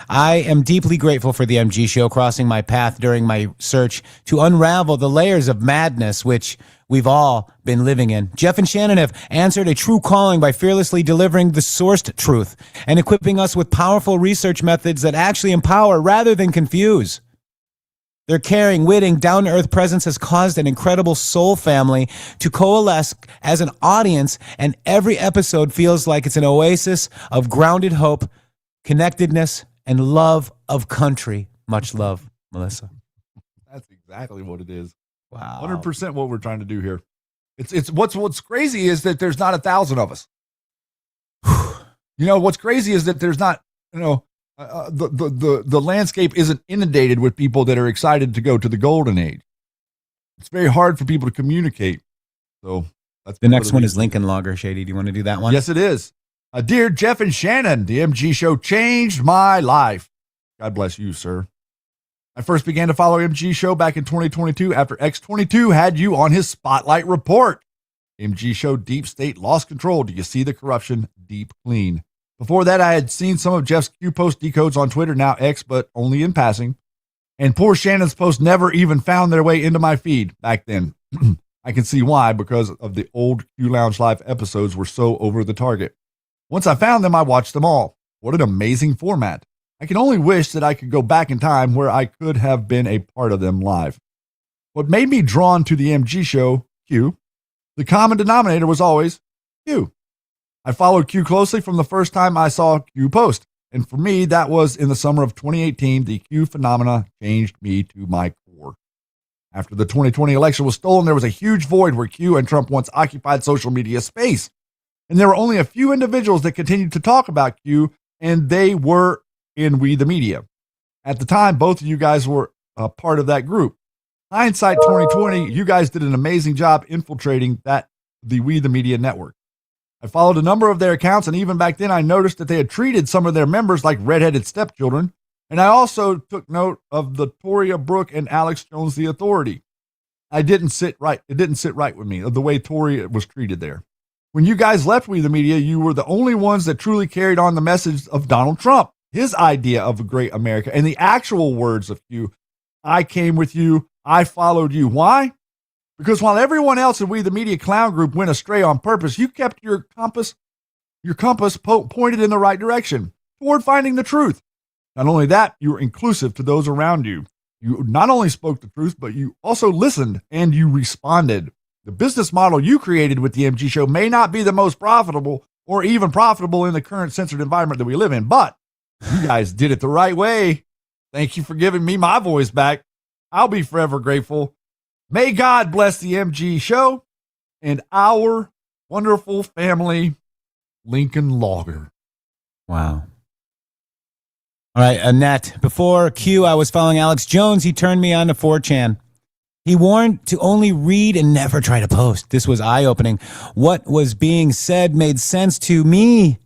I am deeply grateful for the MG Show crossing my path during my search to unravel the layers of madness which we've all been living in. Jeff and Shannon have answered a true calling by fearlessly delivering the sourced truth and equipping us with powerful research methods that actually empower rather than confuse. Their caring, witting, down-to-earth presence has caused an incredible soul family to coalesce as an audience, and every episode feels like it's an oasis of grounded hope, connectedness, and love of country. Much love, Melissa. That's exactly what it is. Wow. 100% what we're trying to do here. It's what's crazy is that there's not 1,000 of us. What's crazy is that there's not, the landscape isn't inundated with people that are excited to go to the golden age. It's very hard for people to communicate. So that's the next one is Lincoln Logger. Shady, do you want to do that one? Yes, it is. Dear Jeff and Shannon, the MG Show changed my life. God bless you, sir. I first began to follow MG Show back in 2022 after X22 had you on his Spotlight Report. MG Show Deep State lost control. Do you see the corruption? Deep clean. Before that, I had seen some of Jeff's Q post decodes on Twitter, now X, but only in passing. And poor Shannon's posts never even found their way into my feed back then. I can see why, because of the old Q Lounge Live episodes were so over the target. Once I found them, I watched them all. What an amazing format. I can only wish that I could go back in time where I could have been a part of them live. What made me drawn to the MG show, Q, the common denominator was always Q. I followed Q closely from the first time I saw Q post. And for me, that was in the summer of 2018. The Q phenomena changed me to my core. After the 2020 election was stolen, there was a huge void where Q and Trump once occupied social media space. And there were only a few individuals that continued to talk about Q, and they were in We the Media. At the time, both of you guys were a part of that group. Hindsight 2020, you guys did an amazing job infiltrating the We the Media network. I followed a number of their accounts, and even back then I noticed that they had treated some of their members like redheaded stepchildren. And I also took note of the Toria Brooke and Alex Jones, the Authority. It didn't sit right with me, the way Toria was treated there. When you guys left We the Media, you were the only ones that truly carried on the message of Donald Trump, his idea of a great America, and the actual words of you. I came with you. I followed you. Why? Because while everyone else in We the Media clown group went astray on purpose, you kept your compass pointed in the right direction toward finding the truth. Not only that, you were inclusive to those around you. You not only spoke the truth, but you also listened and you responded. The business model you created with the MG show may not be the most profitable or even profitable in the current censored environment that we live in, but you guys did it the right way. Thank you for giving me my voice back. I'll be forever grateful. May God bless the MG show and our wonderful family, Lincoln Logger. Wow. All right, Annette. Before Q, I was following Alex Jones. He turned me on to 4chan. He warned to only read and never try to post. This was eye-opening. What was being said made sense to me.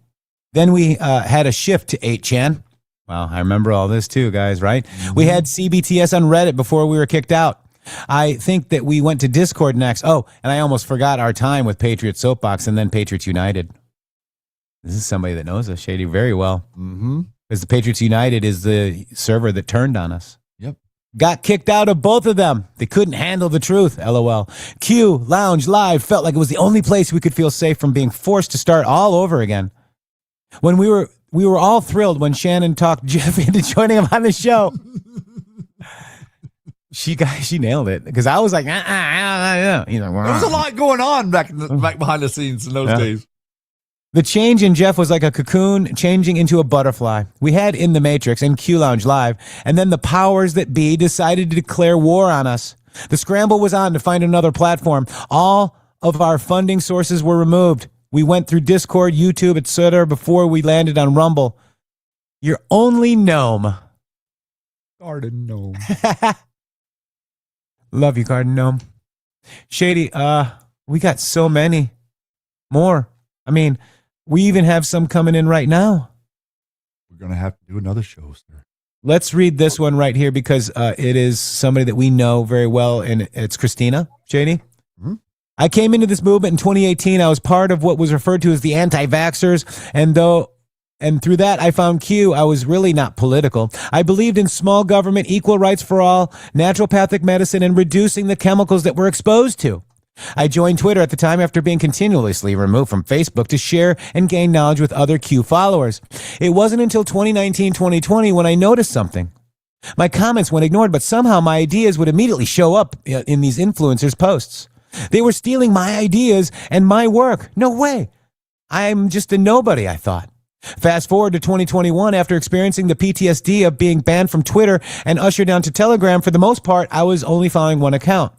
Then we had a shift to 8chan. Wow, I remember all this too, guys, right? Mm-hmm. We had CBTS on Reddit before we were kicked out. I think that we went to Discord next. Oh, and I almost forgot our time with Patriot Soapbox and then Patriots United. This is somebody that knows us, Shady, very well. Mm-hmm. Because the Patriots United is the server that turned on us. Yep. Got kicked out of both of them. They couldn't handle the truth, LOL. Q, Lounge, Live felt like it was the only place we could feel safe from being forced to start all over again. When we were all thrilled when Shannon talked Jeff into joining him on the show. She nailed it because I was like, He's like, there was a lot going on back behind the scenes in those days. The change in Jeff was like a cocoon changing into a butterfly. We had In the Matrix and Q Lounge Live, and then the powers that be decided to declare war on us. The scramble was on to find another platform. All of our funding sources were removed. We went through Discord, YouTube, etc. before we landed on Rumble. Your only gnome. Garden gnome. Love you, Garden Gnome. Shady, we got so many more. I mean, we even have some coming in right now. We're going to have to do another show, sir. Let's read this one right here because it is somebody that we know very well, and it's Christina. Shady? Mm-hmm. I came into this movement in 2018. I was part of what was referred to as the anti-vaxxers, and through that, I found Q. I was really not political. I believed in small government, equal rights for all, naturopathic medicine, and reducing the chemicals that we're exposed to. I joined Twitter at the time after being continuously removed from Facebook to share and gain knowledge with other Q followers. It wasn't until 2019-2020 when I noticed something. My comments went ignored, but somehow my ideas would immediately show up in these influencers' posts. They were stealing my ideas and my work. No way. I'm just a nobody, I thought. Fast forward to 2021, after experiencing the PTSD of being banned from Twitter and ushered down to Telegram, for the most part, I was only following one account.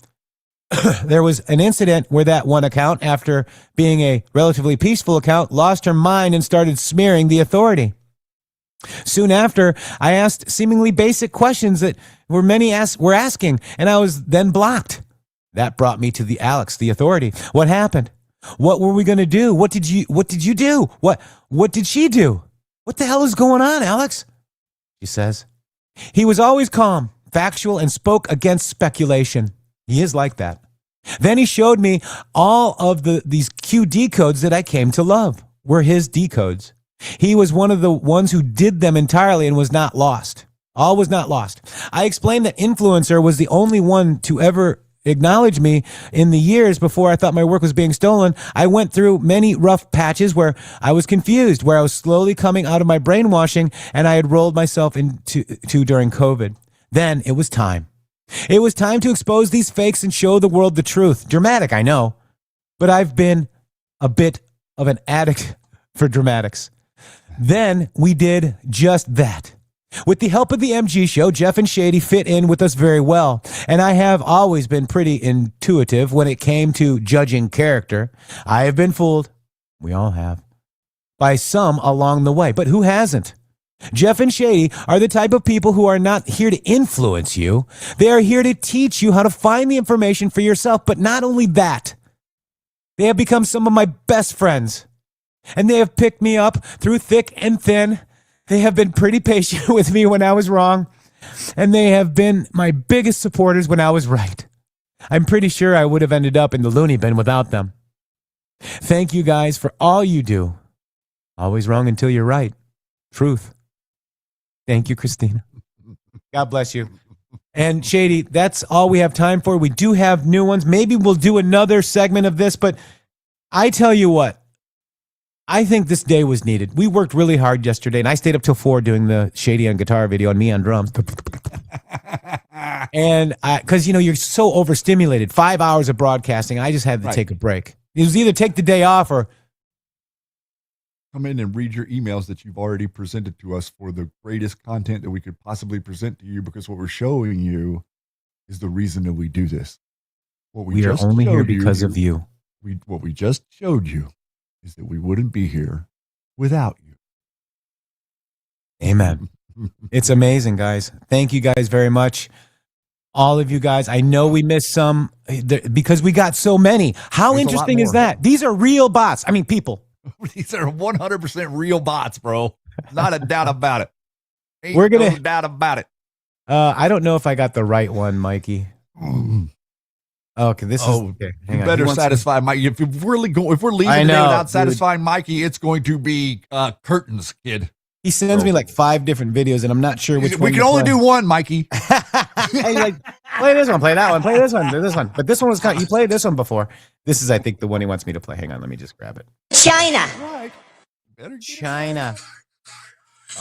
There was an incident where that one account, after being a relatively peaceful account, lost her mind and started smearing the authority. Soon after, I asked seemingly basic questions that many were asking, and I was then blocked. That brought me to the Alex, the authority. What happened? What were we going to do? What did you do? What did she do? What the hell is going on, Alex? She says. He was always calm, factual, and spoke against speculation. He is like that. Then he showed me all of these Q decodes that I came to love were his decodes. He was one of the ones who did them entirely and was not lost. All was not lost. I explained that influencer was the only one to ever acknowledge me in the years before I thought my work was being stolen. I went through many rough patches where I was confused, where I was slowly coming out of my brainwashing and I had rolled myself into during COVID. Then it was time. It was time to expose these fakes and show the world the truth. Dramatic, I know, but I've been a bit of an addict for dramatics. Then we did just that. With the help of the MG show, Jeff and Shady fit in with us very well, and I have always been pretty intuitive when it came to judging character. I have been fooled, we all have, by some along the way, but who hasn't? Jeff and Shady are the type of people who are not here to influence you. They are here to teach you how to find the information for yourself, but not only that. They have become some of my best friends, and they have picked me up through thick and thin. They have been pretty patient with me when I was wrong, and they have been my biggest supporters when I was right. I'm pretty sure I would have ended up in the loony bin without them. Thank you guys for all you do. Always wrong until you're right. Truth. Thank you, Christina. God bless you. And Shady, that's all we have time for. We do have new ones. Maybe we'll do another segment of this, but I tell you what, I think this day was needed. We worked really hard yesterday, and I stayed up till 4 doing the Shady on guitar video and me on drums. And because, you're so overstimulated, 5 hours of broadcasting, I just had to take a break. It was either take the day off or come in and read your emails that you've already presented to us for the greatest content that we could possibly present to you, because what we're showing you is the reason that we do this. What we are only here because of you. What we just showed you is that we wouldn't be here without you. Amen. It's amazing, guys. Thank you guys very much. All of you guys. I know we missed some because we got so many. How interesting is that? These are real bots. I mean, people. These are 100% real bots, bro. Not a doubt about it. We're gonna no doubt about it. I don't know if I got the right one, Mikey. Okay, this is okay. Hang on. Better satisfy Mikey. If we're leaving today without satisfying Mikey, it's going to be curtains, kid. He sends me like 5 different videos, and I'm not sure which one. We can only do one, Mikey. Hey, like, play this one, play that one, play this one, play this one. But this one was kind of, you played this one before. This is, I think, the one he wants me to play. Hang on, let me just grab it. China. China.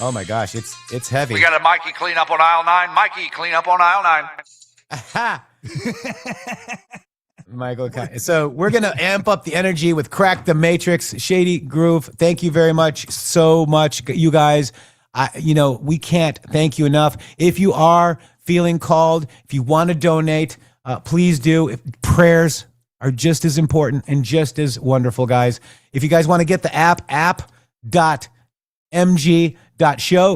Oh my gosh, it's heavy. We got a Mikey clean up on aisle 9. Mikey clean up on aisle 9. Aha. Michael, so we're gonna amp up the energy with Crack the Matrix, Shady Groove. Thank you very much, so much, you guys. We can't thank you enough. If you are feeling called, if you want to donate, please do. Prayers are just as important and just as wonderful, guys. If you guys want to get the app.mg.show,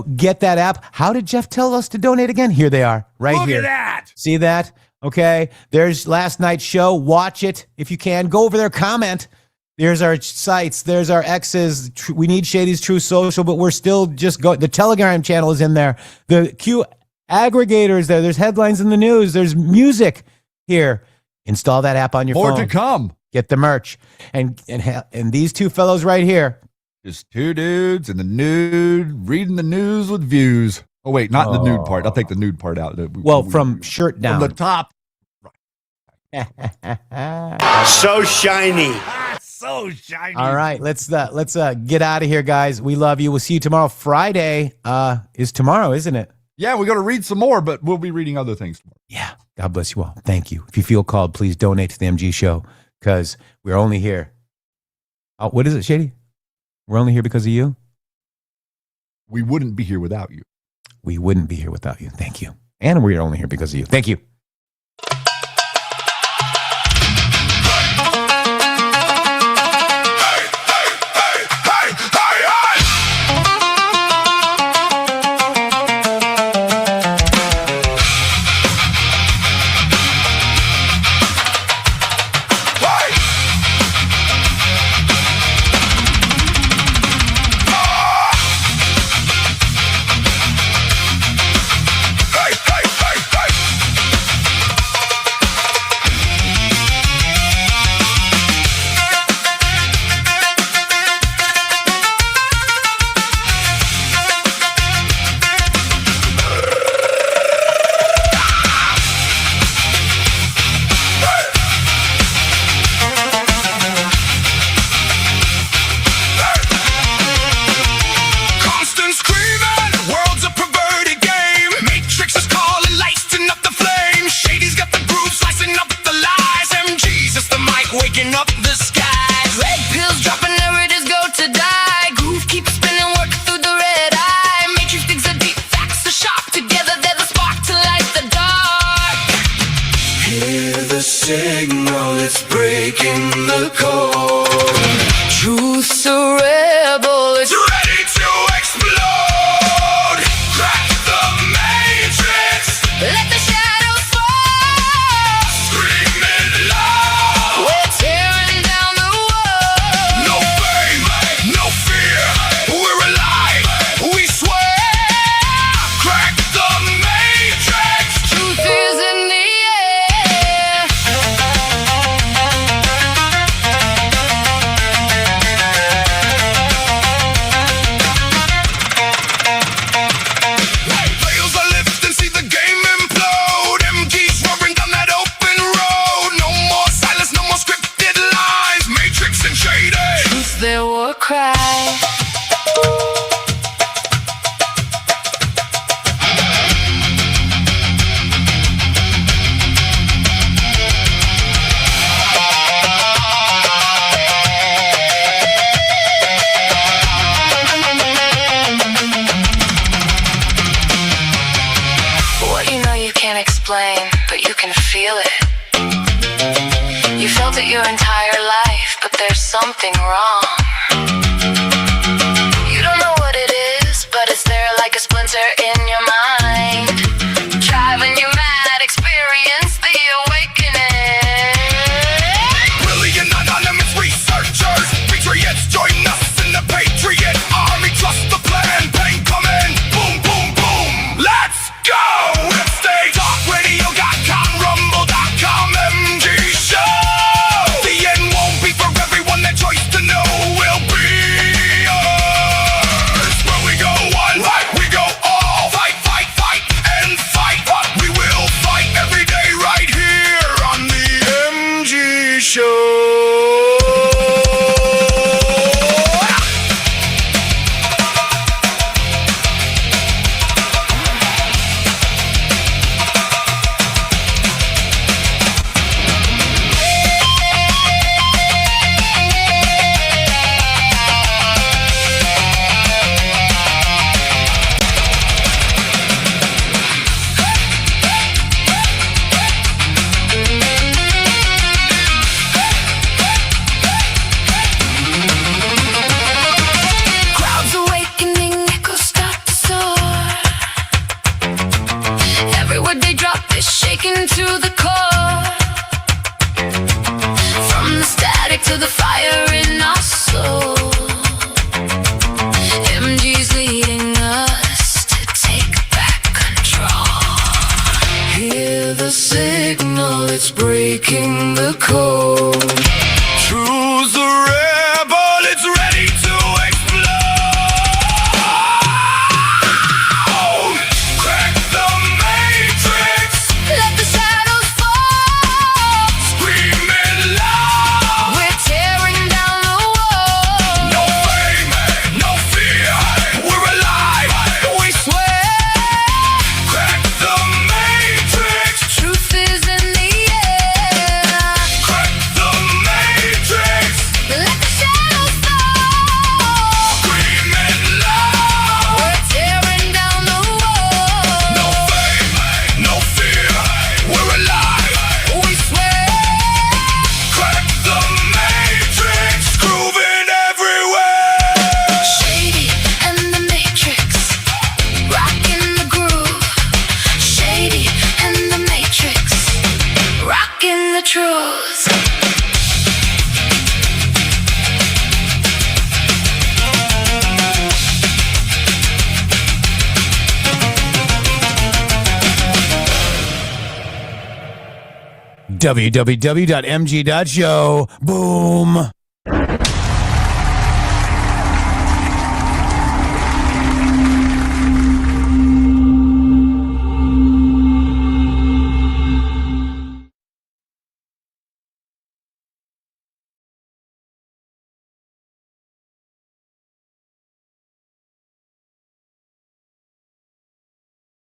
get that app. How did Jeff tell us to donate again? Here they are, right here. Look at that. See that? Okay, there's last night's show. Watch it if you can. Go over there, comment. There's our sites. There's our X's. We need Shady's True Social, but we're still just going. The Telegram channel is in there. The Q aggregator is there. There's headlines in the news. There's music here. Install that app on your phone. More to come. Get the merch. And these two fellows right here. Just two dudes in the nude, reading the news with views. Oh, wait, not the nude part. I'll take the nude part out. From shirt down. From the top. So shiny. So shiny. All right, let's get out of here, guys. We love you. We'll see you tomorrow. Friday is tomorrow, isn't it? Yeah, we're going to read some more, but we'll be reading other things tomorrow. Yeah. God bless you all. Thank you. If you feel called, please donate to the MG Show, because we're only here. Oh, what is it, Shady? We're only here because of you? We wouldn't be here without you. We wouldn't be here without you. Thank you. And we're only here because of you. Thank you. signal, it's breaking the code. Truth's a rebel, it's ready to explode. Crack the matrix, let the shadows fall. Screaming loud, we're tearing down the wall. No fame, no fear, we're alive, we swear. Crack the matrix, truth is in the air. Veils are lifted, see the game implode. MG's roaring down that open road. No more silence, no more scripted lines. Matrix and shady, truth their war cry. What you know you can't explain, but you can feel it. You felt it your entire life, but there's something wrong. You don't know what it is, but it's there like a splinter in your mind. Driving you mad, experience the awakening. Brilliant anonymous researchers, patriots, join us in the Patriot Army. Trust the plan, pain coming. Boom, boom, boom. Let's go! Webstage, talkradio.com, rumble.com, MG Show. The end won't be for everyone, that choice to know will be yours. Where we go one, we go all. Fight, fight, fight, and fight. We will fight every day right here on the MG Show. Crowds awakening, echoes start to soar. Every word they drop is shaken to the core. From the static to the fire in our soul, MG's leading us to take back control. Hear the signal, it's breaking the code. Truth's a rebel, it's ready to explode. Crack the matrix, let the shadows fall. Screaming loud, we're tearing down the wall. No fame, no fear, we're alive, we swear. Crack the matrix, truth is in the air. Crack the matrix, let the shadows fall. Screaming loud, we're tearing down the wall. No fame, no fear, we're alive, we swear. Crack the matrix, grooving everywhere. Shady and the matrix, rocking the groove. Shady and the matrix, rocking the truth. www.mg.show. Boom.